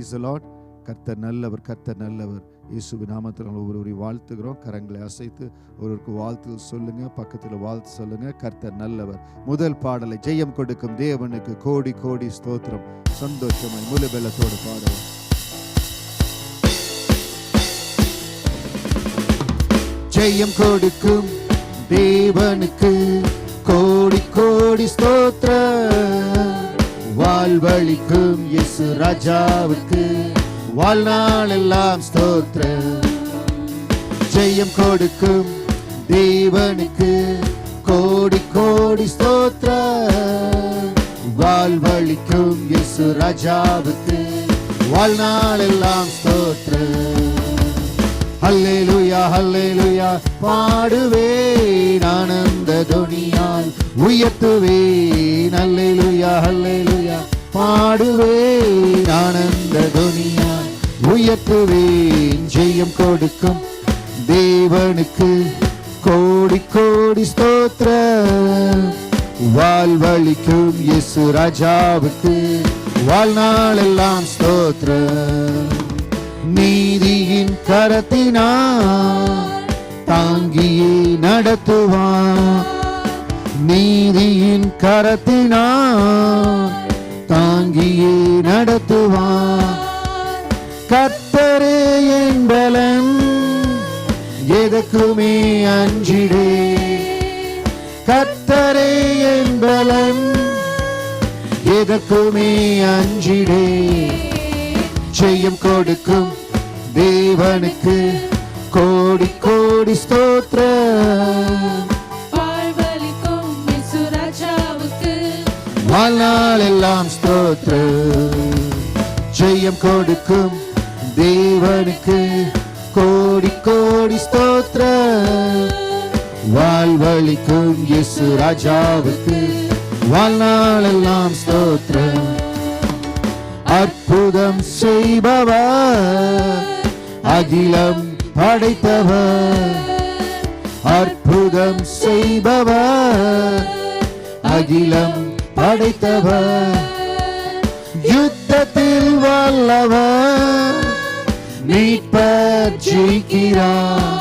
Praise the Lord. கர்த்தர் நல்லவர், கர்த்தர் நல்லவர். இயேசுவின் நாமத்தில் ஒவ்வொருவரையும் வாழ்த்துகிறோம். கரங்களை அசைத்து ஒருவருக்கு வாழ்த்து சொல்லுங்க, பக்கத்தில் வாழ்த்து சொல்லுங்க. கர்த்தர் நல்லவர். முதல் பாடலை ஜெயம் கொடுக்கும் தேவனுக்கு கோடி கோடி ஸ்தோத்திரம். சந்தோஷமாய் முழு பெலத்தோடு பாடுவோம். ஜெயம் கொடுக்கும் தேவனுக்கு கோடி கோடி ஸ்தோத்திரம். வாழ்வழிக்கும் இயேசு ராஜாவுக்கு வாழ்நாள் எல்லாம் ஸ்தோத்திரம். ஜெயம் கொடுக்கும் தேவனுக்கு கோடி கோடி ஸ்தோத்திரம். வாழ்வழிக்கும் இயேசு ராஜாவுக்கு வாழ்நாள் எல்லாம் ஸ்தோத்திரம். ஹல்லேலூயா ஹல்லேலூயா பாடுவேன், ஆனந்த துணியால் உயர்த்துவேன். ஹல்லேலூயா ஹல்லேலூயா பாடுவேன், ஆனந்த துணியால் உயர்த்துவேன். ஜெயம் கொடுக்கும் தேவனுக்கு கோடி கோடி ஸ்தோத்திரம். வாழ்வழிக்கும் இயேசு ராஜாவுக்கு வாழ்நாள் எல்லாம் ஸ்தோத்திரம். நீதியின் கரத்தினார் தாங்கியே நடத்துவார். நீதியின் கரத்தினார் தாங்கியே நடத்துவார். கர்த்தரே என் பலன், எதற்குமே அஞ்சிடே. கர்த்தரே என் பலன், எதற்குமே அஞ்சிடே. ஜெயம் கொடுக்கும் தேவனுக்கு கோடி கோடி ஸ்தோத்திரம். வாழ்வழிக்கும் இயேசு ராஜாவுக்கு வாழ்நாள் எல்லாம் ஸ்தோத்திரம். ஜெயம் கொடுக்கும் தேவனுக்கு கோடி கோடி ஸ்தோத்திரம். வாழ்வழிக்கும் இயேசு ராஜாவுக்கு வாழ்நாள் எல்லாம் ஸ்தோத்திரம். அற்புதம் செய்பவர், அகிலம் படைத்தவர். அற்புதம் செய்பவர், அகிலம் படைத்தவர். யுத்தத்தில் வல்லவர், மீட்பர் ஜெயிக்கிறார்.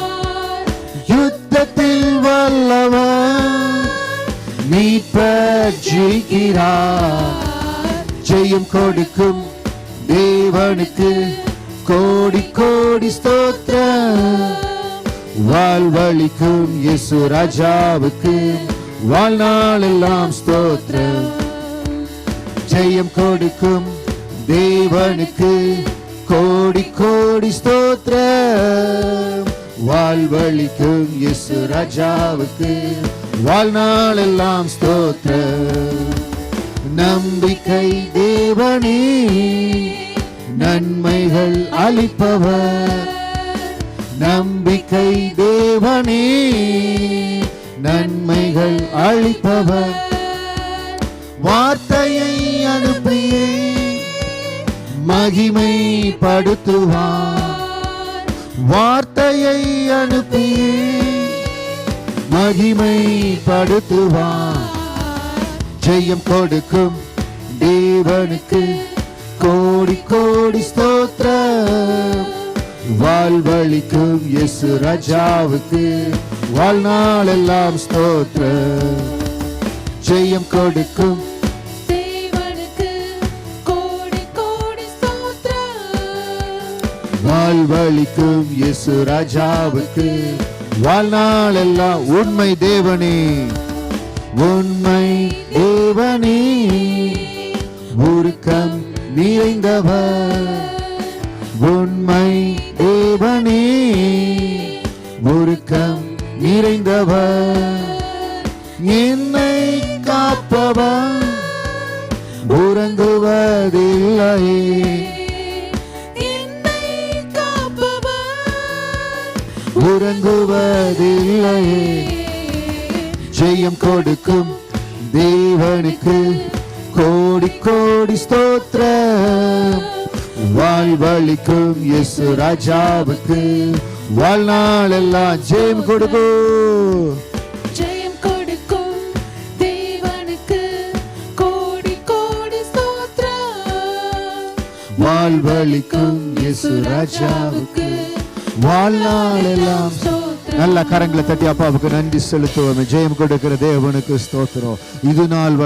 யுத்தத்தில் வல்லவர், மீட்பர் ஜெயிக்கிறார். ஜெயம் கொடுக்கும் தேவனுக்கு கோடி கோடி ஸ்தோத்திரம். வாழ்வழிக்கும் இயேசு ராஜாவுக்கு வாழ்நாள் எல்லாம் ஸ்தோத்திரம். ஜெயம் கொடுக்கும் தேவனுக்கு கோடி கோடி ஸ்தோத்திரம். வாழ்வழிக்கும் இயேசு ராஜாவுக்கு வாழ்நாள் எல்லாம் ஸ்தோத்திரம். நம்பிக்கை தேவனே, நன்மைகள் அளிப்பவர். நம்பிக்கை தேவனே, நன்மைகள் அளிப்பவர். வார்த்தையை அனுப்பியே மகிமைப்படுத்துவார். வார்த்தையை அனுப்பியே மகிமைப்படுத்துவார். ஜெயம் கொடுக்கும் தேவனுக்கு கோடி கோடி ஸ்தோத்திரம். வாழ்வழிக்கும் இயேசு ராஜாவுக்கு வாழ்நாள் எல்லாம் ஸ்தோத்திரம். ஜெயம் கொடுக்கும் தேவனுக்கு கோடி கோடி ஸ்தோத்திரம். வாழ்வழிக்கும் இயேசு ராஜாவுக்கு வாழ்நாள் எல்லாம். உண்மை தேவனே, உண்மை தேவனே, உருக்கம் நிறைந்தவர். உண்மை தேவனே, உருக்கம் நிறைந்தவர். என்னை காப்பவர் உறங்குவதில்லையே. என்னை காப்பவர் உறங்குவதில்லையே. ஜெயம் கொடுக்கும் தேவனுக்கு கோடி கோடி ஸ்தோத்திரம். வாழ்வழிக்கும் இயேசு ராஜாவுக்கு வாழ்நாள் எல்லாம் ஜெயம் கொடுக்கும். ஜெயம் கொடுக்கும் தேவனுக்கு கோடி கோடி ஸ்தோத்திரம். வாழ்வளிக்கும் இயேசு ராஜாவுக்கு வாழ்நாளெல்லாம் ஸ்தோத்திரம். நல்ல கரங்களை தட்டி அப்பாவுக்கு நன்றி செலுத்துவோம். ஜெயம் கொடுக்கிற தேவனுக்கு ஸ்தோத்திரம். இது நாள்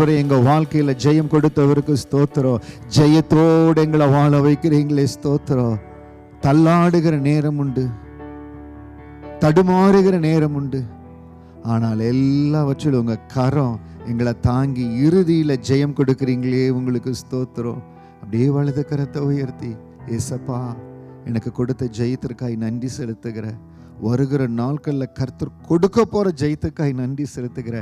வரை எங்க வாழ்க்கையில ஜெயம் கொடுத்தவருக்கு ஸ்தோத்திரம். ஜெயத்தோடு எங்களை வாழ வைக்கிறீங்களே ஸ்தோத்திரம். தள்ளாடுகிற நேரம் உண்டு, தடுமாறுகிற நேரம் உண்டு, ஆனால் எல்லாவற்றிலும் உங்க கரம் எங்களை தாங்கி இறுதியில ஜெயம் கொடுக்கிறீங்களே, உங்களுக்கு ஸ்தோத்திரம். அப்படியே வலது கரத்தை உயர்த்தி, ஏசப்பா எனக்கு கொடுத்த ஜெயத்திற்காய் நன்றி செலுத்துகிற, வருகிற நாட்களில் கர்த்தர் கொடுக்க போற ஜெயத்துக்காய் நன்றி செலுத்துகிற.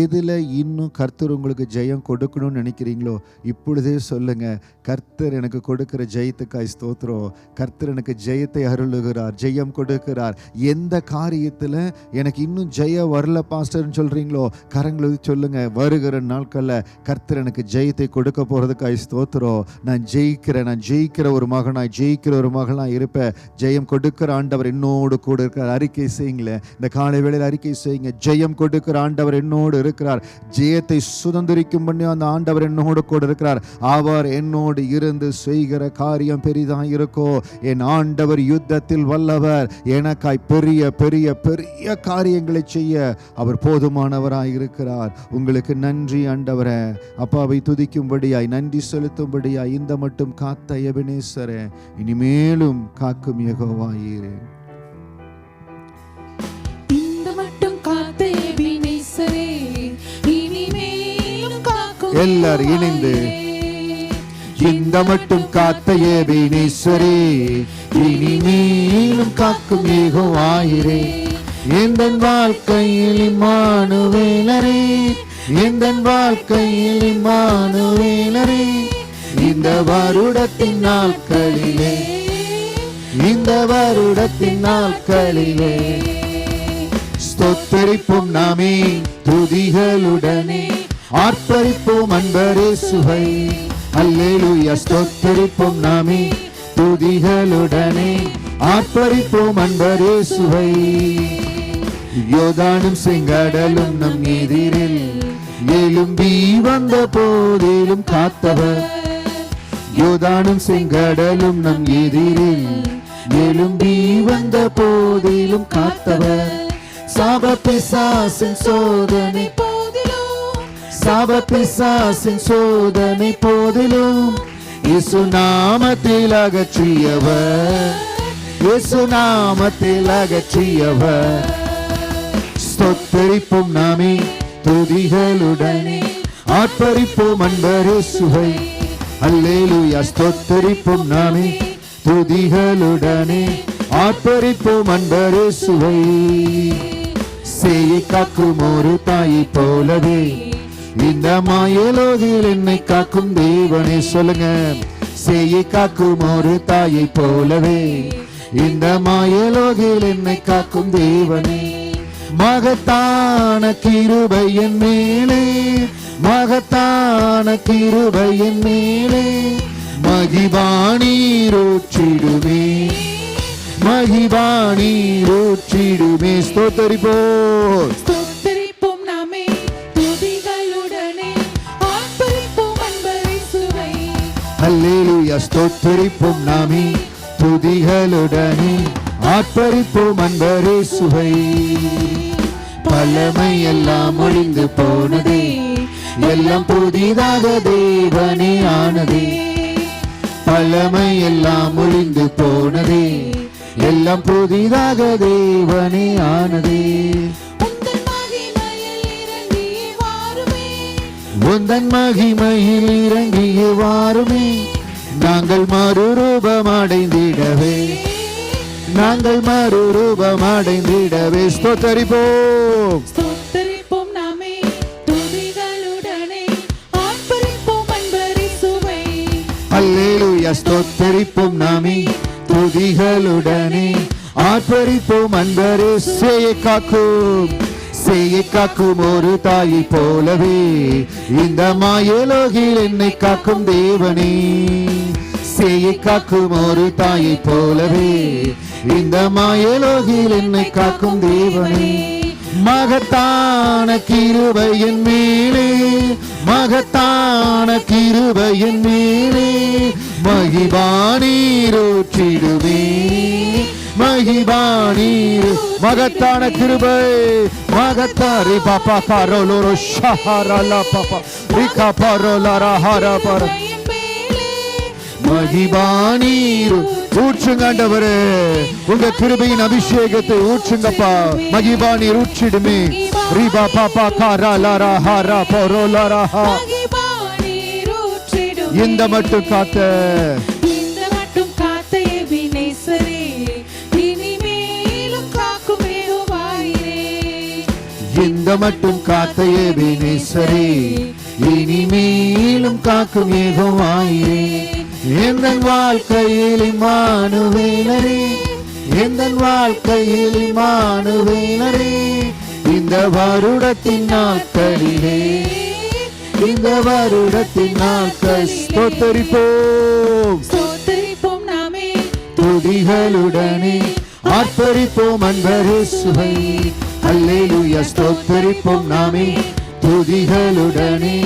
எதுல இன்னும் கர்த்தர் உங்களுக்கு ஜெயம் கொடுக்கணும்னு நினைக்கிறீங்களோ இப்பொழுதே சொல்லுங்க, கர்த்தர் எனக்கு கொடுக்கிற ஜெயத்துக்காய் ஸ்தோத்திரம். கர்த்தர் எனக்கு ஜெயத்தை அருளுகிறார், ஜெயம் கொடுக்கிறார். எந்த காரியத்தில் எனக்கு இன்னும் ஜெயம் வரல பாஸ்டர்னு சொல்றீங்களோ கரங்களை சொல்லுங்க. வருகிற நாட்களில் கர்த்தர் எனக்கு ஜெயத்தை கொடுக்க போறதுக்காய் ஸ்தோத்திரம். நான் ஜெயிக்கிற ஒரு மகனாய், ஜெயிக்கிற ஒரு மகனாய் இருப்பேன். ஜெயம் கொடுக்கிற ஆண்டவர் என்னோடு கூட இருக்கிறார். அறிக்கை செய்யுங்களேன், இந்த காலை வேளையில் அறிக்கை செய்யுங்க. ஜெயம் கொடுக்கிற ஆண்டவர் என்னோடு இருக்கிறார். ஜெயத்தை சுதந்திரிக்கும் பண்ணி அந்த ஆண்டவர் என்னோடு கூட இருக்கிறார். அவர் என்னோடு இருந்து செய்கிற காரியம் பெரிதாக இருக்கோ. என் ஆண்டவர் யுத்தத்தில் வல்லவர். எனக்காய் பெரிய பெரிய பெரிய காரியங்களை செய்ய அவர் போதுமானவராய் இருக்கிறார். உங்களுக்கு நன்றி ஆண்டவரே. அப்பாவை துதிக்கும்படியாய், நன்றி செலுத்தும்படியாய் இந்த மட்டும் காத்த எபனேசரே, இனிமேலும் காக்கும் யெகோவாயிரே. எல்லாரும் இணைந்து, இந்த மட்டும் காத்த எபனேசரே, இனிமேலும் காக்கும் யெகோவாயிரே. எந்தன் வாழ்க்கையில் இம்மானுவேலரே, எந்தன் வாழ்க்கையில் இம்மானுவேலரே. இந்த வருடத்தின் நாட்களிலே, இந்த வருடத்தின் நாட்களிலே ஸ்தோத்தரிப்போம் நாமே துதிகளுடனே, ஆர்ப்பரிப்போம் அன்பரே சுவை. அல்லேலூயா. ஸ்தோத்தரிப்போம் நாமே துதிகளுடனே, ஆர்ப்பரிப்போம் அன்பரே சுவை. யோர்தானும் செங்கடலும் நம் எதிரில் எழும்பி வந்த போதிலும் காத்தவர். யோர்தானும் செங்கடலும் நம் எதிரில் எழும்பி வந்த போதிலும் காத்தவர். சாப பிசாசின் சோதனை போதிலும், சாப பிசாசின் சோதனை போதிலும் இயேசு நாமத்தில் அகற்றியவர், இயேசு நாமத்தில் அகற்றியவர். ஸ்தோத்தரிப்போம் நாமே துதிகளுடனே, ஆர்ப்பரிப்போம் அன்பரே சுவை. அல்லேலூயா. ஸ்தோத்தரிப்போம் நாமே துதிகளுடனே, ஆர்ப்பரிப்போம் அன்பரே சுவை. சேயை காக்கும் ஒரு தாயை போலவே இந்த மாயலோகில் என்னை காக்கும் தேவனே. சொல்லுங்க, சேயை காக்கும் ஒரு தாயை போலவே இந்த மாயலோகில் என்னை காக்கும் தேவனே. மகத்தான கிருபை என் மேலே, மகத்தான கிருபை என் மேலே மகிபானீரோற்றிடுமே, மகிபானீரோற்றிடுமே. ஸ்தோத்தரிப்போம், ஸ்தோத்தரிப்போம் நாமே துதிகளுடனே, ஆர்ப்பரிப்போம் அன்பரே சுவை. அல்லேலூயா. ஸ்தோத்தரிப்போம் நாமே துதிகளுடனே, ஆர்ப்பரிப்போம் அன்பரே சுவை. பழமை எல்லாம் ஒழிந்து போனதே, எல்லாம் புதிதாக தேவனே ஆனதே. பழமை எல்லாம் ஒழிந்து போனதே, எல்லாம் புதிதாக தேவனே ஆனதே. உந்தன் மகிமையில் இறங்கியே வாருமே, உந்தன் மகிமையில் இறங்கியே வாருமே. நாங்கள் மறுரூபமடைந்திடவே, நாங்கள் மறுரூபமடைந்திடவே. ஸ்தோத்தரிப்போம், ஸ்தோத்தரிப்போம் நாமே துதிகளுடனே, ஆர்ப்பரிப்போம் அன்பரே சுவை. அல்லேலூயா. ஸ்தோத்தரிப்போம் நாமே துதிகளுடனே, ஆர்ப்பரிப்போம் அன்பரே. சேயை காக்கும், சேயை காக்கும் ஒரு தாயை போலவே இந்த மாயலோகில் என்னை காக்கும் தேவனே. சேயை காக்கும் ஒரு தாயை போலவே இந்த மாயலோகில் என்னை காக்கும் தேவனே. மகத்தான கிருபை என் மேலே, மகத்தான கிருபையின் மேலே மகிபானீரூற்றிடுமே மகிபானீர் மகத்தான கிருபை மகத்தாரி பாப்பா காரோலோரோ ஷஹரலா பாப்பா ரிகா பரோலரா ஹரபர மகிபானீர் ஊற்றுங்க ஆண்டவரே உங்க கிருபையின் அபிஷேகத்தை ஊற்றுங்கப்பா மகிபானீர் ஊற்றிடுமே ரிபா பாப்பா காராலரா ஹரா பரோலரா இந்த மட்டும் காத்த எபினேசரே இனிமேலும் காக்கும் யெகோவாயிரே இந்த மட்டும் காத்த எபினேசரே இனிமேலும் காக்கும் யெகோவாயிரே எந்தன் வாழ்க்கையில் இம்மானுவேலரே எந்தன் வாழ்க்கையில் இம்மானுவேலரே இந்த வருடத்தின் நாட்களிலே இந்த வருடத்தின் நாட்கள் ஸ்தோத்தரிப்போம் நாமே துதிகளுடனே ஆர்ப்பரிப்போம் அன்பர் இயேசுவை அல்லேலூயா ஸ்தோத்தரிப்போம் நாமே துதிகளுடனே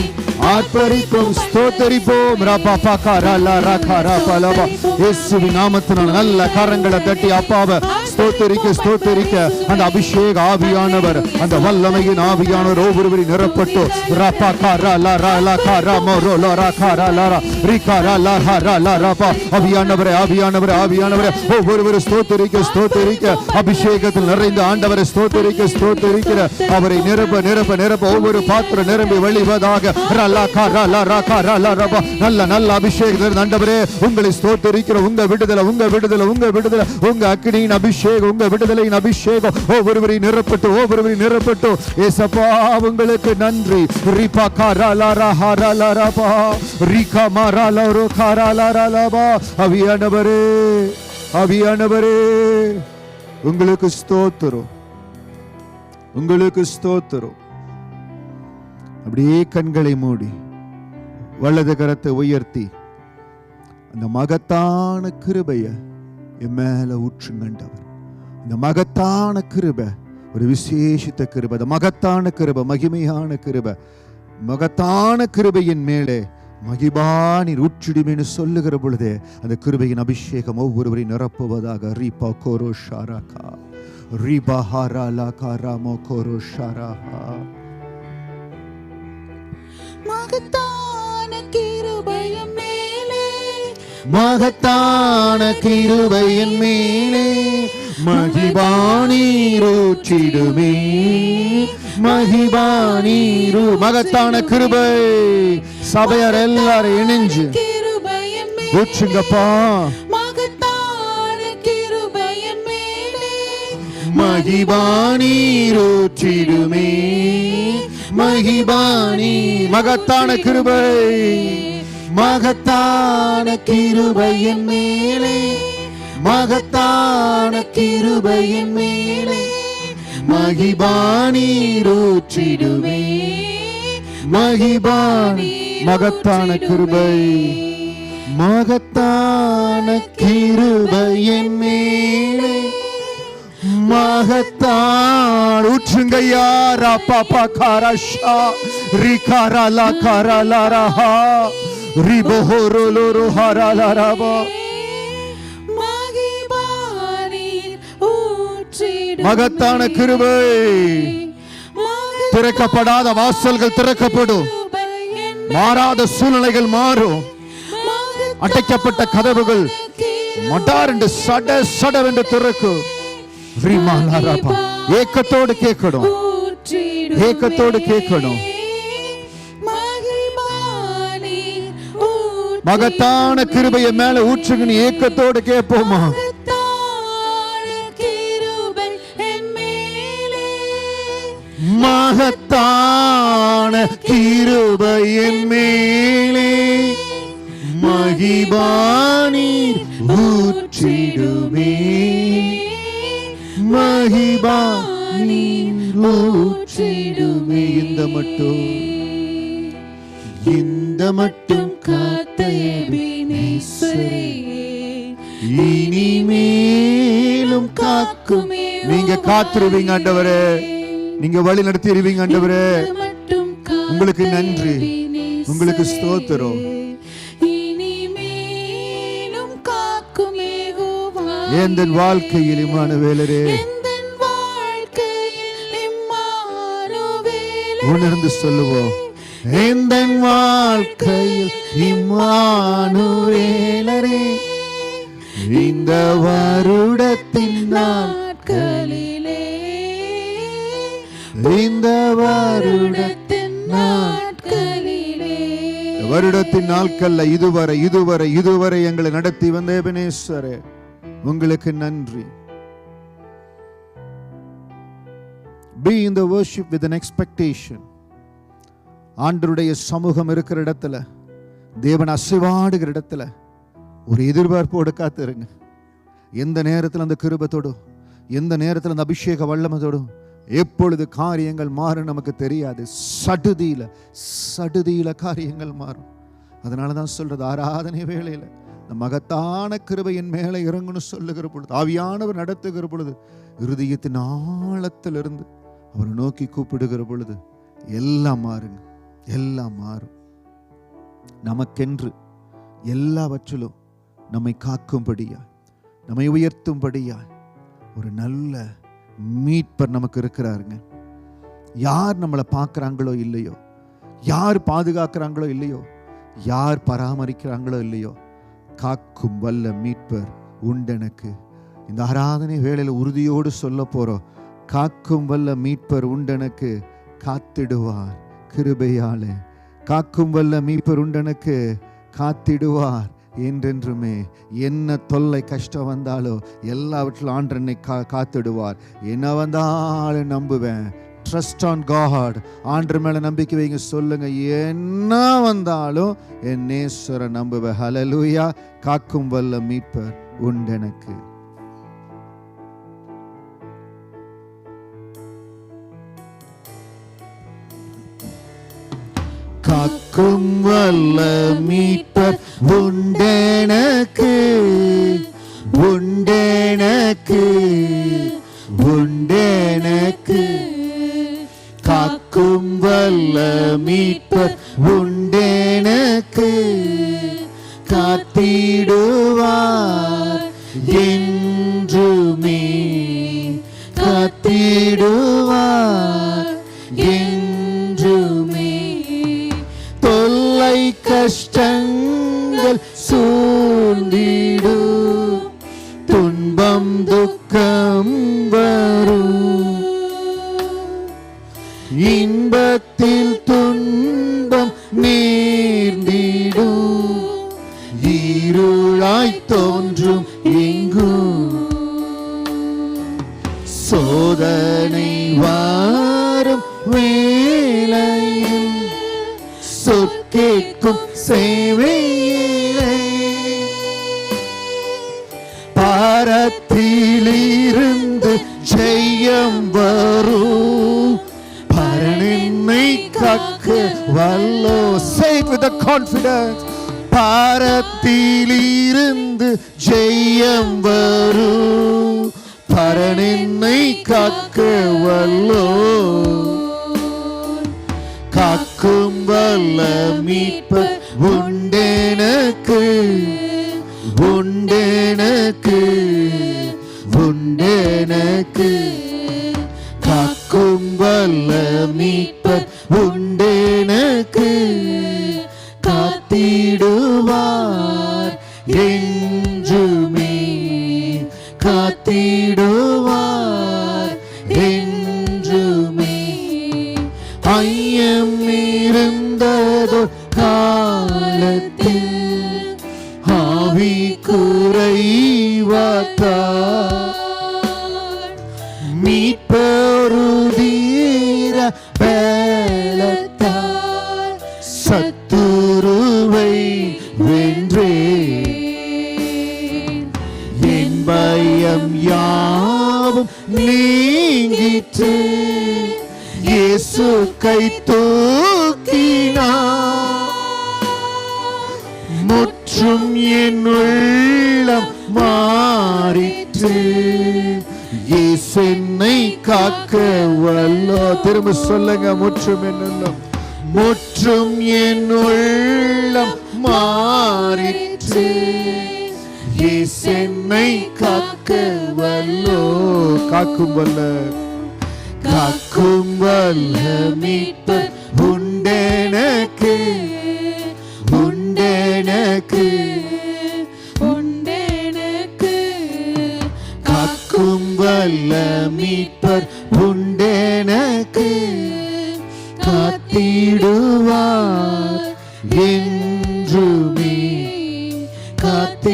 ஆர்ப்பரிப்போம் ஸ்தோத்தரிப்போம் ரபா கரலா ரகரா பலபா இயேசுவின் நாமத்தினால் நல்ல கரங்களை தட்டி அப்பாவை ஸ்தோத்தரிக்க அந்த அபிஷேக ஆவியானவர் அந்த வல்லமையின் ஆவியானவர் ஒவ்வொருவரையும் நிரப்பட்டு ரபா கரலா ரலா கரா மரோலா ரகரா ரிகரா ஹரலா ரபா ஆவியானவரே ஒவ்வொருவரும் ஸ்தோத்தரிக்க அபிஷேகத்தில் நிறைந்த ஆண்டவரை ஸ்தோத்தரிக்கிற அவரை நிரப்ப ஒவ்வொரு பாத்திரம் நிரம்பி வழிவதாக நல்ல அபிஷேகம் ஆண்டவரே உங்களை ஸ்தோத்தரிக்கிற உங்க விடுதலை உங்க அக்கினியின் அபிஷேகம் உங்க விடுதலையின் அபிஷேகம் ஒவ்வொருவரையும் நிரப்பட்டு ஏசப்பா உங்களுக்கு நன்றி ரிபா காராலாரா ஹாராலாரா ரிகா மாராலாரோ காராலாராலா அவியானவரே உங்களுக்கு ஸ்தோத்திரம் அப்படியே கண்களை மூடி வலது கரத்தை உயர்த்தி அந்த மகத்தான கிருபைய என் மேல ஊற்றுங்கண்டவர் இந்த மகத்தான கிருபை ஒரு விசேஷித்த கிருபை அந்த மகத்தான கிருபை மகிமையான கிருபை மகத்தான கிருபையின் மேலே மகிபானீர் ஊற்றிடுமேன்னு சொல்லுகிற பொழுதே அந்த கிருபையின் அபிஷேகம் ஒவ்வொருவரையும் நிரப்புவதாக ரீபா கோரோ ஷாராகா ரீபா ஹாராலா காராமோ கோரோ ஷாராஹா மகத்தான கிருபையின் மேலே மகிபானீரூற்றிடுமே மகத்தான கிருபை சபையார் எல்லாரும் இணைஞ்சு ஊற்றுங்கப்பா மகத்தான கிருபையின் மேலே மகிபானீரூற்றிடுமே மகத்தான கிருபையின் மேலே மகிபானீரூற்றிடுமே மகத்தான கிருபை கிருபையின் மேலே மகத்தான் ஊற்றுங்கய்யா ரபா காரஷா ரிகரலா கரலரஹா ரிபோஹரோலோரோ ஹரலரபா மகத்தான கிருபை திறக்கப்படாத வாசல்கள் திறக்கப்படும் மாறாத சூழ்நிலைகள் மாறும் அடைக்கப்பட்ட கதவுகள் மடார் சடவென்று திறக்கும் ஏக்கத்தோடு கேட்கணும் மகத்தான கிருபையை மேல ஊற்றுங்க ஏக்கத்தோடு கேட்போமா மகத்தான கிருபையின் மேலே மகிபானீர் ஊற்றிடுமே மகிபானீர் ஊற்றிடுமே இந்த மட்டும் காத்த எபினேசரே இனிமேலும் காக்கும் நீங்க காத்துருவீங்க ஆண்டவரே நீங்க வழி நடத்திடுவீங்க ஆண்டவரே உங்களுக்கு நன்றி உங்களுக்கு ஸ்தோத்திரம். இனிமேலும் காக்கும் யெகோவா எந்தன் வாழ்க்கையில் இம்மானுவேலரே, உணர்ந்து சொல்லுவோம். எந்தன் வாழ்க்கையில் இம்மானுவேலரே, இந்த வருடத்தின் நாட்களிலே, இந்த வருடத்தின் நாட்களிலே, வருடத்தின் நாட்கள்ல இதுவரை எங்களை நடத்தி வந்த எபனேஸ்வரே, உங்களுக்கு நன்றி. Be in the worship with an expectation. ஆண்டவருடைய சமூகம் இருக்கிற இடத்துல, தேவன் அசைவாடுகிற இடத்துல ஒரு எதிர்பார்ப்போடு காத்திருங்க. எந்த நேரத்தில் அந்த கிருபை தொடும், எந்த நேரத்தில் அந்த அபிஷேக வல்லமை தொடும், எப்பொழுது காரியங்கள் மாறும் நமக்கு தெரியாது. சடுதியில காரியங்கள் மாறும். அதனால தான் சொல்றது, ஆராதனை வேளையில இந்த மகத்தான கிருபை என் மேலே இறங்குன்னு சொல்லுகிற பொழுது, ஆவியானவர் நடத்துகிற பொழுது, இருதயத்தின் ஆழத்திலிருந்து அவரை நோக்கி கூப்பிடுகிற பொழுது எல்லாம் மாறுங்க, எல்லாம் மாறும். நமக்கென்று எல்லாவற்றிலும் நம்மை காக்கும்படியா, நம்மை உயர்த்தும்படியா ஒரு நல்ல மீட்பர் நமக்கு இருக்கிறாருங்க. யார் நம்மளை பார்க்குறாங்களோ இல்லையோ, யார் பாதுகாக்கிறாங்களோ இல்லையோ, யார் பராமரிக்கிறாங்களோ இல்லையோ, காக்கும் வல்ல மீட்பர் உண்டெனக்கு. இந்த ஆராதனை வேளையில் உறுதியோடு சொல்ல போறோம். காக்கும் வல்ல மீட்பர் உண்டெனக்கு, காத்திடுவார் கிருபையாலே. காக்கும் வல்ல மீட்பர் உண்டெனக்கு, காத்திடுவார் என்றென்றுமே. என்ன தொல்லை கஷ்டம் வந்தாலோ எல்லாவற்றிலும் ஆண்டனை காத்திடுவார். என்ன வந்தாலும் நம்புவேன். Trust on God. ஆண்டர் மேல நம்பிக்கை வைங்க. சொல்லுங்க, என்ன வந்தாலும் என் நேசரை நம்புவேன். ஹல்லேலூயா. காக்கும் வல்ல மீட்பர் உண்டெனக்கு. காக்கும் வல்ல மீட்பர் உண்டெனக்கு, உண்டெனக்கு, உண்டெனக்கு. காக்கும் வல்ல மீட்பர் உண்டெனக்கு, காத்திடுவார் என்றுமே, காத்திடுவார் என்றுமே. தொல்லை கஷ்டங்கள் சூழ்ந்திடும், துன்பம் துக்கம் வரும், இன்பத்தில் துன்பம் நேர்ந்திடும், இருளாய் தோன்றும் எங்கும். சோதனை வாரும் வேளையில் சொற்கேட்கும் சேவையிலே, பாரத்திலிருந்து ஜெயம் வரும், பரனென்னை காக்க வல்லோ. Say it with the confidence. பாரத்திலிருந்து ஜெயம் வரும், பரனென்னை காக்க வல்லோ. காக்கும் வல்ல மீட்பர் உண்டெனக்கு, உண்டெனக்கு, உண்டெனக்கு. காக்கும் வல்ல மீட்பர் உண்டெனக்கு, காத்திடுவார் என்றுமே, காத்திடுவார் என்றுமே. ஐயம் இருந்ததோ காலத்தில் ஆவி குறைவாத்தார், மீட்பருதீர பலத்தார் சத்துருவை வென்றே. என் பயம் யாவும் நீங்கிற்று, இயேசு கை தூக்கினார், முற்றும் என் உள்ளம் மாறிற்று, இயேசு என்னை காக்க வல்லோ. திரும்ப சொல்லுங்க, முற்றும் என் உள்ளம், முற்றும் என் உள்ளம் மாறிற்று. என்னை காக்க வல்லோ, காக்கும் வல்ல மீட்பர் உண்டெனக்கு, உண்டெனக்கு, உண்டெனக்கு. காக்கும் வல்ல மீட்பர் உண்டெனக்கு. காத்திடுவார் என்றுமே, காத்திடுவார்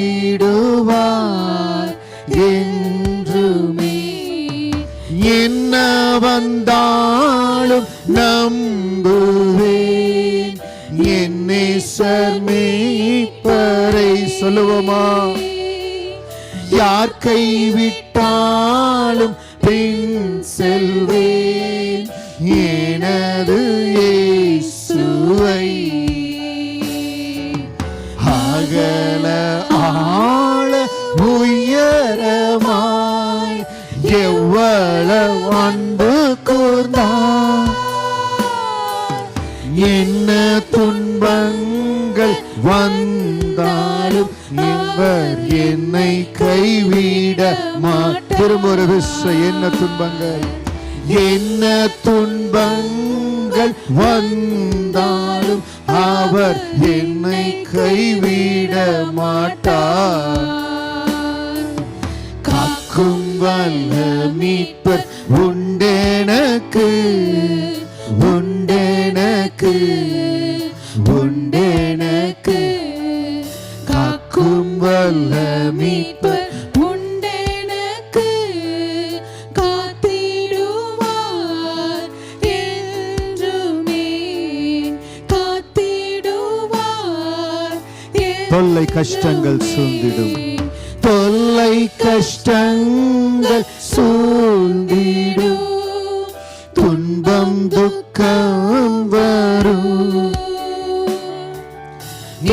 என்றுமே. என்ன வந்தாலும் நம்புவேன் என் நேசர் மீட்பரை. சொல்லுவோமா? யார் கைவிட்டாலும் பின் செல்வேன் எனது இயேசுவை. அகல ஆழ உயரமாய் எவ்வளவு அன்பு கூர்ந்தார். என்ன துன்பங்கள் வந்தாலும் இவர் என்னை கைவிட மாட்டார். ஒரு விஷயம், என்ன துன்பங்கள், என்ன துன்பங்கள் வந்தாலும் அவர் என்னை கைவிட மாட்டார். காக்கும் வல்ல மீட்பர் உண்டெனக்கு, உண்டெனக்கு, உண்டெனக்கு. காக்கும் வல்ல மீட்பர் உண்டெனக்கு. காத்திடுவார் என்றுமே, காத்திடுவார். தொல்லை கஷ்டங்கள் சூழ்ந்திடும், தொல்லை கஷ்டங்கள் சூழ்ந்திடும், துன்பம் துக்கம் வரும்.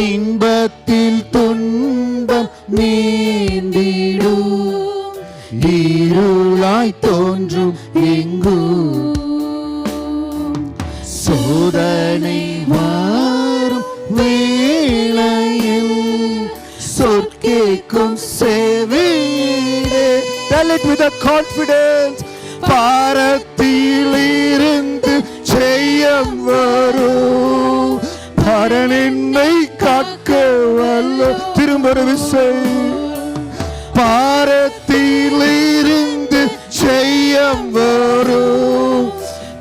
இன்பத்தில் துன்பம் நீந்திடும், இருளாய் தோன்றும் எங்கும். சோதனை வரும் வேளையில் சொற்கேக்கும் சேவையிலே. Tell it with a confidence. பாரத்தில் இருந்து ஜெயம் வரும். பரன் என்னை காக்க வல்ல. திரும்ப ஒரு விசை. பாரத்தில் இருந்து ஜெயம் வரும்.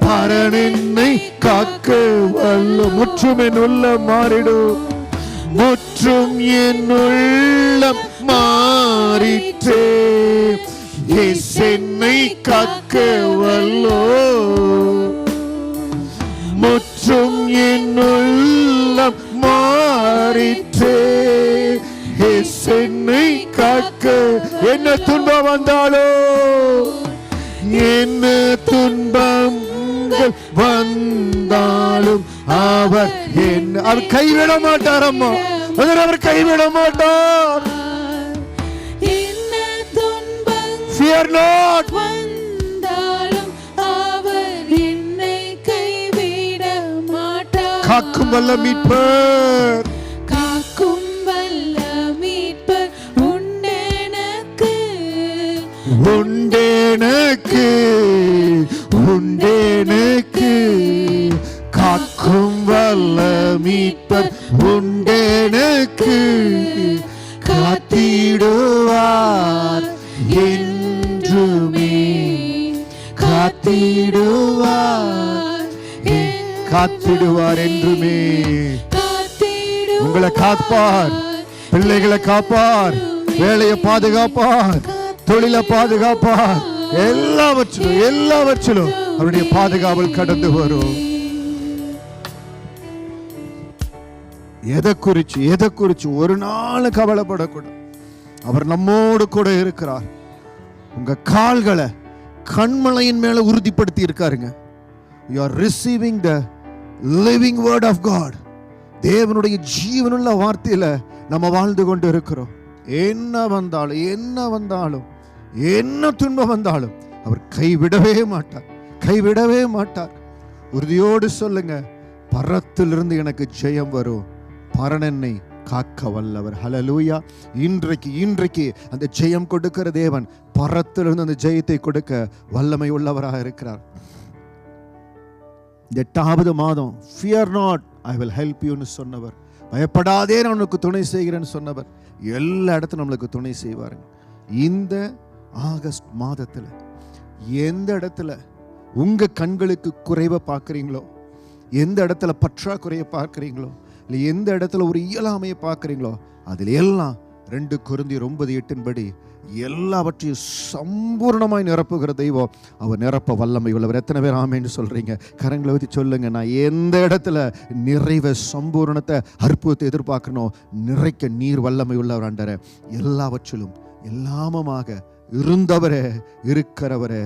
பரன் என்னை காக்க வல்ல. முற்றும் என் உள்ளம் மாறிடும், முற்றும் என் உள்ளம் மாறிற்றே. என்னை காக்க வல்லோ. முற்றும் என் உள்ளம் மாறிற்றே. என்னை காக்க. என்ன துன்பம் வந்தாலோ, என்ன துன்பங்கள் வந்தாலும் அவர் கைவிட மாட்டார். அம்மா, அவர் கைவிட மாட்டார். Fear not. வந்தாலும் அவர் என்னை கைவிட மாட்டார். காக்கும் வல்ல மீட்பர், காக்கும் வல்ல மீட்பர் உண்டெனக்கு, உண்டெனக்கு, உண்டெனக்கு. காக்கும் வல்ல மீட்பர் உண்டெனக்கு. காத்திடுவார் என்றுமே, காத்திடுவார், காத்திடுவார் என்றுமே. உங்களை காப்பார், பிள்ளைகளை காப்பார், வேலையை பாதுகாப்பார், தொழிலை பாதுகாப்பார். எல்லாவற்றிலும் எல்லாவற்றிலும் அவருடைய பாதுகாவல் கடந்து வரும். எதை குறிச்சு ஒரு நாள் கவலைப்படக்கூடாது. அவர் நம்மோடு கூட இருக்கிறார். உங்க கால்களை கண்மலையின் மேல உறுதிப்படுத்தி இருக்காருங்க. You are receiving the living word of God. தேவனுடைய ஜீவனுள்ள வார்த்தையில நம்ம வாழ்ந்து கொண்டு இருக்கிறோம். என்ன வந்தாலும் என்ன துன்பம் வந்தாலும் அவர் கைவிடவே மாட்டார், கைவிடவே மாட்டார். உறுதியோடு சொல்லுங்க, பரத்திலிருந்து எனக்கு ஜெயம் வரும். பரன் என்னை காக்க வல்லவர். ஹல்லேலூயா. இன்றைக்கு அந்த ஜெயம் கொடுக்கிற தேவன் பரத்திலிருந்து அந்த ஜெயத்தை கொடுக்க வல்லமை உள்ளவராக இருக்கிறார். 8வது மாதம் fear not I will help you ன்னு சொன்னவர், பயப்படாதே நான் உனக்கு துணை செய்கிறேன்னு சொன்னவர் எல்லா இடத்துல நம்மளுக்கு துணை செய்வாருங்க. இந்த ஆகஸ்ட் மாதத்துல எந்த இடத்துல உங்க கண்களுக்கு குறைவை பார்க்குறீங்களோ, எந்த இடத்துல பற்றாக்குறையை பார்க்குறீங்களோ, இல்லை எந்த இடத்துல ஒரு இயலாமையை பார்க்குறீங்களோ, அதில் எல்லாம் 2 கொரிந்தியர் 9:8 எல்லாவற்றையும் சம்பூர்ணமாய் நிரப்புகிற தெய்வம் அவர் நிரப்ப வல்லமை உள்ளவர். எத்தனை பேர் ஆமேன்னு சொல்றீங்க? கரங்களை ஊற்றி சொல்லுங்க. நான் எந்த இடத்துல நிறைவை, சம்பூர்ணத்தை, அற்புதத்தை எதிர்பார்க்கணும், நிறைக்க நீர் வல்லமை உள்ளவர் ஆண்டவரே. எல்லாவற்றிலும் எல்லாமமாக இருந்தவரே, இருக்கிறவரே,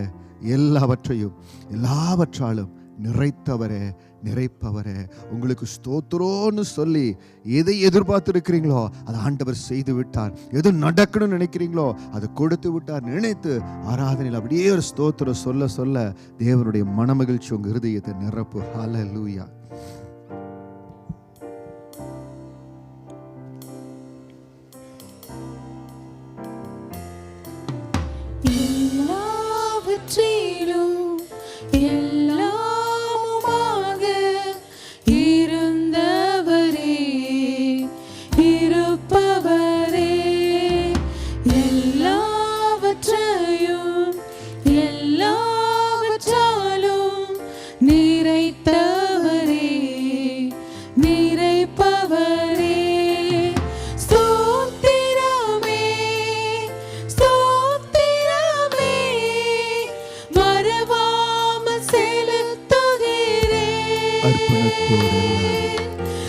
எல்லாவற்றாலும் நிறைத்தவரே, நிறைப்பவரே, உங்களுக்கு ஸ்தோத்திரம்னு சொல்லி எதை எதிர்பார்த்து இருக்கிறீங்களோ அதை ஆண்டவர் செய்து விட்டார். எது நடக்கணும்னு நினைக்கிறீங்களோ அதை கொடுத்து விட்டார். நினைத்து ஆராதனையில் அப்படியே ஒரு ஸ்தோத்திரம் சொல்ல சொல்ல தேவனுடைய மனமகிழ்ச்சி உங்க இருதயத்தை நிரப்பு. ஹல்லேலூயா.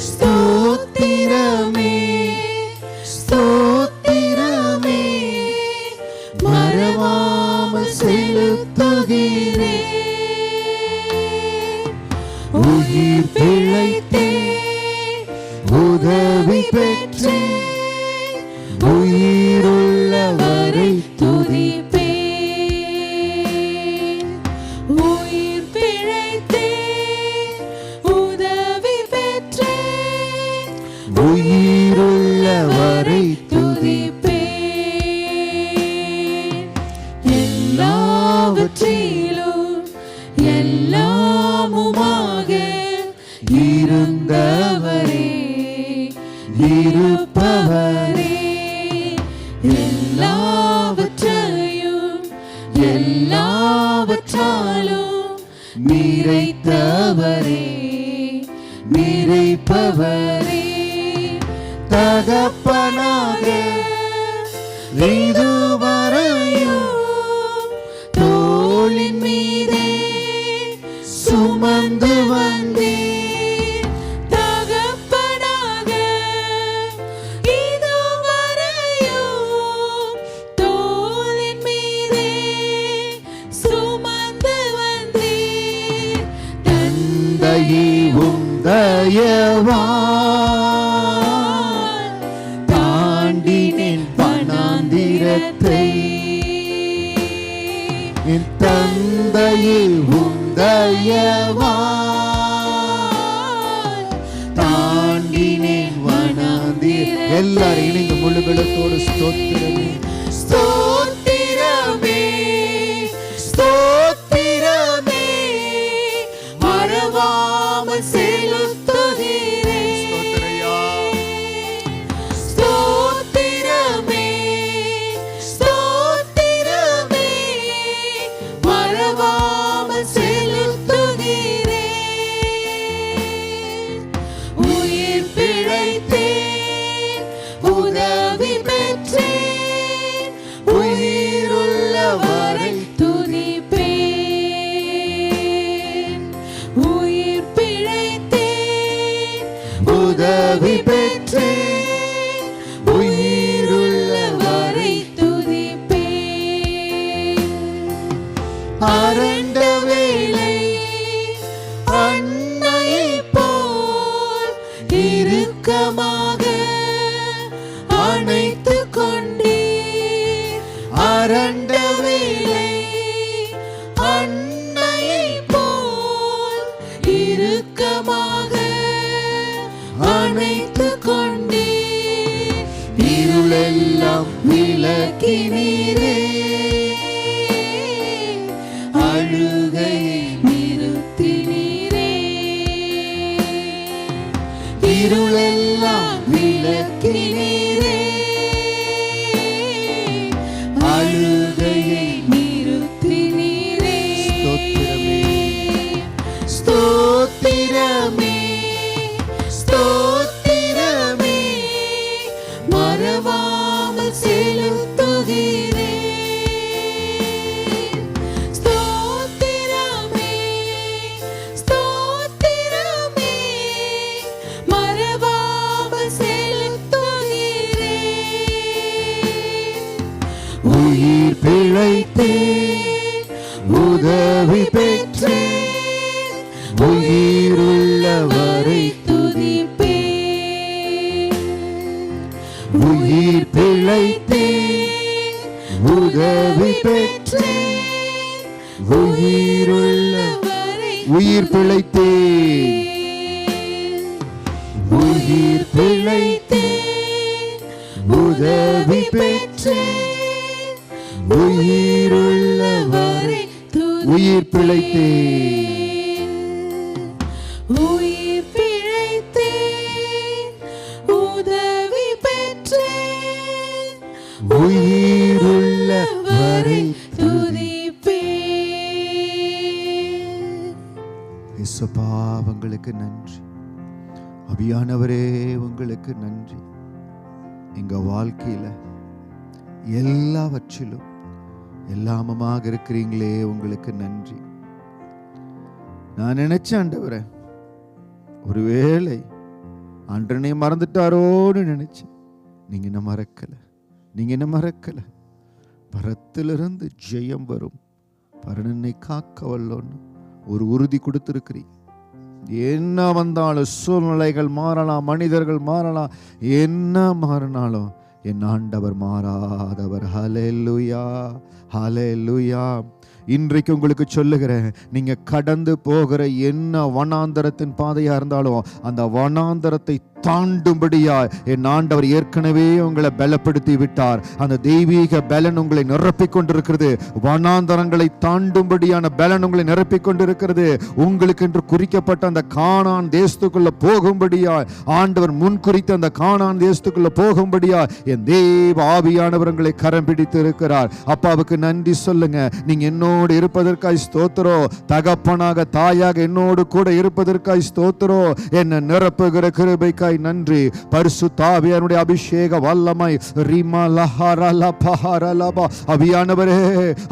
ஸ்தோத்திரமே, ஸ்தோத்திரமே, மறவாமல் செலுத்துகிறேன். உயிர் பிழைத்தேன், உதவி பெற்றேன், உயிருள்ளவரை துதிப்பேன். உயிர் பிழைத்தேன், உதவி பெற்றேன், உயிருள்ளவரை துதிப்பேன். எல்லாவற்றிலும் எல்லாமுமாக இருந்தவரே, இருப்பவரே, எல்லாவற்றையும் எல்லாவற்றாலும் நிறைத்தவரே, நிறைப்பவரே, தகப்பனாக இதுவரையும் தோளின் மீதே சுமந்து வந்தேன். தகப்பனாக இதுவரையும் தோளின் மீதே சுமந்து வந்தேன். தந்தையும் தயவால் தாண்டினேன் வனாந்திரத்தை. என் தந்தையும் தயவால் தாண்டினேன் வனாந்திரத்தை. எல்லாரும் இணைந்து முழு பலத்தோடு ஸ்தோத்திரமே, ஸ்தோத்திரமே, ஸ்தோத்திரமே, மறவாமல் செலுத்துகிறேன். ஸ்தோத்திரமே, ஸ்தோத்திரமே, மறவாமல் செலுத்துகிறேன். உயிர் பிழைத்தேன், உதவி பெற்றேன், உயிருள்ளவரை துதிப்பேன். உயிர் பிழைத்தேன், உதவி பெற்றேன், உயிருள்ளவரை துதிப்பேன். அரண்ட வேளை அன்னையைப் போல் இறுக்கமாக அணைத்துக் கொண்டீர். அரண்ட வேளை அன்னையைப் போல் இறுக்கமாக அணைத்துக் கொண்டீர். இருளெல்லாம் விலக்கினீரே, அழுகையை நிறுத்தினீரே. இருளெல்லாம் விலக்கினீரே, அழுகையை நிறுத்தினீரே. ஸ்தோத்திரமே, ஸ்தோத்திரமே, மறவாமல் செலுத்துகிறேன். ஸ்தோத்திரமே, ஸ்தோத்திரமே, மறவாமல் செலுத்துகிறேன். உயிர் பிழைத்தேன், உதவி பெற்றேன், உயிருள்ளவரை துதிப்பேன். உயிர் பிழைத்தேன், உதவி பெற்றேன், உயிருள்ளவரை உயிர் பிழைத்தேன், உயிர் பிழைத்தேன், உதவி பெற்றேன், உயிருள்ளவரை உயிர் பிழைத்தேன். உயிர் பிழைத்தேன், உதவி பெற்றேன், உயிருள்ளவரை துதிப்பேன். இயேசுப்பா உங்களுக்கு நன்றி. அபியானவரே உங்களுக்கு நன்றி. எங்க வாழ்க்கையில எல்லாவற்றிலும் எல்லாமமாக இருக்கிறீங்களே, உங்களுக்கு நன்றி. நான் நினைச்சேன் ஆண்டவரே, ஒருவேளை ஆண்டவனை மறந்துட்டாரோன்னு நினைச்சேன். நீங்க என்ன மறக்கல, நீங்க என்ன மறக்கல. பரத்திலிருந்து ஜெயம் வரும், பரனனை காக்க வல்லோன்னு ஒரு உறுதி கொடுத்திருக்கிறீங்க. என்ன வந்தாலும் சூழ்நிலைகள் மாறலாம், மனிதர்கள் மாறலாம், என்ன மாறினாலும் என் ஆண்டவர் மாறாதவர். ஹல்லேலூயா, ஹல்லேலூயா. இன்றைக்கு உங்களுக்கு சொல்லுகிறேன், நீங்க கடந்து போகிற என்ன வனாந்தரத்தின் பாதையா இருந்தாலும் அந்த வனாந்தரத்தை தாண்டும்படியா என் ஆண்டவர் ஏற்கனவே உங்களை பலப்படுத்தி விட்டார். அந்த தெய்வீக பலன் உங்களை நிரப்பிக் கொண்டிருக்கிறது. வனாந்தரங்களை தாண்டும்படியான பலன் உங்களை நிரப்பிக் கொண்டிருக்கிறது. உங்களுக்கு என்று குறிக்கப்பட்ட அந்த கானான் தேசத்துக்குள்ள போகும்படியா ஆண்டவர் முன் குறித்த அந்த கானான் தேசத்துக்குள்ள போகும்படியா என் தேவ ஆவியானவர் உங்களை கரம் பிடித்து இருக்கிறார். அப்பாவுக்கு நன்றி சொல்லுங்க. நீங்க என்னோடு இருப்பதற்காய் ஸ்தோத்திரம். தகப்பனாக தாயாக என்னோடு கூட இருப்பதற்காய் ஸ்தோத்திரம். என்ன நிரப்புகிற கிருபைக்காய் நன்றி. பரிசுத்த ஆவியானுடைய அபிஷேக வல்லமை அவியானவரே,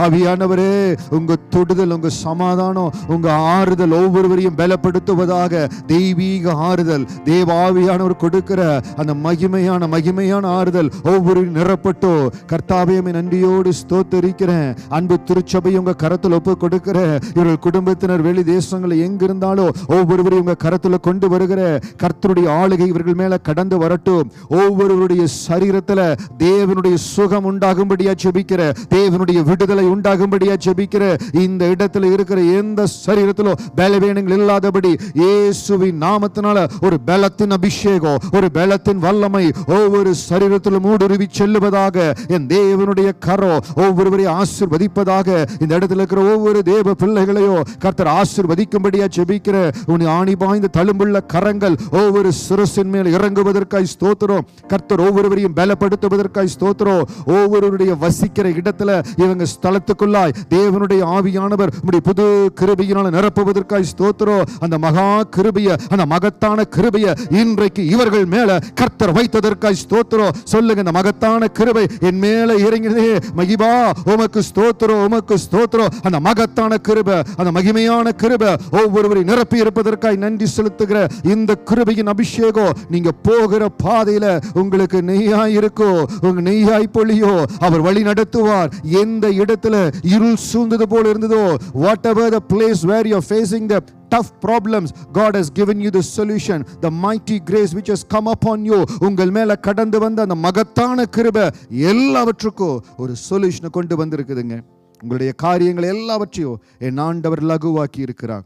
அவியானவரே, உங்க தொடுதல், உங்க சமாதானம், உங்க ஆறுதல் ஒவ்வொருவரையும் பலப்படுத்துவதாக. தெய்வீக ஆறுதல் தேவ ஆவியானவர் கொடுக்கிற அந்த மகிமையான ஆறுதல் ஒவ்வொருவரையும் நிரப்பட்டோ. கர்த்தாவே நன்றியோடு ஸ்தோத்திரிக்கிறேன். அன்பு திருச்சபை உங்க கரத்தில் ஒப்பு கொடுக்கிற இவர்கள் குடும்பத்தினர் வெளி தேசங்களில் எங்கிருந்தாலும் ஒவ்வொருவரையும் உங்க கரத்தில் கொண்டு வருகிற கர்த்தருடைய ஆளுகை இவர்கள் மேல கடந்து வரட்டும். ஒவ்வொருவருடைய சரீரத்துல தேவனுடைய சுகம் உண்டாகும்படியா ஜெபிக்கிற, தேவனுடைய விடுதலை உண்டாகும்படியா ஜெபிக்கிற. இந்த இடத்துல இருக்கிற எந்த சரீரத்திலும் பலவீனங்கள் இல்லாதபடி இயேசுவின் நாமத்தினால ஒரு பலத்தின் அபிஷேகம், ஒரு பலத்தின் வல்லமை ஒவ்வொரு சரீரத்திலும் ஊடுருவி செல்லுவதாக. என் தேவனுடைய கரம் ஒவ்வொருவரையும் ஆசீர்வதிப்பதாக. இந்த இடத்துல இருக்கிற ஒவ்வொரு தேவ பிள்ளைகளையும் கர்த்தர் ஆசீர்வதிக்கும்படியா ஜெபிக்கிற. உன் ஆணி பாய்ந்த தழும்புள்ள கரங்கள் ஒவ்வொரு சிரசின் மேல் இறங்குவதற்காய் ஸ்தோத்திரம். கர்த்தர் ஒவ்வொருவரையும் பலப்படுத்துவதற்காய் ஸ்தோத்திரம். ஒவ்வொருவருடைய வசிக்கிற இடத்துல இவங்க ஸ்தலத்துக்குள்ளாய் தேவனுடைய ஆவியானவர் புது கிருபையினால் நிரப்புவதற்காய் ஸ்தோத்திரம். அந்த மகா கிருபைய, அந்த மகத்தான கிருபைய இன்றைக்கு இவர்கள் மேல கர்த்தர் வைத்ததற்காய் ஸ்தோத்திரம். சொல்லுங்க, இந்த மகத்தான கிருபை என் மேல இறங்கினதே மகிபா, உமக்கு ஸ்தோத்திரம், உமக்கு ஸ்தோத்திரம். அந்த மகத்தான கிருபை, அந்த மகிமையான கிருபை ஒவ்வொருவரையும் நிரப்பி இருப்பதற்காய் நன்றி செலுத்துகிற. இந்த கிருபையின் அபிஷேகம் நீங்க போகிற பாதையில உங்களுக்கு நெய்யாய் இருக்கோ, உங்க நெய்யாய் பொழியோ. அவர் வழி நடத்துவார். எந்த இடத்துல இருள் சூழ்ந்தது போல இருந்ததோ, whatever the place where you are facing the tough problems, God has given you the solution. The mighty grace which has come upon you, உங்கள் மேல கடந்து வந்த அந்த மகத்தான கிருபை எல்லாவற்றுக்கும் ஒரு சொல்யூஷனை கொண்டு வந்திருக்குதுங்க. உங்களுடைய காரியங்கள் எல்லாவற்றையும் என் ஆண்டவர் லகுவாக்கி இருக்கிறார்.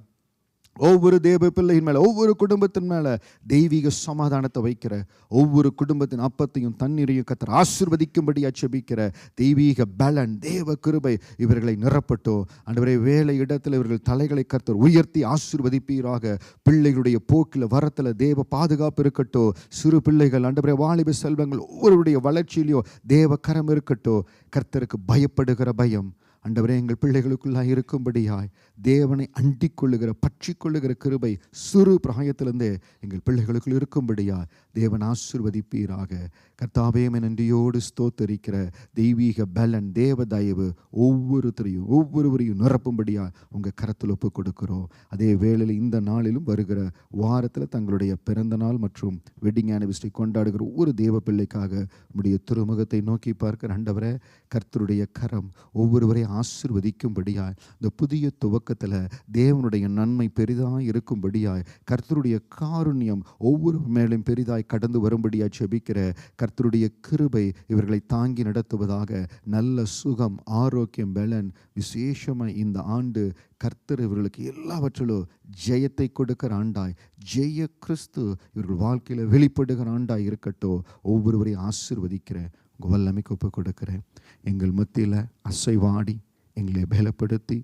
ஒவ்வொரு தேவ பிள்ளையின் மேலே, ஒவ்வொரு குடும்பத்தின் மேலே தெய்வீக சமாதானத்தை வைக்கிற, ஒவ்வொரு குடும்பத்தின் அப்பத்தையும் தண்ணீரையும் கர்த்தர் ஆசீர்வதிக்கும்படியாக ஜெபிக்கிற தெய்வீக பலன், தேவ கிருபை இவர்களை நிரப்பட்டோ. ஆண்டவரே, வேலை இடத்தில் இவர்கள் தலைகளை கர்த்தர் உயர்த்தி ஆசீர்வதிப்பீராக. பிள்ளைகளுடைய போக்கில் வரத்தில் தேவ பாதுகாப்பு இருக்கட்டோ. சிறு பிள்ளைகள், ஆண்டவரே, வாலிப செல்வங்கள் ஒவ்வொருடைய வளர்ச்சியிலையோ தேவ கரம் இருக்கட்டோ. கர்த்தருக்கு பயப்படுகிற பயம் ஆண்டவரே எங்கள் பிள்ளைகளுக்குள்ளாக இருக்கும்படியாய் தேவனை அண்டிக் கொள்ளுகிற, பற்றி கொள்ளுகிற கிருபை சிறு பிராயத்திலிருந்தே எங்கள் பிள்ளைகளுக்குள் இருக்கும்படியாய் தேவன் ஆசீர்வதிப்பீராக. கர்த்தாவே, நன்றியோடு ஸ்தோத்தரிக்கிற தெய்வீக பலன், தேவ தயவு ஒவ்வொருவரையும் நிரப்பும்படியாய் உங்கள் கரத்தில் ஒப்பு கொடுக்கிறோம். அதே வேளையில் இந்த நாளிலும் வருகிற வாரத்தில் தங்களுடைய பிறந்த நாள் மற்றும் வெட்டிங் ஆனிவர்சரி கொண்டாடுகிற ஒவ்வொரு தேவ பிள்ளைக்காக உம்முடைய திருமுகத்தை நோக்கி பார்க்கிற ஆண்டவரே, கர்த்தருடைய கரம் ஒவ்வொருவரை ஆசீர்வதிக்கும்படியாய், இந்த புதிய துவக்கத்தில் தேவனுடைய நன்மை பெரிதாய் இருக்கும்படியாய், கர்த்தருடைய காருண்யம் ஒவ்வொரு மேலும் பெரிதாய் கடந்து வரும்படியாய் ஜெபிக்கிற. கர்த்தருடைய கிருபை இவர்களை தாங்கி நடத்துவதாக. நல்ல சுகம், ஆரோக்கியம், பலன் விசேஷமாய் இந்த ஆண்டு கர்த்தர் இவர்களுக்கு எல்லாவற்றிலும் ஜெயத்தை கொடுக்கிற ஆண்டாய், ஜெய கிறிஸ்து இவர்கள் வாழ்க்கையில் வெளிப்படுகிற ஆண்டாய் இருக்கட்டோ. ஒவ்வொருவரையும் ஆசீர்வதிக்கிறேன், உங்கள் வல்லமைக்கு ஒப்பு கொடுக்கிறேன். எங்கள் மத்தியில் அசைவாடி எங்களை பலப்படுத்தி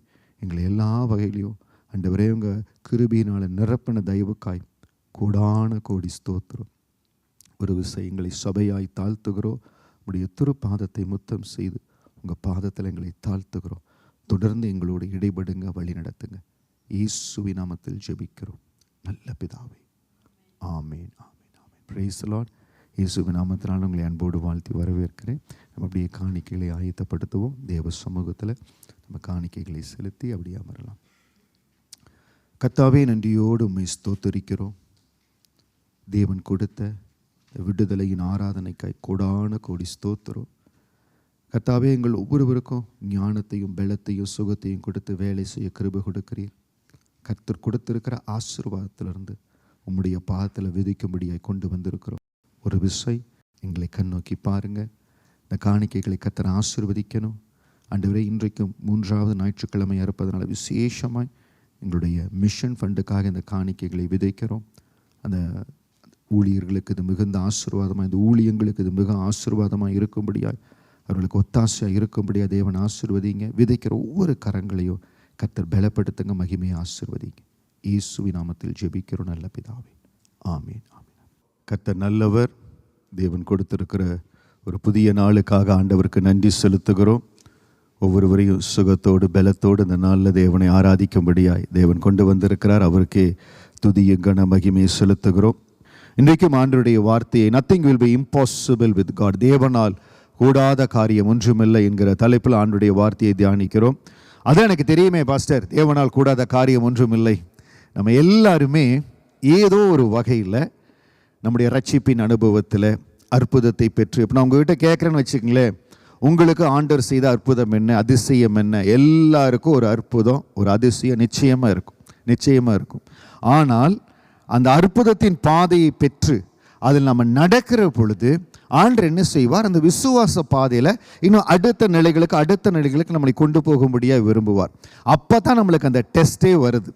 எங்களை எல்லா வகையிலையும் ஆண்டவரே உங்கள் கிருபையினால் நிரப்பின தயவுக்காய் கோடான கோடி ஸ்தோத்திரம். ஒரு விஷயங்களை சபையாய் தாழ்த்துகிறோம். உடைய திருப்பாதத்தை முத்தம் செய்து உங்கள் பாதத்தில் எங்களை தாழ்த்துகிறோம். தொடர்ந்து எங்களோடு இடைபடுங்க, வழி நடத்துங்க. இயேசுவின் நாமத்தில் ஜெபிக்கிறோம் நல்ல பிதாவே, ஆமேன், ஆமேன், ஆமேன். Praise the Lord. இயேசுவின் நாமத்தினால் உங்களை அன்போடு வாழ்த்தி வரவேற்கிறேன். நம்ம அப்படியே காணிக்கைகளை ஆயத்தப்படுத்துவோம். தேவ சமூகத்தில் நம்ம காணிக்கைகளை செலுத்தி அப்படியே அமரலாம். கர்த்தாவே, நன்றியோடு உம்மை ஸ்தோத்தரிக்கிறோம். தேவன் கொடுத்த விடுதலையின் ஆராதனைக்காய் கோடான கோடி ஸ்தோத்திரம். கர்த்தாவே, எங்கள் ஒவ்வொருவருக்கும் ஞானத்தையும் பலத்தையும் சுகத்தையும் கொடுத்து வேலை செய்ய கிருபை கொடுக்கிறீர். கர்த்தர் கொடுத்திருக்கிற ஆசீர்வாதத்திலிருந்து உம்முடைய பாதத்தில் விதிக்கும்படியாய் கொண்டு வந்திருக்கிறோம். ஒரு விசை எங்களை கண்ணோக்கி பாருங்க. இந்த காணிக்கைகளை கர்த்தர் ஆசீர்வதிக்கணும். ஆண்டவரே, இன்றைக்கும் 3வது ஞாயிற்றுக்கிழமை இருப்பதனால விசேஷமாய் எங்களுடைய மிஷன் ஃபண்டுக்காக இந்த காணிக்கைகளை விதைக்கிறோம். அந்த ஊழியர்களுக்கு இது மிகுந்த ஆசீர்வாதமாக, இந்த ஊழியங்களுக்கு இது மிக ஆசீர்வாதமாக இருக்கும்படியாய், அவர்களுக்கு ஒத்தாசையாக இருக்கும்படியாக தேவன் ஆசீர்வதிங்க. விதைக்கிற ஒவ்வொரு கரங்களையும் கர்த்தர் பலப்படுத்துங்க, மகிமையை ஆசீர்வதிங்க. இயேசுவின் நாமத்தில் ஜெபிக்கிறோம் நல்ல பிதாவே, ஆமீன், ஆமீன். கர்த்தர் நல்லவர். தேவன் கொடுத்திருக்கிற ஒரு புதிய நாளுக்காக ஆண்டவருக்கு நன்றி செலுத்துகிறோம். ஒவ்வொருவரையும் சுகத்தோடு பலத்தோடு இந்த நாளில் தேவனை ஆராதிக்கும்படியாய் தேவன் கொண்டு வந்திருக்கிறார். அவருக்கே துதிய கன மகிமையை செலுத்துகிறோம். இன்றைக்கும் ஆண்டவருடைய வார்த்தையை nothing will be impossible with God, தேவனால் கூடாத காரியம் ஒன்றுமில்லை என்கிற தலைப்பில் ஆண்டவருடைய வார்த்தையை தியானிக்கிறோம். அதான் எனக்கு தெரியுமே பாஸ்டர், தேவனால் கூடாத காரியம் ஒன்றுமில்லை. நம்ம எல்லாருமே ஏதோ ஒரு வகையில் நம்முடைய ரட்சிப்பின் அனுபவத்தில் அற்புதத்தை பெற்று, இப்போ நான் உங்ககிட்ட கேட்குறேன்னு வச்சுக்கங்களேன், உங்களுக்கு ஆண்டவர் செய்த அற்புதம் என்ன, அதிசயம் என்ன? எல்லாருக்கும் ஒரு அற்புதம், ஒரு அதிசயம் நிச்சயமாக இருக்கும். ஆனால் அந்த அற்புதத்தின் பாதையை பெற்று அதில் நம்ம நடக்கிற பொழுது ஆண்டவர் என்ன செய்வார்? அந்த விசுவாச பாதையில் இன்னும் அடுத்த நிலைகளுக்கு நம்மளை கொண்டு போகும்படியாக விரும்புவார். அப்போ தான் நம்மளுக்கு அந்த டெஸ்ட்டே வருது.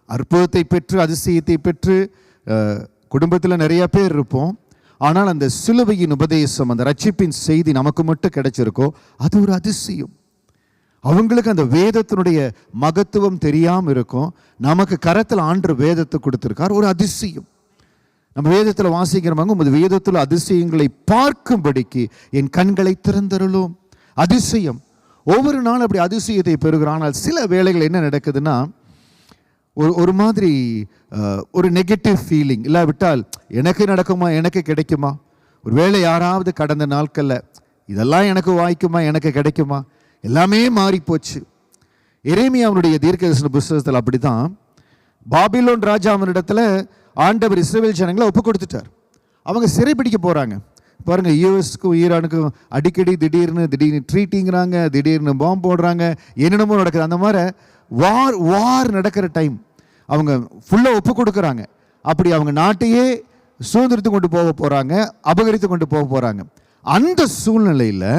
அற்புதத்தை பெற்று, அதிசயத்தை பெற்று குடும்பத்தில் நிறைய பேர் இருப்போம். ஆனால் அந்த சிலுவையின் உபதேசம், அந்த ரட்சிப்பின் செய்தி நமக்கு மட்டும் கிடைச்சிருக்கோ, அது ஒரு அதிசயம். அவங்களுக்கு அந்த வேதத்தினுடைய மகத்துவம் தெரியாமல் இருக்கும். நமக்கு கரத்தில் ஆண்டவர் வேதத்தை கொடுத்துருக்கார், ஒரு அதிசயம். நம்ம வேதத்தில் வாசிக்கிறவங்க உமது வேதத்தில் அதிசயங்களை பார்க்கும்படிக்கு என் கண்களை திறந்தருளும். அதிசயம் ஒவ்வொரு நாளும் அப்படி அதிசயத்தை பெறுகிறான். ஆனால் சில வேளைகள் என்ன நடக்குதுன்னா, ஒரு மாதிரி ஒரு நெகட்டிவ் ஃபீலிங், இல்லாவிட்டால் எனக்கு நடக்குமா, எனக்கு கிடைக்குமா, ஒரு வேளை யாராவது கடந்த நாட்களில் இதெல்லாம் எனக்கு வாய்க்குமா, எனக்கு கிடைக்குமா, எல்லாமே மாறி போச்சு. எரேமியாவுடைய தீர்க்கதரிசன புத்தகத்தில் அப்படி தான் பாபிலோன் ராஜாவினிடத்தில் ஆண்டவர் இஸ்ரவேல் ஜனங்களை ஒப்பு கொடுத்துட்டார். அவங்க சிறைப்பிடிக்க போகிறாங்க. பாருங்கள், யூஎஸ்க்கும் ஈரானுக்கும் அடிக்கடி திடீர்னு ட்ரீட்டிங்கிறாங்க, திடீர்னு பாம்பு போடுறாங்க, என்னென்னமோ நடக்குது. அந்த மாதிரி வார் நடக்கிற டைம் அவங்க ஃபுல்லாக ஒப்பு கொடுக்குறாங்க. அப்படி அவங்க நாட்டையே சுதந்திரத்து கொண்டு போக போகிறாங்க, அபகரித்து கொண்டு போக போகிறாங்க. அந்த சூழ்நிலையில்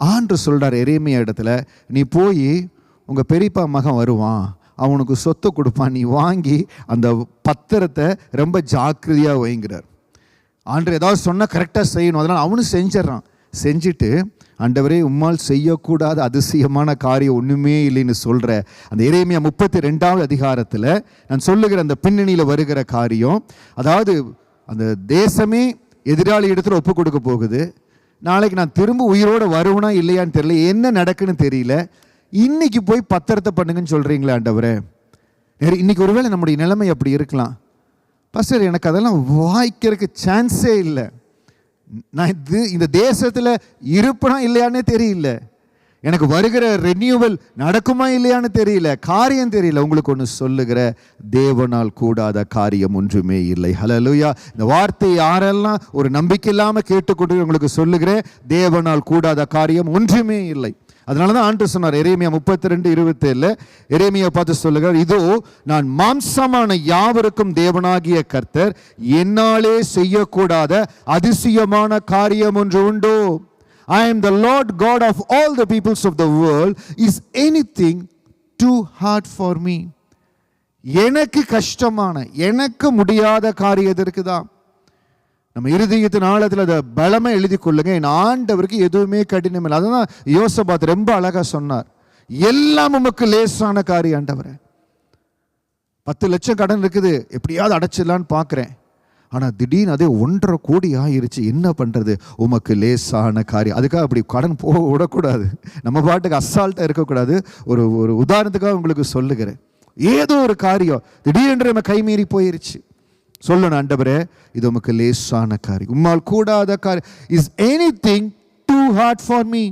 ஆண்டவர் சொல்கிறார் எரேமியா இடத்துல, நீ போய் உங்கள் பெரியப்பா மகன் வருவான், அவனுக்கு சொத்தை கொடுப்பான், நீ வாங்கி அந்த பத்திரத்தை ரொம்ப ஜாக்கிரதையாக வைங்கிறார். ஆண்டவர் ஏதாவது சொன்னால் கரெக்டாக செய்யணும், அதனால் அவனும் செஞ்சிடறான். செஞ்சுட்டு ஆண்டவரே உம்மால் செய்யக்கூடாத அதிசயமான காரியம் ஒன்றுமே இல்லைன்னு சொல்கிற அந்த எரேமியா 32வது அதிகாரத்தில் நான் சொல்லுகிற அந்த பின்னணியில் வருகிற காரியம், அதாவது அந்த தேசமே எதிராளி இடத்துல ஒப்பு கொடுக்க போகுது. நாளைக்கு நான் திரும்ப உயிரோடு வருவனா இல்லையான்னு தெரியல, என்ன நடக்குன்னு தெரியல. இன்னைக்கு போய் பத்திரத்தை பண்ணுங்கன்னு சொல்கிறீங்களே ஆண்டவரே. இன்னைக்கு ஒருவேளை நம்முடைய நிலைமை அப்படி இருக்கலாம். பாஸ்டர் எனக்கு அதெல்லாம் வாய்க்கிறதுக்கு சான்ஸே இல்லை, நான் இந்த தேசத்தில் இருப்பனா இல்லையானே தெரியல, எனக்கு வருகிற ரெனியூவல் நடக்குமா இல்லையான்னு தெரியல, காரியம் தெரியல. உங்களுக்கு ஒன்று சொல்லுகிற, தேவனால் கூடாத காரியம் ஒன்றுமே இல்லை. ஹல்லேலூயா. இந்த வார்த்தை யாரெல்லாம் ஒரு நம்பிக்கை இல்லாமல் கேட்டுக்கொண்டு உங்களுக்கு சொல்லுகிறேன், தேவனால் கூடாத காரியம் ஒன்றுமே இல்லை. அதனால தான் ஆண்டவர் சொன்னார் எரேமியா 32:27 எரேமியா பார்த்து சொல்லுகிறார், இதோ நான் மாம்சமான யாவருக்கும் தேவனாகிய கர்த்தர், என்னாலே செய்யக்கூடாத அதிசயமான காரியம் ஒன்று உண்டோ? I am the Lord God of all the peoples of the world. Is anything too hard for me? எனக்கு கஷ்டமான, எனக்கு முடியாத காரியம் இருக்குதா? நம்ம இருதயத்தின் ஆழத்தில் அதை பலமா எழுதி கொள்ளுங்க, என் ஆண்டவருக்கு எதுவுமே கடினம் இல்லை. அதுதான் யோசபாத் ரொம்ப அழகா சொன்னார், எல்லாம் உமக்கு லேசான காரியம் ஆண்டவரே. 10 லட்சம் கடன் இருக்குது, எப்படியாவது அடைச்சிடலான்னு பார்க்குறேன், ஆனால் திடீர்னு அதே 1.5 கோடி ஆயிருச்சு, என்ன பண்ணுறது? உமக்கு லேசான காரியம். அதுக்காக அப்படி கடன் போக விடக்கூடாது, நம்ம பாட்டுக்கு அசால்ட்டாக இருக்கக்கூடாது. ஒரு உதாரணத்துக்காக உங்களுக்கு சொல்லுகிறேன், ஏதோ ஒரு காரியம் திடீரென்று நம்ம கைமீறி போயிருச்சு, சொல்லணும் ஆண்டவரே இது உமக்கு லேசான காரியம், உம்மால் கூடாத காரியம். Is anything too hard for me?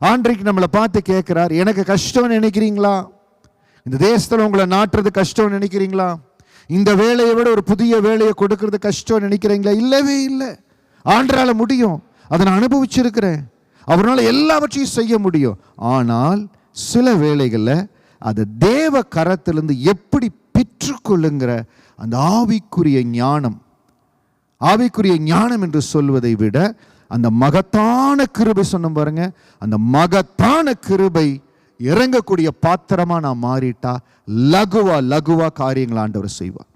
ஆண்டவருக்கு நம்மளை பார்த்து கேட்கிறார், எனக்கு கஷ்டம்னு நினைக்கிறீங்களா? இந்த தேசத்தில் உங்களை நாட்டுறது கஷ்டம்னு நினைக்கிறீங்களா? இந்த வேலையை விட ஒரு புதிய வேலையை கொடுக்கறது கஷ்டம்னு நினைக்கிறீங்களா? இல்லவே இல்லை. ஆண்டவரால முடியும், அதை நான் அனுபவிச்சிருக்கிறேன், அவரால் எல்லாவற்றையும் செய்ய முடியும். ஆனால் சில வேளைகளில் அதை தேவ கரத்திலிருந்து எப்படி பெற்றுக்கொள்ளுங்கிற அந்த ஆவிக்குரிய ஞானம், ஆவிக்குரிய ஞானம் என்று சொல்வதை விட அந்த மகத்தான கிருபை சொன்னோம் பாருங்க, அந்த மகத்தான கிருபை இறங்கக்கூடிய பாத்திரமா நான் மாறிட்டா லகுவா காரியங்கள் ஆண்டவர் செய்வார்.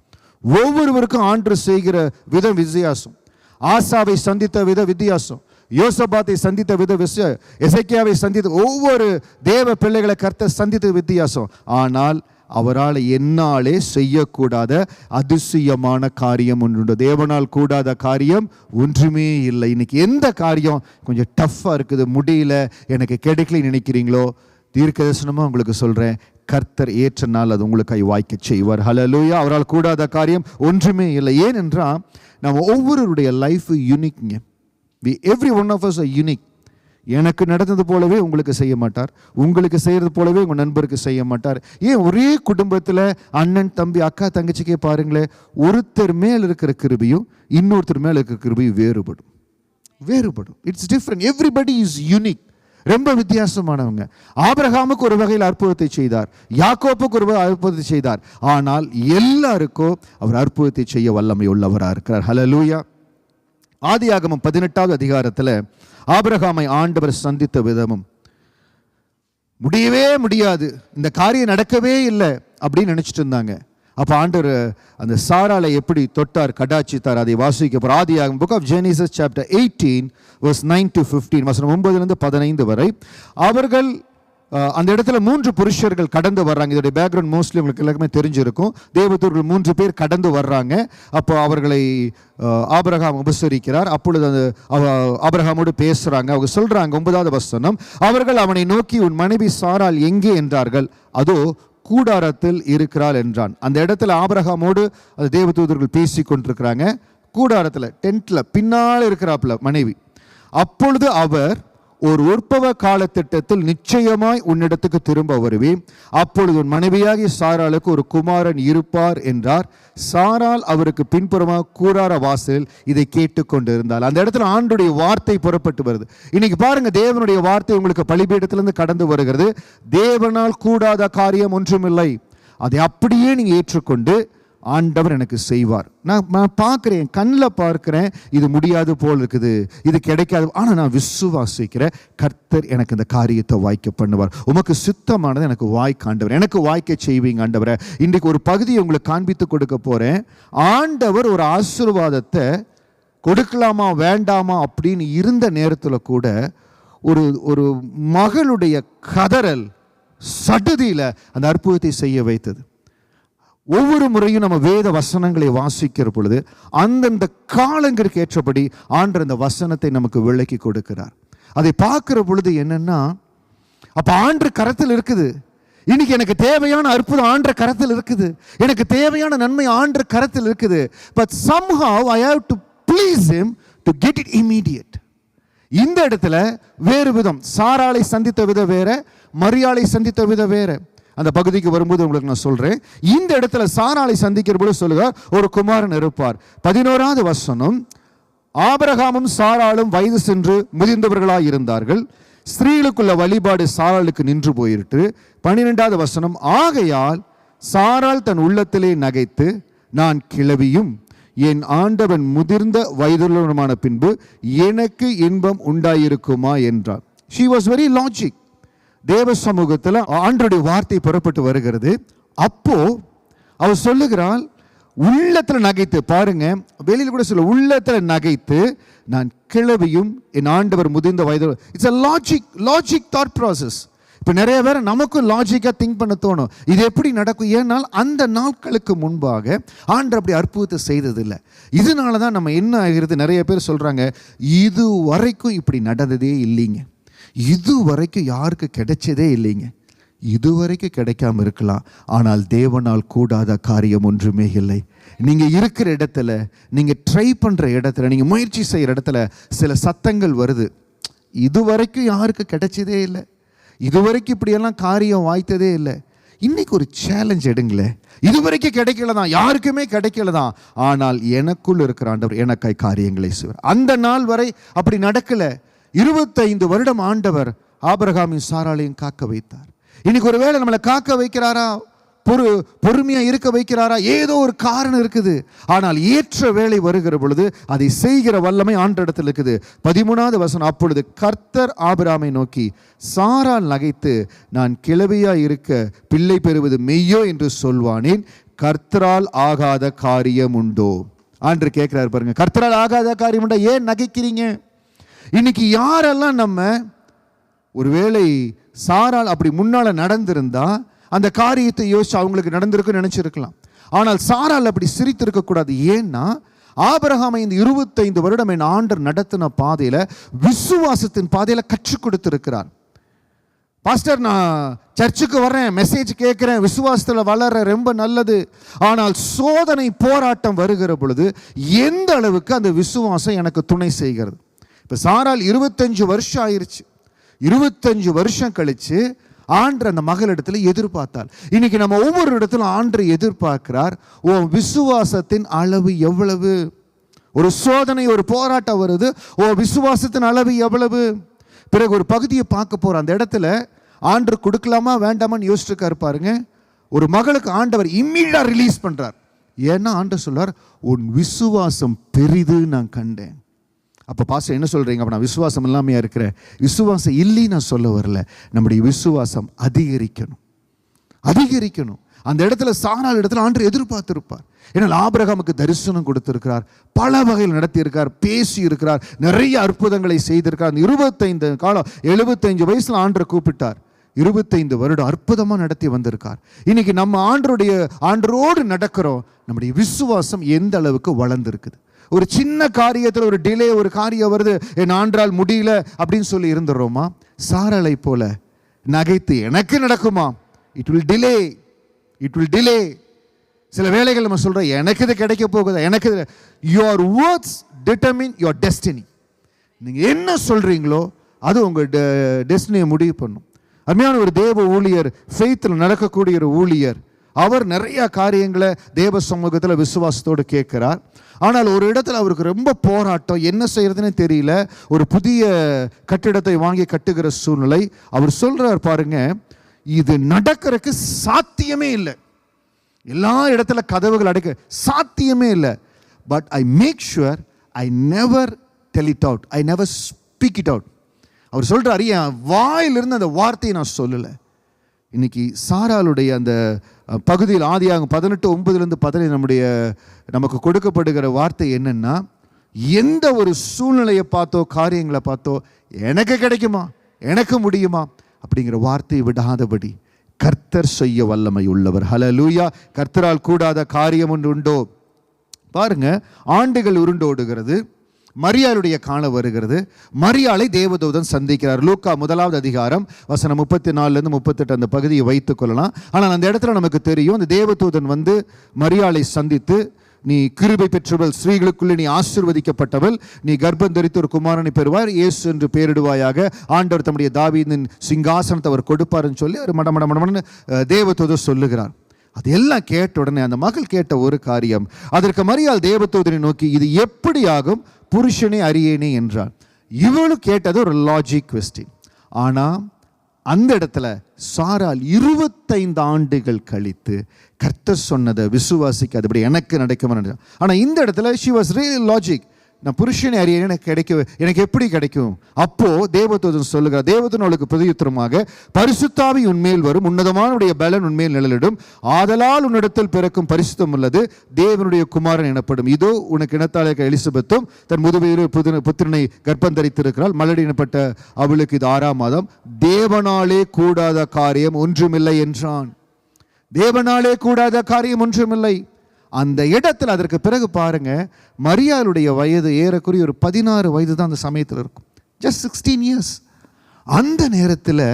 ஒவ்வொருவருக்கும் ஆண்டவர் செய்கிற விதம் வித்தியாசம். ஆசாவை சந்தித்த விதம் வித்தியாசம், யோசபாத்தை சந்தித்த விதம் எசேக்கியாவை சந்தித்த ஒவ்வொரு தேவ பிள்ளைகளை கர்த்தர் சந்தித்த வித்தியாசம். ஆனால் அவரால் என்னாலே செய்யக்கூடாத அதிசயமான காரியம் ஒன்று, தேவனால் கூடாத காரியம் ஒன்றுமே இல்லை. இன்னைக்கு எந்த காரியம் கொஞ்சம் டஃப்பாக இருக்குது, முடியல, எனக்கு கிடைக்கல நினைக்கிறீங்களோ, தீர்க்க தரிசனமாக உங்களுக்கு சொல்கிறேன், கர்த்தர் ஏற்ற நாள் அது உங்களுக்கு வாய்க்க செய்வார். ஹல்லேலூயா. அவரால் கூடாத காரியம் ஒன்றுமே இல்லை. ஏனென்றால் நம்ம ஒவ்வொருவருடைய லைஃப் யூனிக்ங்க. Every one of us are unique. எனக்கு நடந்தது போலவே உங்களுக்கு செய்ய மாட்டார், உங்களுக்கு செய்கிறது போலவே உங்கள் நண்பருக்கு செய்ய மாட்டார். ஏன் ஒரே குடும்பத்தில் அண்ணன் தம்பி அக்கா தங்கச்சிக்கே பாருங்களேன், ஒருத்தர் மேல் இருக்கிற கிருபையும் இன்னொருத்தர் மேல் இருக்கிற கிருபையும் வேறுபடும். It's different. Everybody is unique. ரொம்ப வித்தியாசமானவங்க. ஆபிரகாமுக்கு ஒரு வகையில் அற்புதத்தை செய்தார், யாக்கோப்புக்கு ஒரு வகையில் அற்புதத்தை செய்தார், ஆனால் எல்லாருக்கும் அவர் அற்புதத்தை செய்ய வல்லமை உள்ளவராக இருக்கிறார். ஹல்லேலூயா. ஆதியாகமம் 18வது அதிகாரத்தில் ஆபிரகாமை ஆண்டவர் சந்தித்த விதமும், முடியவே முடியாது, இந்த காரியம் நடக்கவே இல்லை அப்படின்னு நினைச்சிட்டு இருந்தாங்க. அப்போ ஆண்டவர் அந்த சாராலை எப்படி தொட்டார், கடாச்சித்தார், அதை வாசிக்க ஆதியாகமம் book of Genesis chapter 18 verse 9 to 15 வசனம் 9 to 15 வரை அவர்கள் அந்த இடத்துல 3 புருஷர்கள் கடந்து வர்றாங்க. இதோடைய பேக்ரவுண்ட் மோஸ்ட்லி உங்களுக்கு எல்லாருக்குமே தெரிஞ்சிருக்கும். தேவதூதர்கள் 3 பேர் கடந்து வர்றாங்க. அப்போ அவர்களை ஆபிரகாம் உபசரிக்கிறார். அப்பொழுது அந்த ஆபிரகாமோடு பேசுறாங்க. அவங்க சொல்றாங்க 9வது வசனம், அவர்கள் அவனை நோக்கி உன் மனைவி சாராள் எங்கே என்றார்கள். அதோ கூடாரத்தில் இருக்கிறாள் என்றான். அந்த இடத்துல ஆபிரகாமோடு அந்த தேவதூதர்கள் பேசி கொண்டிருக்கிறாங்க. கூடாரத்தில் டென்ட்ல பின்னால் இருக்கிறாப்புல மனைவி. அப்பொழுது அவர், ஒரு உற்பவ காலத்திட்டத்தில் நிச்சயமாய் உன்னிடத்துக்கு திரும்ப வருவேன், அப்பொழுது உன் மனைவியாகிய சாராளுக்கு ஒரு குமாரன் இருப்பார் என்றார். சாராள் அவருக்கு பின்புறமாக கூடார வாசலில் இதை கேட்டுக்கொண்டிருந்தாள். அந்த இடத்துல ஆண்டுடைய வார்த்தை புறப்பட்டு வருது. இன்னைக்கு பாருங்க, தேவனுடைய வார்த்தை உங்களுக்கு பலிபீடத்திலிருந்து கடந்து வருகிறது. தேவனால் கூடாத காரியம் ஒன்றுமில்லை. அதை அப்படியே நீங்க ஏற்றுக்கொண்டு ஆண்டவர் எனக்கு செய்வார். நான் பார்க்குறேன், கண்ணில் பார்க்குறேன், இது முடியாது போல் இருக்குது, இது கிடைக்காது. ஆனால் நான் விசுவாசிக்கிறேன், கர்த்தர் எனக்கு இந்த காரியத்தை வாய்க்க பண்ணுவார். உமக்கு சித்தமானது எனக்கு வாய்க்க ஆண்டவர், எனக்கு வாய்க்க செய்வீங்க ஆண்டவரை. இன்றைக்கு ஒரு பகுதியை உங்களுக்கு காண்பித்து கொடுக்க போகிறேன். ஆண்டவர் ஒரு ஆசீர்வாதத்தை கொடுக்கலாமா வேண்டாமா அப்படின்னு இருந்த நேரத்தில் கூட ஒரு மகளுடைய கதறல் சடுதியில் அந்த அற்புதத்தை செய்ய வைத்தது. ஒவ்வொரு முறையும் நம்ம வேத வசனங்களை வாசிக்கிற பொழுது அந்தந்த காலங்களுக்கு ஏற்றபடி ஆண்டவர் அந்த வசனத்தை நமக்கு விளக்கி கொடுக்கிறார். அதை பார்க்கிற பொழுது என்னன்னா, அப்ப ஆண்டு கரத்தில் இருக்குது. இன்னைக்கு எனக்கு தேவையான அற்புதம் ஆண்டு கரத்தில் இருக்குது, எனக்கு தேவையான நன்மை ஆண்டு கரத்தில் இருக்குது. But somehow I have to please him to get it immediate. இந்த இடத்துல வேறு விதம். சாராளை சந்தித்த விதம் வேற, மரியாளை சந்தித்த விதம் வேற. அந்த பகுதிக்கு வரும்போது உங்களுக்கு நான் சொல்றேன். இந்த இடத்துல சாராளை சந்திக்கிற போது சொல்லுவார், ஒரு குமாரன் இருப்பார். 11வது வசனம், ஆபிரகாமும் சாராளும் வயது சென்று முதிர்ந்தவர்களாய் இருந்தார்கள். ஸ்திரீகளுக்குள்ள வழிபாடு சாராளுக்கு நின்று போயிட்டு. 12வது வசனம், ஆகையால் சாராள் தன் உள்ளத்திலே நகைத்து, நான் கிழவியும் என் ஆண்டவன் முதிர்ந்த வயதுள்ளவனுமான பின்பு எனக்கு இன்பம் உண்டாயிருக்குமா என்றார். She was very logic. தேவ சமூகத்தில் ஆண்டவருடைய வார்த்தை புறப்பட்டு வருகிறது. அப்போ அவர் சொல்லுகிறாள், உள்ளத்தில் நகைத்து, பாருங்க வெளியில் கூட சொல்ல, உள்ளத்தில் நகைத்து நான் கிழவியும் என் ஆண்டவர் முதிர்ந்த வயது. It's a logic thought process. இப்போ நிறைய பேர் நமக்கும் லாஜிக்காக திங்க் பண்ண தோணும், இது எப்படி நடக்கும். ஏன்னால் அந்த நாட்களுக்கு முன்பாக ஆண்டவர் அப்படி அற்புதத்தை செய்ததில்லை. இதனால தான் நம்ம என்ன ஆகிறது, நிறைய பேர் சொல்கிறாங்க, இது வரைக்கும் இப்படி நடந்ததே இல்லைங்க, இது வரைக்கும் யாருக்கு கிடைச்சதே இல்லைங்க. இதுவரைக்கும் கிடைக்காம இருக்கலாம், ஆனால் தேவனால் கூடாத காரியம் ஒன்றுமே இல்லை. நீங்கள் இருக்கிற இடத்துல, நீங்கள் ட்ரை பண்ணுற இடத்துல, நீங்கள் முயற்சி செய்கிற இடத்துல சில சத்தங்கள் வருது, இதுவரைக்கும் யாருக்கு கிடைச்சதே இல்லை, இதுவரைக்கும் இப்படியெல்லாம் காரியம் வாய்த்ததே இல்லை. இன்னைக்கு ஒரு சேலஞ்ச் எடுங்களேன். இதுவரைக்கும் கிடைக்கல தான், யாருக்குமே கிடைக்கல தான், ஆனால் எனக்குள் இருக்கிற ஆண்டவர் எனக்காய் காரியங்களை செய்வார். அந்த நாள் வரை அப்படி நடக்கலை. 25 வருடம் ஆண்டவர் ஆபிரகாமின் சாராளையும் காக்க வைத்தார். இன்னைக்கு ஒரு வேளை நம்மளை காக்க வைக்கிறாரா, பொறுமையா இருக்க வைக்கிறாரா, ஏதோ ஒரு காரணம் இருக்குது. ஆனால் ஏற்ற வேளை வருகிற பொழுது அதை செய்கிற வல்லமை ஆண்டவரிடத்தில் இருக்குது. 13வது வசனம், அப்பொழுது கர்த்தர் ஆபிரகாமை நோக்கி, சாராள் நகைத்து நான் கிழவியா இருக்க பிள்ளை பெறுவது மெய்யோ என்று சொல்வானேன், கர்த்தரால் ஆகாத காரியம் உண்டோ? ஆண்டவர் கேட்கிறார் பாருங்க, கர்த்தரால் ஆகாத காரியம் உண்டா? ஏன் நகைக்கிறீங்க? இன்னைக்கு யாரெல்லாம் நம்ம ஒருவேளை சாராள் அப்படி முன்னால நடந்திருந்தா அந்த காரியத்தை யோசிச்சு அவங்களுக்கு நடந்திருக்குன்னு நினைச்சிருக்கலாம். ஆனால் சாராள் அப்படி சிரித்திருக்க கூடாது. ஏன்னா ஆபிரகாமை இந்த 25 வருடம் என் ஆண்டவர் நடத்தின பாதையில, விசுவாசத்தின் பாதையில கற்றுக் கொடுத்திருக்கிறார். பாஸ்டர், நான் சர்ச்சுக்கு வர்றேன், மெசேஜ் கேட்கிறேன், விசுவாசத்தில் வளர ரொம்ப நல்லது. ஆனால் சோதனை போராட்டம் வருகிற பொழுது எந்த அளவுக்கு அந்த விசுவாசம் எனக்கு துணை செய்கிறது. இப்போ சாராள் 25 வருஷம் ஆயிருச்சு. 25 வருஷம் கழிச்சு ஆண்டவர் அந்த மகளிடத்தில் எதிர்பார்த்தார். இன்னைக்கு நம்ம ஒவ்வொரு இடத்துல ஆண்டவர் எதிர்பார்க்கிறார். ஓ, விசுவாசத்தின் அளவு எவ்வளவு? ஒரு சோதனை, ஒரு போராட்டம் வருது, ஓ விசுவாசத்தின் அளவு எவ்வளவு? பிறகு ஒரு பகுதியை பார்க்க போற அந்த இடத்துல ஆண்டவர் கொடுக்கலாமா வேண்டாமான்னு யோசிச்சுருக்காரு பாருங்க. ஒரு மகளுக்கு ஆண்டவர் இம்மீடியா ரிலீஸ் பண்றார். ஏன்னா ஆண்டவர் சொல்றார், உன் விசுவாசம் பெரிது நான் கண்டேன். அப்போ பாஸ்டர் என்ன சொல்கிறீங்க? அப்போ நான் விசுவாசம் இல்லாமையா இருக்கிறேன். விசுவாசம் இல்லைன்னு நான் சொல்ல வரல, நம்முடைய விசுவாசம் அதிகரிக்கணும். அந்த இடத்துல சாராள் இடத்துல ஆண்டவர் எதிர்பார்த்திருப்பார். ஏன்னா ஆபிரகாமுக்கு தரிசனம் கொடுத்திருக்கிறார், பல வகையில் நடத்தியிருக்கார், பேசி இருக்கிறார், நிறைய அற்புதங்களை செய்திருக்கார். அந்த 25 காலம் 75 வயசுல ஆண்டவர் கூப்பிட்டார். 25 வருடம் அற்புதமாக நடத்தி வந்திருக்கார். இன்னைக்கு நம்ம ஆண்டரோடு நடக்கிறோம். நம்முடைய விசுவாசம் எந்த அளவுக்கு வளர்ந்துருக்குது? ஒரு சின்ன காரியத்தில் ஒரு டிலே, ஒரு காரியம் வருது, என் ஆண்டால் முடியல அப்படின்னு சொல்லி இருந்துடுறோமா? சாராளை போல நகைத்து எனக்கு நடக்குமா, இட் வில் டிலே. சில வேளைகள் நம்ம சொல்றோம், எனக்கு இது கிடைக்க போகுதா, எனக்கு your words determine your destiny. நீங்க என்ன சொல்றீங்களோ அது உங்க டெஸ்டினியை முடிவு பண்ணும். அருமையான ஒரு தேவ ஊழியர், ஃபெய்த்தில் நடக்கக்கூடிய ஒரு ஊழியர், அவர் நிறைய காரியங்களை தேவ சமூகத்தில் விசுவாசத்தோடு கேட்கிறார். ஆனால் ஒரு இடத்துல அவருக்கு ரொம்ப போராட்டம், என்ன செய்யறதுன்னு தெரியல. ஒரு புதிய கட்டிடத்தை வாங்கி கட்டுகிற சூழ்நிலை. அவர் சொல்றார் பாருங்க, இது நடக்கிறதுக்கு சாத்தியமே இல்லை. எல்லா இடத்துல கதவுகள் அடைக்க சாத்தியமே இல்லை. But I make sure I never tell it out, I never speak it out. அவர் சொல்கிறார், என் வாயிலிருந்து அந்த வார்த்தையை நான் சொல்லலை. இன்னைக்கு சாராளுடைய அந்த பகுதியில் ஆதியாகமம் 18:9-15 நமக்கு கொடுக்கப்படுகிற வார்த்தை என்னன்னா, எந்த ஒரு சூழ்நிலையை பார்த்தோ காரியங்களை பார்த்தோ எனக்கு கிடைக்குமா, எனக்கு முடியுமா அப்படிங்கிற வார்த்தையை விடாதபடி கர்த்தர் செய்ய வல்லமை உள்ளவர். ஹல்லேலூயா. கர்த்தரால் கூடாத காரியம் ஒன்று உண்டோ? பாருங்க, ஆண்டுகள் உருண்டோடுகிறது, மரியாளுடைய காலம் வருகிறது. மரியாளை தேவதூதன் சந்திக்கிறார். லூக்கா 1 அதிகாரம் வசனம் 34-38 அந்த பகுதியை வைத்துக் கொள்ளலாம். ஆனால் அந்த இடத்துல நமக்கு தெரியும், அந்த தேவதூதன் வந்து மரியாளை சந்தித்து, நீ கிருபை பெற்றவள், ஸ்ரீகளுக்குள்ளே நீ ஆசீர்வதிக்கப்பட்டவள், நீ கர்ப்பம் தரித்து ஒரு குமாரனை பெறுவார், இயேசு என்று பெயரிடுவாயாக, ஆண்டவர் தம்முடைய தாவீதின் சிங்காசனத்தை அவர் கொடுப்பார்னு சொல்லி அவர் மடமடமடமன்னு தேவதூதன் சொல்லுகிறார். அது எல்லாம் கேட்ட உடனே அந்த மகள் கேட்ட ஒரு காரியம், அதற்கு மரியாள் தேவதூதனை நோக்கி, இது எப்படி ஆகும், புருஷனை அறியேனே என்றாள். இவளும் கேட்டது ஒரு லாஜிக் கொஸ்டின். ஆனால் அந்த இடத்துல சாராள் 25 ஆண்டுகள் கழித்து கர்த்தர் சொன்னதை விசுவாசிக்க அதுபடி எனக்கு நடக்கும். ஆனால் இந்த இடத்துல she was really logic. நான் புருஷனை அறிய எனக்கு எப்படி கிடைக்கும்? அப்போ தேவதூதன் சொல்லுகிறார், தேவதூதன் அவளுக்கு பிரதியுத்தரமாக, பரிசுத்தாவி உன்மேல் வரும், உன்னதமானுடைய பலன் உன்மேல் நிழலிடும், ஆதலால் உன்னிடத்தில் பிறக்கும் பரிசுத்தம் உள்ளது தேவனுடைய குமாரன் எனப்படும். இதோ உனக்கு இனத்தாள எலிசபெத்தும் தன் முதுமையில் புத்திரனை கர்ப்பம் தரித்திருக்கிறாள், மலடி எனப்பட்ட அவளுக்கு இது 6ஆம் மாதம், தேவனாலே கூடாத காரியம் ஒன்றுமில்லை என்றான். தேவனாலே கூடாத காரியம் ஒன்றுமில்லை. அந்த இடத்துல அதற்கு பிறகு பாருங்க, மரியாளுடைய வயது ஏறக்குறைய ஒரு 16 வயது தான் அந்த சமயத்தில் இருக்கும், ஜஸ்ட் 16 இயர்ஸ். அந்த நேரத்தில்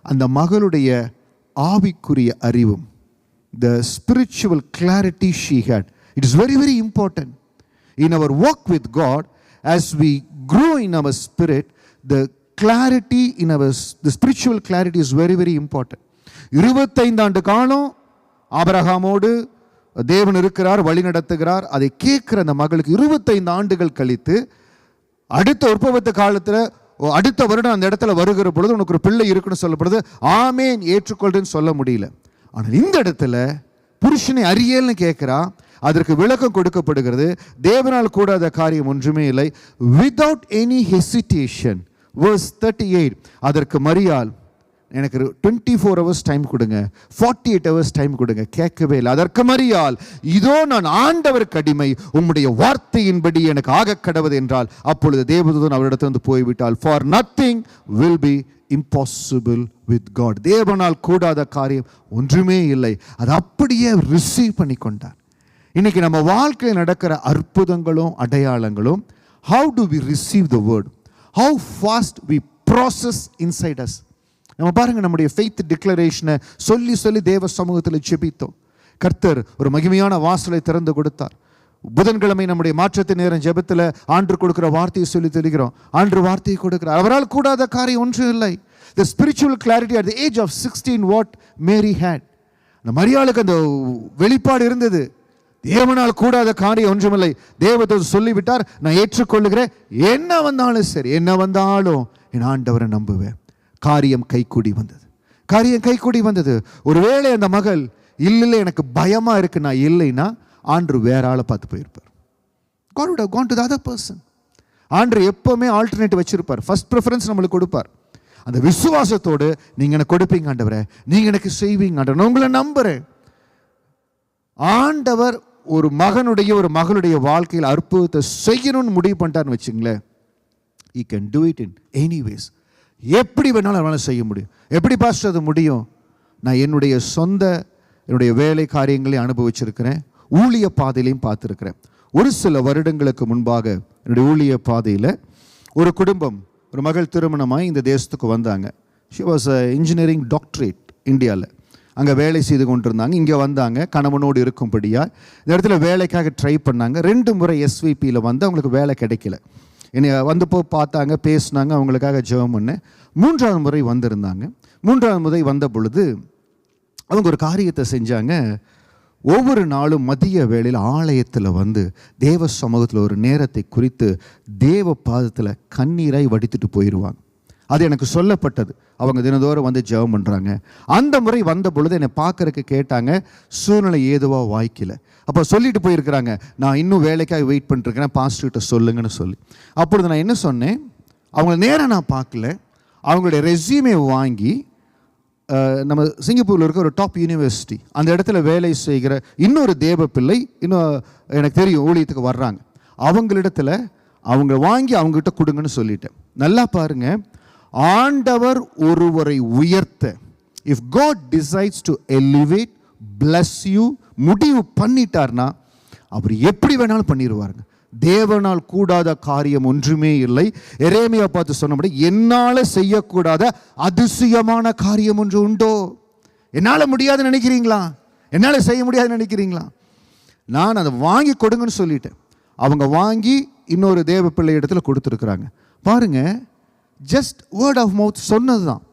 அந்த மகளுடைய ஆவிக்குரிய அறிவும், the spiritual clarity she had, it is very very important in our walk with God. As we grow in our spirit, the clarity in our, the spiritual clarity is very very important. 25 ஆண்டு காலம் ஆபிரகாமோடு தேவன் இருக்கிறார், வழி நடத்துகிறார். அதை கேட்கிற அந்த மகளுக்கு 25 ஆண்டுகள் கழித்து அடுத்த உற்பவத்து காலத்தில் அடுத்த வருடம் அந்த இடத்துல வருகிற பொழுது உனக்கு ஒரு பிள்ளை இருக்குன்னு சொல்லப்படுது. ஆமேன், ஏற்றுக்கொள்றேன்னு சொல்ல முடியல. ஆனால் இந்த இடத்துல புருஷனை அறியல்னு கேட்கிறா. அதற்கு விளக்கம் கொடுக்கப்படுகிறது, தேவனால் கூடாத காரியம் ஒன்றுமே இல்லை. வித்வுட் எனி ஹெசிடேஷன், verse 38, அதற்கு மரியாள், எனக்கு 24 hours டைம் கொடுங்க, 48 hours டைம் கொடுங்க. கேட்கவே இல்லை. அதற்கு மரியாள், இதோ நான் ஆண்டவருக்கு அடிமை, உம்முடைய வார்த்தையின்படி எனக்கு ஆக கடவது என்றால். அப்பொழுது தேவதூதன் அவரிடத்திலிருந்து போய்விட்டால். For nothing will be impossible with God. தேவனால் கூடாத காரியம் ஒன்றுமே இல்லை. அது அப்படியே ரிசீவ் பண்ணி கொண்டார். இன்னைக்கு நம்ம வாழ்க்கையில் நடக்கிற அற்புதங்களும் அடையாளங்களும், how do we receive the word, how fast we process inside us. நம்ம பாருங்க, நம்முடைய ஃபெய்த் டிக்ளரேஷனை சொல்லி சொல்லி தேவ சமூகத்தில் ஜெபித்தோம். கர்த்தர் ஒரு மகிமையான வாசலை திறந்து கொடுத்தார். புதன்கிழமை நம்முடைய மாற்றத்தின் நேரம் ஜெபத்தில் ஆண்டு கொடுக்கிற வார்த்தையை சொல்லி தெரிகிறோம். ஆண்டு வார்த்தையை கொடுக்கிறார். அவரால் கூடாத காரியம் ஒன்றும் இல்லை. The spiritual clarity at the age of 16 what Mary had. அந்த மரியாளுக்கு அந்த வெளிப்பாடு இருந்தது. தேவனால் கூடாத காரியம் ஒன்றுமில்லை. தேவதூதன் சொல்லிவிட்டார், நான் ஏற்றுக்கொள்ளுகிறேன், என்ன வந்தாலும் சரி, என்ன வந்தாலும் என் ஆண்டவரை நம்புவேன். காரியம் கைக்கூடி வந்தது. காரியம் கைக்கூடி வந்தது. ஒருவேளை அந்த மகள் இல்லை எனக்கு பயமா இருக்கு நான் இல்லைன்னா, ஆண்டு வேற ஆளை பார்த்து போயிருப்பார். God would have gone to the other person. ஆண்டு எப்பவுமே ஆல்டர்னேட்டிவ் வச்சிருப்பார். ஃபர்ஸ்ட் ப்ரிஃபரன்ஸ் நம்மளுக்கு கொடுப்பார். அந்த விசுவாசத்தோடு நீங்க எனக்கு கொடுப்பீங்க ஆண்டவரே, நீங்க எனக்கு செய்வீங்க ஆண்டவரே, நான் உங்களை நம்புறேன். ஆண்டவர் ஒரு மகனுடைய ஒரு மகளுடைய வாழ்க்கையில் அற்புதத்தை செய்யணும்னு முடிவு பண்ணிட்டார்னு வச்சுங்களேன், he can do it in any ways. எப்படி வேணாலும் அவனால் செய்ய முடியும். எப்படி பாஸ்டர் அது முடியும்? நான் என்னுடைய வேலை காரியங்களையும் அனுபவிச்சிருக்கிறேன், ஊழிய பாதையிலையும் பார்த்துருக்கிறேன். ஒரு சில வருடங்களுக்கு முன்பாக என்னுடைய ஊழிய பாதையில் ஒரு குடும்பம், ஒரு மகள் திருமணமாய் இந்த தேசத்துக்கு வந்தாங்க. She was a engineering doctorate இந்தியாவில். அங்கே வேலை செய்து கொண்டிருந்தாங்க. இங்கே வந்தாங்க கணவனோடு இருக்கும்படியா. இந்த இடத்துல வேலைக்காக ட்ரை பண்ணாங்க. 2 முறை எஸ்விபியில் வந்து அவங்களுக்கு வேலை கிடைக்கல. என்னை வந்தப்போ பார்த்தாங்க, பேசினாங்க, அவங்களுக்காக ஜெபம் பண்ணேன். 3ஆவது முறை வந்திருந்தாங்க. 3ஆவது முறை வந்த பொழுது அவங்க ஒரு காரியத்தை செஞ்சாங்க. ஒவ்வொரு நாளும் மதிய வேளையில் ஆலயத்தில் வந்து தேவ சமூகத்தில் ஒரு நேரத்தை குறித்து தேவ பாதத்தில் கண்ணீராய் வடித்துட்டு போயிடுவாங்க. அது எனக்கு சொல்லப்பட்டது. அவங்க தினந்தோறும் வந்து ஜெபம் பண்ணுறாங்க. அந்த முறை வந்த பொழுது என்னை பார்க்கறதுக்கு கேட்டாங்க. சூழ்நிலை ஏதுவா வாய்க்கல. அப்போ சொல்லிட்டு போயிருக்கிறாங்க, நான் இன்னும் வேலைக்காக வெயிட் பண்ணிட்டுருக்கிறேன், பாஸ்டர்கிட்ட சொல்லுங்கன்னு சொல்லி. அப்பொழுது நான் என்ன சொன்னேன், அவங்கள நேராக நான் பார்க்கல, அவங்களுடைய ரெஸ்யூமே வாங்கி நம்ம சிங்கப்பூரில் இருக்க ஒரு டாப் யூனிவர்சிட்டி அந்த இடத்துல வேலை செய்கிற இன்னொரு தேவ பிள்ளை இன்னும் எனக்கு தெரியும் ஊழியத்துக்கு வர்றாங்க, அவங்களிடத்துல அவங்க வாங்கி அவங்ககிட்ட கொடுங்கன்னு சொல்லிட்டேன். நல்லா பாருங்க, ஆண்டவர் ஒருவரை உயர்த்த, if God decides to elevate, bless you, முடிவு பண்ணிட்டார்னா அவர் எப்படி வேணாலும் பண்ணிடுவாருங்க. தேவனால் கூடாத காரியம் ஒன்றுமே இல்லை. எரேமியா பார்த்து சொன்னபடி, என்னால் செய்யக்கூடாத அதிசயமான காரியம் ஒன்று உண்டோ? என்னால் முடியாதுன்னு நினைக்கிறீங்களா? என்னால் செய்ய முடியாதுன்னு நினைக்கிறீங்களா? நான் அதை வாங்கி கொடுங்கன்னு சொல்லிட்டேன். அவங்க வாங்கி இன்னொரு தேவ பிள்ளை இடத்துல கொடுத்துருக்குறாங்க. பாருங்க, ஜஸ்ட் வேர்ட் ஆஃப் மவுத் சொன்னது தான்.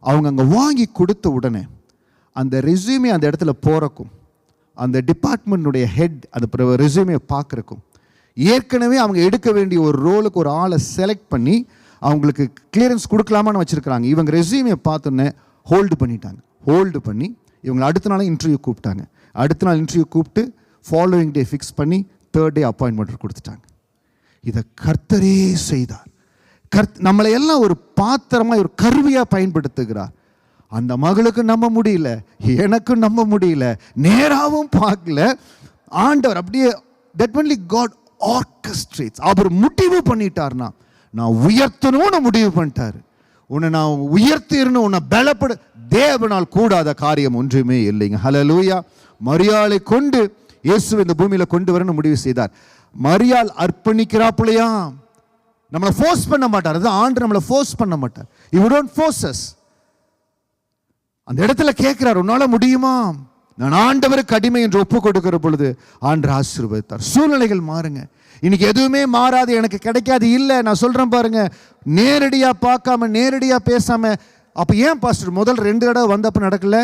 அவங்க அங்கே வாங்கி கொடுத்த உடனே அந்த ரெஸ்யூமே அந்த இடத்துல போகிறக்கும், அந்த டிபார்ட்மெண்ட்டுடைய ஹெட் அந்த ரெஸ்யூமே பார்க்குறக்கும், ஏற்கனவே அவங்க எடுக்க வேண்டிய ஒரு ரோலுக்கு ஒரு ஆளை செலக்ட் பண்ணி அவங்களுக்கு கிளியரன்ஸ் கொடுக்கலாமான்னு வச்சுருக்கிறாங்க. இவங்க ரெஸ்யூமே பார்த்தோன்னே ஹோல்டு பண்ணிட்டாங்க. ஹோல்டு பண்ணி இவங்களை அடுத்த நாள் இன்டர்வியூ கூப்பிட்டாங்க. அடுத்த நாள் இன்டர்வியூ கூப்பிட்டு ஃபாலோவிங் டே ஃபிக்ஸ் பண்ணி 3rd day அப்பாயின்மெண்ட் கொடுத்துட்டாங்க. இதை கர்த்தரே செய்தார். நம்மளை எல்லாம் ஒரு பாத்திரமாக ஒரு கருவியாக பயன்படுத்துகிறார். அந்த மகளுக்கு நம்ப முடியல, எனக்கும் நம்ப முடியல, நேராகவும் பார்க்கல. ஆண்டவர் அப்படியே that only God orchestrates. அவர் முடிவு பண்ணிட்டார்னா, நான் உயர்த்தணும்னு முடிவு பண்ணிட்டாரு. உன்னை நான் உயர்த்திடணும், உன்னை பலப்பட, தேவனால் கூடாத காரியம் ஒன்றுமே இல்லைங்க. ஹல்லேலூயா. மரியாளை கொண்டு இயேசு இந்த பூமியில கொண்டு வரணும்னு முடிவு செய்தார். மரியாள் அர்ப்பணிக்கிறாப்புலையா, நம்மளை ஃபோர்ஸ் பண்ண மாட்டார். அது ஆண்டு நம்மளை ஃபோர்ஸ் பண்ண மாட்டார். He wouldn't force us. அந்த இடத்துல கேட்கிறார், உன்னால முடியுமா? நான் ஆண்டவருக்கு அடிமை என்று ஒப்பு கொடுக்கிற பொழுது ஆண்டவர் ஆசீர்வதித்தார். சூழ்நிலைகள் மாறுங்க. இன்னைக்கு எதுவுமே மாறாது, எனக்கு கிடைக்காது இல்லை. நான் சொல்றேன் பாருங்க, நேரடியா பார்க்காம நேரடியா பேசாம, அப்ப ஏன் பாஸ்டர் முதல் 2 தடவை வந்தப்ப நடக்கல?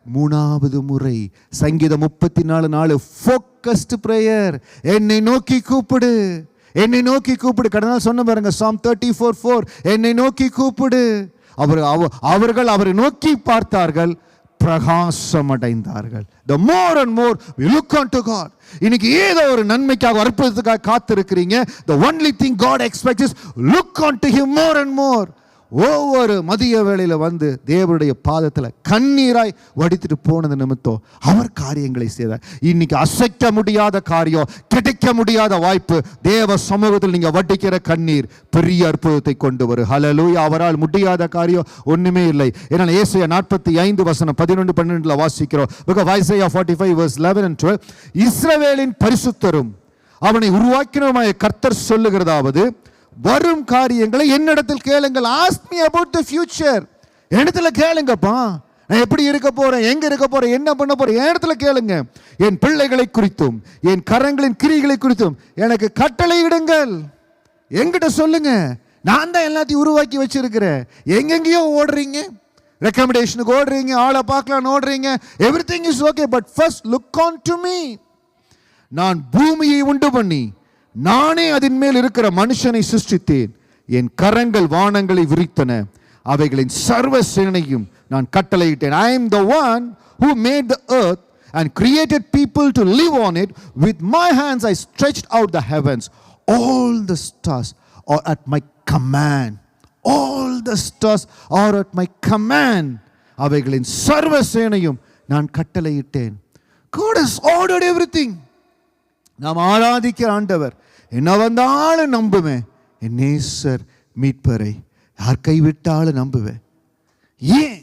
3வது முறை சங்கீதம் 34:4 ஃபோக்கஸ்டு பிரேயர். என்னை நோக்கி கூப்பிடு, என்னை நோக்கி கூப்பிடு. கடந்த நாள் சொன்ன பாருங்க, Psalm 34:4, என்னை நோக்கி கூப்பிடு. அவர்கள் அவரை நோக்கி பார்த்தார்கள், பிரகாசம் அடைந்தார்கள். The more and more we look unto God. இன்னைக்கு ஏதோ ஒரு நன்மைக்காக அற்புதத்துக்காக காத்திருக்கிறீங்க. The only thing God expects is look unto Him more and more. ஒவ்வொரு மதிய வேளையில வந்து தேவனுடைய பாதத்தில் கண்ணீராய் வடித்துட்டு போனது நிமித்தம் அவர் காரியங்களை செய்தார். இன்னைக்கு அசைக்க முடியாத காரியம், கிடைக்க முடியாத வாய்ப்பு, தேவ சமூகத்தில் நீங்க வடிக்கிற கண்ணீர் பெரிய அற்புதத்தை கொண்டு வரும். ஹல்லேலூயா. அவரால் முடியாத காரியம் ஒண்ணுமே இல்லை. ஏன்னா ஏசாயா 45:11-12 வாசிக்கிறோம். Because Isaiah 45:11-12, இஸ்ரவேலின் பரிசுத்தரும் அவனை உருவாக்கினவருமாய கர்த்தர் சொல்லுகிறதாவது, வரும் காரியங்களை என்னிடத்தில் கேளுங்கள். Ask me about the future. என்னிடத்துல கேளுங்கப்பா. நான் எப்படி இருக்க போறேன், எங்க இருக்க போறேன், என்ன பண்ண போறேன், என்னிடத்துல கேளுங்க. என் பிள்ளைகளை குறித்தும் என் கரங்களின் கிரிகளை குறித்தும் எனக்கு கட்டளையிடுங்கள். என்கிட்ட சொல்லுங்க. நான் தான் எல்லாத்தையும் உருவாக்கி வச்சிருக்கிறேன். எங்கெங்கேயோ ஓடுறீங்க, ரெக்கமெண்டேஷனுக்கு ஓடுறீங்க, ஆளை பார்க்கலான்னு ஓடுறீங்க. Everything is okay, but first look on to me. நான் பூமியை உண்டு பண்ணி நானே அதன் மேல் இருக்கிற மனுஷனை சிருஷ்டித்தேன். என் கரங்கள் வானங்களை விரித்தன, அவைகளின் சர்வ சேனையும் நான் கட்டளையிட்டேன். I am the one who made the earth and created people to live on it. With my hands I stretched out the heavens. All the stars are at my command. All the stars are at my command. அவைகளின் சர்வ சேனையும் நான் கட்டளையிட்டேன். God has ordered everything. நாம் ஆராதிக்கிற ஆண்டவர், என்ன வந்தாலும் நம்புவேன், என் நேசர் மீட்பரை யார் கைவிட்டாலும் நம்புவேன். ஏன்?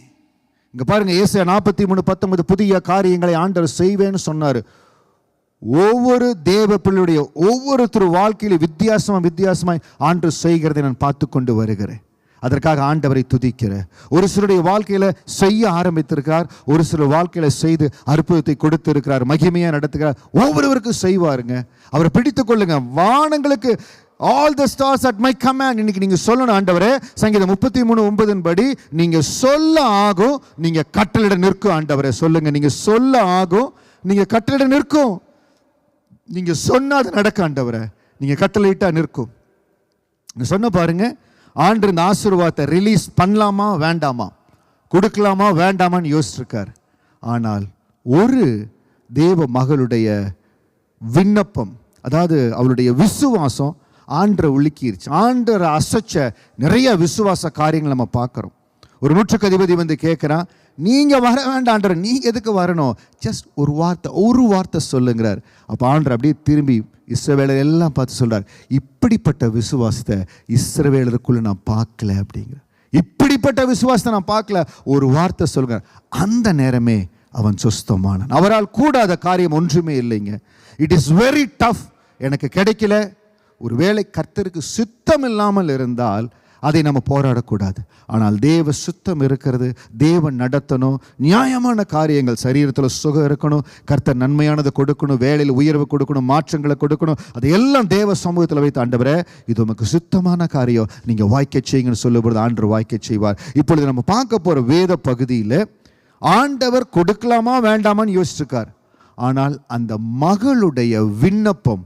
இங்க பாருங்க, ஏசாயா 43:19, புதிய காரியங்களை ஆண்டவர் செய்வேன்னு சொன்னாரு. ஒவ்வொரு தேவ பிள்ளையுடைய ஒவ்வொருத்தர் வாழ்க்கையில வித்தியாசமாய் ஆண்டவர் செய்கிறதை நான் பார்த்து கொண்டு வருகிறேன். அதற்காக ஆண்டவரை துதிக்கிற, ஒரு சிலருடைய வாழ்க்கையில செய்ய ஆரம்பித்திருக்கிறார், ஒரு சிலர் வாழ்க்கையில செய்து அற்புதத்தை கொடுத்திருக்கிறார், மகிமையா நடத்துகிறார். ஒவ்வொருவருக்கும் செய்வாருங்க. அவரை பிடித்துக் கொள்ளுங்க. வானங்களுக்கு all the stars at my command. இன்னைக்கு நீங்க சொல்லணும், ஆண்டவரே, சங்கீதம் 33:9 படி நீங்க சொல்ல ஆகும், நீங்க கட்டளையிட நிற்கும். ஆண்டவரே சொல்லுங்க, நீங்க சொல்ல ஆகும், நீங்க கட்டளையிட நிற்கும். நீங்க சொன்னா அது நடக்கும். ஆண்டவரே நீங்க கட்டளையிட்டா நிற்கும். சொன்ன பாருங்க, ஆண்டு இந்த ஆசீர்வாதத்தை ரிலீஸ் பண்ணலாமா வேண்டாமா, கொடுக்கலாமா வேண்டாமான்னு யோசிச்சிருக்கார். ஆனால் ஒரு தேவ மகளுடைய விண்ணப்பம், அதாவது அவளுடைய விசுவாசம் ஆண்டரை உலுக்கிருச்சு. ஆண்டரை அசைச்ச நிறைய விசுவாச காரியங்கள் நம்ம பார்க்குறோம். ஒரு நூற்றுக்கு அதிபதி வந்து கேட்குறான், நீங்கள் வர வேண்டாம் ஆண்டரை, நீங்கள் எதுக்கு வரணும், ஜஸ்ட் ஒரு வார்த்தை சொல்லுங்கிறார். அப்போ ஆண்டர் அப்படியே திரும்பி இஸ்ரவேலர் எல்லாம் பார்த்து சொல்கிறார், இப்படிப்பட்ட விசுவாசத்தை இஸ்ரவேலருக்குள்ளே நான் பார்க்கல அப்படிங்கிற, இப்படிப்பட்ட விசுவாசத்தை நான் பார்க்கல, ஒரு வார்த்தை சொல்லுங்க. அந்த நேரமே அவன் சுஸ்தமானான். அவரால் கூடாத காரியம் ஒன்றுமே இல்லைங்க. இட் இஸ் வெரி டஃப், எனக்கு கிடைக்கல. ஒருவேளை கர்த்தருக்கு சுத்தம் இல்லாமல் இருந்தால் அதை நம்ம போராடக்கூடாது. ஆனால் தேவ சுத்தம் இருக்கிறது, தேவன் நடத்தணும், நியாயமான காரியங்கள், சரீரத்தில் சுகம் இருக்கணும், கர்த்தர் நன்மையானதை கொடுக்கணும், வேலையில் உயர்வு கொடுக்கணும், மாற்றங்களை கொடுக்கணும், அதையெல்லாம் தேவ சமூகத்தில் வைத்து ஆண்டவரே இது உமக்கு சுத்தமான காரியம், நீங்கள் வாய்க்க செய்யுங்கன்னு சொல்லும்போது ஆண்டவர் வாய்க்க செய்வார். இப்பொழுது நம்ம பார்க்க போகிற வேத பகுதியில் ஆண்டவர் கொடுக்கலாமா வேண்டாமான்னு யோசிச்சிருக்கார். ஆனால் அந்த மகளுடைய விண்ணப்பம்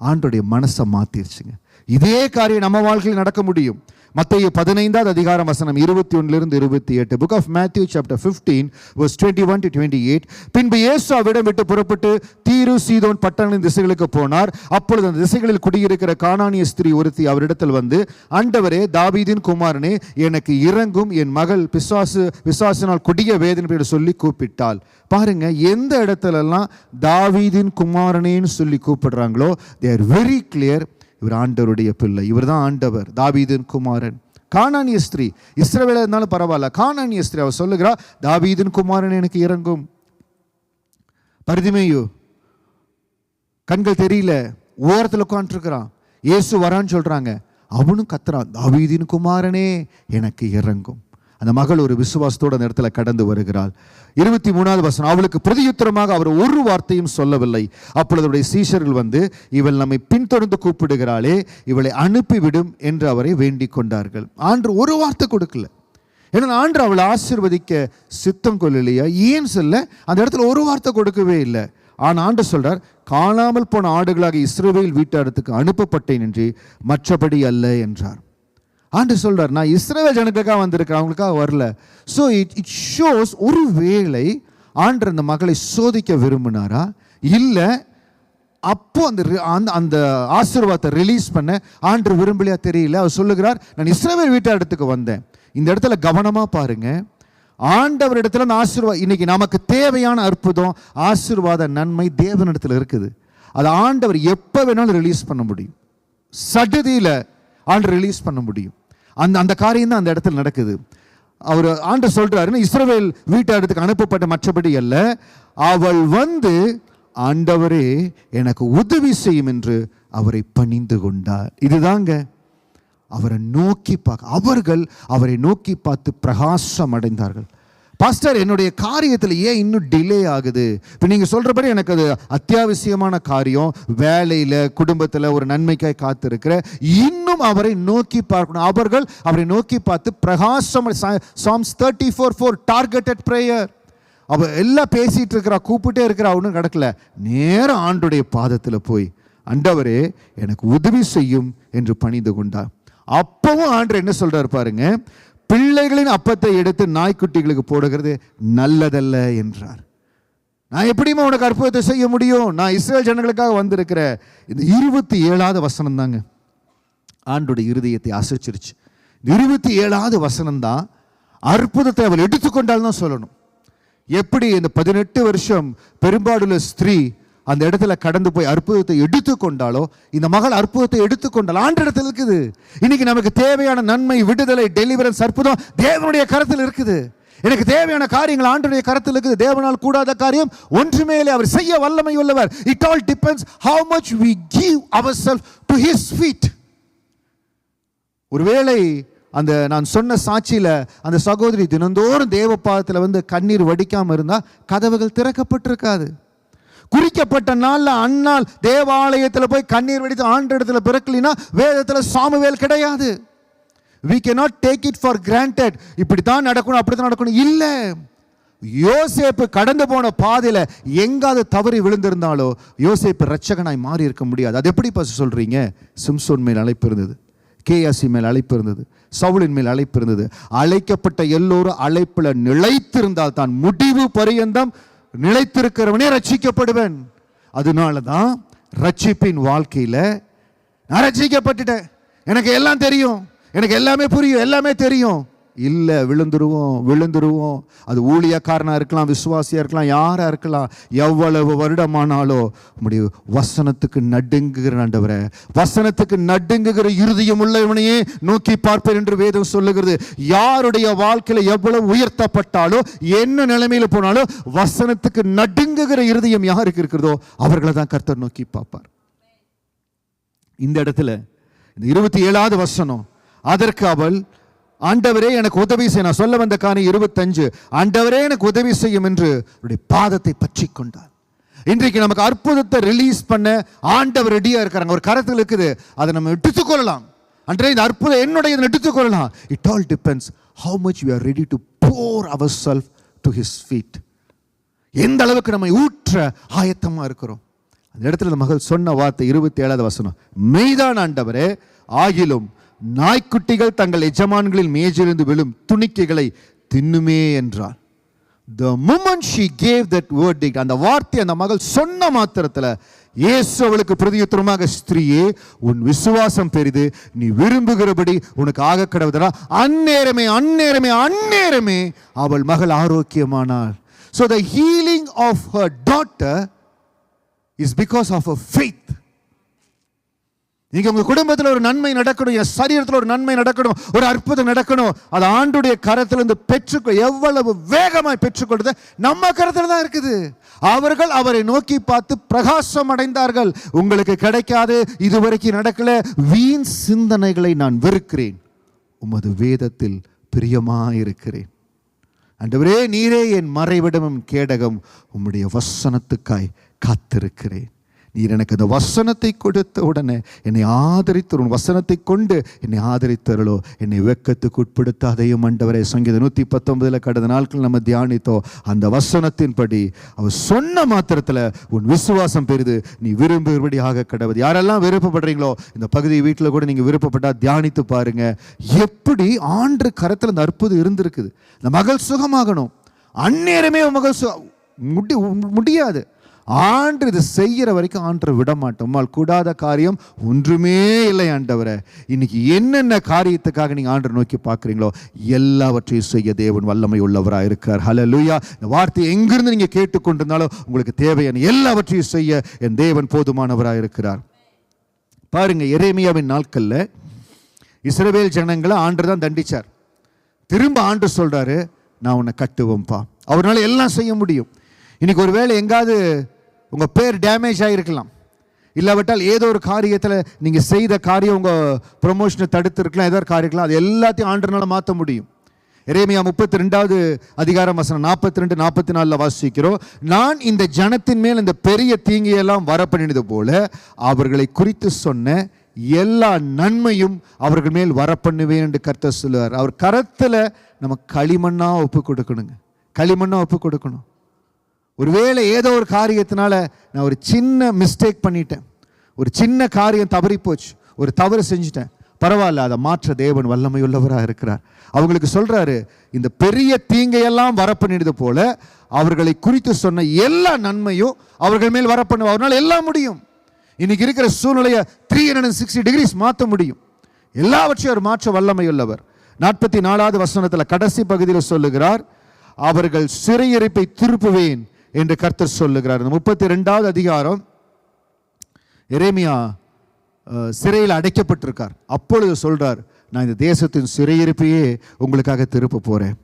ஆண்டவருடைய மனசை மாற்றிருச்சுங்க. இதே காரியம் நம்ம வாழ்க்கையில் நடக்க முடியும். மத்தேயு 15வது அதிகாரம் வசனம் 21-28. Book of Matthew chapter 15 verse 21 to 28. பின்பு இயேசு அவ்விடம் விட்டு புறப்பட்டு தீரு சீதோன் பட்டணங்களின் திசைகளுக்கு போனார். அப்பொழுது அந்த திசைகளில் குடியிருக்கிற கானானிய ஸ்திரீ ஒருத்தி அவரிடத்தில் வந்து, ஆண்டவரே தாவீதின் குமாரனே எனக்கு இரங்கும், என் மகள் பிசாசினால் கொடிய வேதனை சொல்லி கூப்பிட்டாள். பாருங்க, எந்த இடத்துலலாம் தாவீதின் குமாரனேன்னு சொல்லி கூப்பிடுறாங்களோ they are very clear, இவர் ஆண்டவருடைய பிள்ளை, இவர் தான் ஆண்டவர், தாவீதின் குமாரன். கானானிய ஸ்திரீ, இஸ்ரவேலா இருந்தாலும் பரவாயில்ல, கானானிய ஸ்திரீ அவர் சொல்லுகிறா, தாவீதின் குமாரன் எனக்கு இறங்கும். பரிதிமேயு கண்கள் தெரியல, ஓரத்தில் உட்காந்துருக்கிறான், இயேசு வரான்னு சொல்றாங்க, அவனும் கத்துறான், தாவீதின் குமாரனே எனக்கு இறங்கும். அந்த மகள் ஒரு விசுவாசத்தோடு அந்த இடத்துல கடந்து வருகிறாள். 23வது வசனம், அவளுக்கு பிரதியுத்தரமாக அவர் ஒரு வார்த்தையும் சொல்லவில்லை. அப்பொழுது அவருடைய சீஷர்கள் வந்து, இவள் நம்மை பின்தொடர்ந்து கூப்பிடுகிறாளே, இவளை அனுப்பிவிடும் என்று அவரை வேண்டிக் கொண்டார்கள். ஆண்டு ஒரு வார்த்தை கொடுக்கல. ஏன்னா ஆண்டு அவளை ஆசீர்வதிக்க சித்தம் கொள்ளலையா, ஏன் சொல்ல அந்த இடத்துல ஒரு வார்த்தை கொடுக்கவே இல்லை. ஆனால் ஆண்டு சொல்றார், காணாமல் போன ஆடுகளாக இஸ்ரவேல் வீட்டாரத்துக்கு அனுப்பப்பட்டேன் என்று மற்றபடி அல்ல என்றார். ஆண்டு சொல்றார், நான் இஸ்ரவேல் ஜனங்களுக்காக வந்திருக்கிறேன், அவங்களுக்காக வரல. ஸோ இட் ஷோஸ், ஒருவேளை ஆண்டு அந்த மகளை சோதிக்க விரும்பினாரா, இல்லை அப்போ அந்த ஆசீர்வாதத்தை ரிலீஸ் பண்ண ஆண்டு விரும்பலையா தெரியல. அவர் சொல்லுகிறார், நான் இஸ்ரவேல் வீட்டாரத்துக்கு வந்தேன். இந்த இடத்துல கவனமா பாருங்க, ஆண்டவர் இடத்துல அந்த ஆசீர்வாதம், இன்னைக்கு நமக்கு தேவையான அற்புதம், ஆசீர்வாத நன்மை தேவனிடத்தில் இருக்குது. அது ஆண்டவர் எப்போ வேணாலும் ரிலீஸ் பண்ண முடியும், சடுதியில் ஆண்டு ரிலீஸ் பண்ண முடியும். அந்த காரியம் தான் அந்த இடத்துல நடக்குது. அவர் ஆண்டு சொல்றாரு, இஸ்ரவேல் வீட்டாரத்துக்கு அனுப்பப்பட்ட மற்றபடி அல்ல, அவள் வந்து ஆண்டவரே எனக்கு உதவி செய்யும் என்று அவரை பணிந்து கொண்டார். இதுதாங்க அவரை நோக்கி பார்க்க, அவர்கள் அவரை நோக்கி பார்த்து பிரகாசம் அடைந்தார்கள். பாஸ்டர், என்னுடைய காரியத்தில் ஏன் இன்னும் டிலே ஆகுது? இப்போ நீங்கள் சொல்கிறபடி எனக்கு அது அத்தியாவசியமான காரியம், வேலையில் குடும்பத்தில் ஒரு நன்மைக்காய் காத்திருக்கிற, இன்னும் அவரை நோக்கி பார்க்கணும். அவர்கள் அவரை நோக்கி பார்த்து பிரகாசம். Psalms 34:4 targeted prayer. அவள் எல்லாம் பேசிகிட்டு இருக்கிறா, கூப்பிட்டே இருக்கிறா, ஒன்றும் நடக்கல. நேரம் ஆண்டுடைய பாதத்தில் போய், ஆண்டவரே எனக்கு உதவி செய்யும் என்று பணிந்து கொண்டார். அப்பவும் ஆண்டு என்ன சொல்றாரு பாருங்க, பிள்ளைகளின் அப்பத்தை எடுத்து நாய்க்குட்டிகளுக்கு போடுகிறது நல்லதல்ல என்றார். நான் எப்படியுமே உனக்கு அற்புதத்தை செய்ய முடியும், நான் இஸ்ரவேல் ஜனங்களுக்காக வந்திருக்கிற. இந்த 27வது வசனம் தாங்க ஆண்டுடைய இருதயத்தை அசைச்சிருச்சு. 27வது வசனம் தான் அற்புதத்தை அவள் எடுத்துக்கொண்டால் தான் சொல்லணும். எப்படி இந்த 18 வருஷம் பெரும்பாடுள்ள ஸ்திரீ அந்த இடத்துல கடந்து போய் அற்புதத்தை எடுத்துக்கொண்டாலோ, இந்த மகள் அற்புதத்தை எடுத்துக்கொண்டால் ஆண்டு இடத்துல இருக்குது. இன்னைக்கு நமக்கு தேவையான நன்மை, விடுதலை, டெலிவரன்ஸ், அற்புதம் தேவனுடைய கரத்தில் இருக்குது. எனக்கு தேவையான காரியங்கள் ஆண்டுடைய கரத்தில் இருக்குது. தேவனால் கூடாத காரியம் ஒன்றுமே இல்லை. அவர் செய்ய வல்லமை உள்ளவர். It all depends how much we give ourselves to his feet. ஒருவேளை அந்த நான் சொன்ன சாட்சியில் அந்த சகோதரி தினந்தோறும் தேவ பாதத்தில் வந்து கண்ணீர் வடிக்காமல் இருந்தால் கதவுகள் திறக்கப்பட்டிருக்காது. குறிக்கப்பட்ட நாளில் அந்நாள் தேவாலயத்தில் போய் கண்ணீர் வடித்து ஆண்டு இடத்துல பிறக்கலினா வேதத்தில் சாமுவேல் கிடையாது. We cannot take it for granted. இப்படி தான் நடக்கணும், அப்படி தான் நடக்கணும் இல்லை. யோசேப்பு கடந்து போன பாதையில் எங்காவது தவறி விழுந்திருந்தாலோ யோசேப்பு ரட்சகனாய் மாறி இருக்க முடியாது. அது எப்படி சொல்றீங்க? சிம்சோன் மேல் அழைப்பு இருந்தது, கேயாசி மேல் அழைப்பு இருந்தது, சவுலின் மேல் அழைப்பு இருந்தது. அழைக்கப்பட்ட எல்லோரும் அழைப்புல நிலைத்திருந்தால் தான், முடிவு பரியந்தம் நிலைத்திருக்கிறவனே ரட்சிக்கப்படுவேன். அதனாலதான் ரட்சிப்பின் வாழ்க்கையில நான் ரட்சிக்கப்பட்டுட்டேன், எனக்கு எல்லாம் தெரியும், எனக்கு எல்லாமே புரியும், எல்லாமே தெரியும், இல்லை, விழுந்துருவோம். அது ஊழியக்காரனா இருக்கலாம், விசுவாசியா இருக்கலாம், யாரா இருக்கலாம். எவ்வளவு வருடமானாலும் உம்முடைய வசனத்துக்கு நடுங்குகிற ஆண்டவரே, வசனத்துக்கு நடுங்குகிற இருதயம் உள்ளவனையே நோக்கி பார்ப்பேன் என்று வேதம் சொல்லுகிறது. யாருடைய வாழ்க்கையில எவ்வளவு உயர்த்தப்பட்டாலோ, என்ன நிலைமையில போனாலும், வசனத்துக்கு நடுங்குகிற இருதயம் யாருக்கு இருக்கிறதோ அவர்களை தான் கர்த்தர் நோக்கி பார்ப்பார். இந்த இடத்துல இந்த 27வது வசனம், அதற்கு அவள், ஆண்டவரே எனக்கு உதவி செய்ய, நான் சொல்ல வந்த காணி 25, ஆண்டவரே எனக்கு உதவி செய்யும் என்று அவருடைய பாதத்தை பற்றி கொண்டார். இன்றைக்கு நமக்கு அற்புதத்தை ரிலீஸ் பண்ண ஆண்டவர் ரெடியா இருக்கிறாங்க. ஒரு கரத்தில் இருக்குது, அதை நம்ம எடுத்துக்கொள்ளலாம். அன்றே இந்த அற்புதம் என்னுடைய எடுத்துக்கொள்ளலாம். It all depends how much we are ready to pour ourselves to his feet. எந்த அளவுக்கு நம்ம ஊற்ற ஆயத்தமா இருக்கிறோம். அந்த இடத்துல இந்த மகள் சொன்ன வார்த்தை 27வது வசனம், மெய்தான் ஆண்டவரே, ஆகிலும் நாய்க்குட்டிகள் தங்கள் எஜமான்களின் மேஜிலிருந்து விழும் துணிக்கைகளை தின்னுமே என்றார். The moment she gave that verdict, அந்த வார்த்தை அந்த மகள் சொன்ன மாத்திரத்தில் இயேசு அவளுக்கு பிரதியுத்தரமாக, ஸ்திரீயே, உன் விசுவாசம் பெரிது, நீ விரும்புகிறபடி உனக்கு ஆக கடவுதா. அந்நேரமே அவள் மகள் ஆரோக்கியமானாள். So the healing of her daughter is because of her faith. நீங்க உங்க குடும்பத்தில் ஒரு நன்மை நடக்கணும், என் சரீரத்தில் ஒரு நன்மை நடக்கணும், ஒரு அற்புதம் நடக்கணும், அது ஆண்டுடைய கரத்திலிருந்து எவ்வளவு வேகமாய் பெற்றுக்கொள்றது நம்ம கரத்தில் தான் இருக்குது. அவர்கள் அவரை நோக்கி பார்த்து பிரகாசம் அடைந்தார்கள். உங்களுக்கு கிடைக்காது, இதுவரைக்கும் நடக்கல, வீண் சிந்தனைகளை நான் வெறுக்கிறேன், உமது வேதத்தில் பிரியமாயிருக்கிறேன். ஆண்டவரே, நீரே என் மறைவிடமும் கேடகம், உம்முடைய வசனத்துக்காய் காத்திருக்கிறேன். நீர் எனக்கு அந்த வசனத்தை கொடுத்த உடனே என்னை ஆதரித்து, வசனத்தை கொண்டு என்னை ஆதரித்தருளோ, என்னை வெட்கத்துக்கு உட்படுத்தாதையும் ஆண்டவரே. சங்கீதம் 119 கடந்த நாட்கள் நம்ம தியானித்தோம். அந்த வசனத்தின்படி அவர் சொன்ன மாத்திரத்தில் உன் விசுவாசம் பெரிது, நீ விரும்புகிறபடி ஆக கடவுது. யாரெல்லாம் விருப்பப்படுறீங்களோ இந்த பகுதி வீட்டில் கூட நீங்கள் விருப்பப்பட்டா தியானித்து பாருங்க, எப்படி ஆண்டு கரத்தில் அந்த அற்புதம் இருந்திருக்குது. இந்த மகள் சுகமாகணும், அந்நேரமே மகள் முடியாது. ஆண்டு இது செய்கிற வரைக்கும் ஆண்டு விட மாட்டோம். உம்மால் கூடாத காரியம் ஒன்றுமே இல்லை ஆண்டவரே. இன்னைக்கு என்னென்ன காரியத்துக்காக நீங்கள் ஆண்டை நோக்கி பார்க்குறீங்களோ எல்லாவற்றையும் செய்ய தேவன் வல்லமை உள்ளவராக இருக்கிறார். ஹல்லேலூயா. இந்த வார்த்தையை எங்கிருந்து நீங்கள் கேட்டுக்கொண்டிருந்தாலும் உங்களுக்கு தேவையான எல்லாவற்றையும் செய்ய என் தேவன் போதுமானவராக இருக்கிறார். பாருங்க, எரேமியாவின் நாட்களில் இஸ்ரவேல் ஜனங்களை ஆண்டு தான் தண்டிச்சார். திரும்ப ஆண்டு சொல்றாரு, நான் உன்னை கட்டுவேன்ப்பா. அவரால் எல்லாம் செய்ய முடியும். இன்னைக்கு ஒரு வேளை எங்காவது உங்கள் பேர் டேமேஜ் ஆகிருக்கலாம், இல்லாவிட்டால் ஏதோ ஒரு காரியத்தில் நீங்கள் செய்த காரியம் உங்கள் ப்ரொமோஷனை தடுத்துருக்கலாம், ஏதோ ஒரு காரியம், அது எல்லாத்தையும் ஆண்டனால மாற்ற முடியும். எரேமியா 32வது அதிகாரம் வசனம் 42-44 வாசிக்கிறோம். நான் இந்த ஜனத்தின் மேல் இந்த பெரிய தீங்கையெல்லாம் வரப்பண்ணினது போல அவர்களை குறித்து சொன்ன எல்லா நன்மையும் அவர்கள் மேல் வரப்பண்ணுவேன் என்று கர்த்தர் சொல்லுவார். அவர் கரத்தில் நம்ம களிமண்ணா ஒப்பு கொடுக்கணுங்க, களிமண்ணா ஒப்பு கொடுக்கணும். ஒருவேளை ஏதோ ஒரு காரியத்தினால நான் ஒரு சின்ன மிஸ்டேக் பண்ணிட்டேன், ஒரு சின்ன காரியம் தவறி போச்சு, ஒரு தவறு செஞ்சுட்டேன், பரவாயில்ல, அதை மாற்ற தேவன் வல்லமை உள்ளவராக இருக்கிறார். அவங்களுக்கு சொல்றாரு, இந்த பெரிய தீங்கையெல்லாம் வரப்பண்ணினது போல அவர்களை குறித்து சொன்ன எல்லா நன்மையும் அவர்கள் மேல் வரப்பண்ணுவா. அவரால் எல்லாம் முடியும். இன்னைக்கு இருக்கிற சூழ்நிலையை 360 டிகிரிஸ் மாற்ற முடியும். எல்லாவற்றையும் அவர் மாற்ற வல்லமை உள்ளவர். 44வது வசனத்தில் கடைசி பகுதியில் சொல்லுகிறார், அவர்கள் சிறையிருப்பை திருப்புவேன் என்று கர்த்தர் சொல்லுகிறார். 32வது அதிகாரம், எரேமியா சிறையில் அடைக்கப்பட்டிருக்கார். அப்பொழுது சொல்றார், நான் இந்த தேசத்தின் சிறையிருப்பையே உங்களுக்காக திருப்ப போறேன்.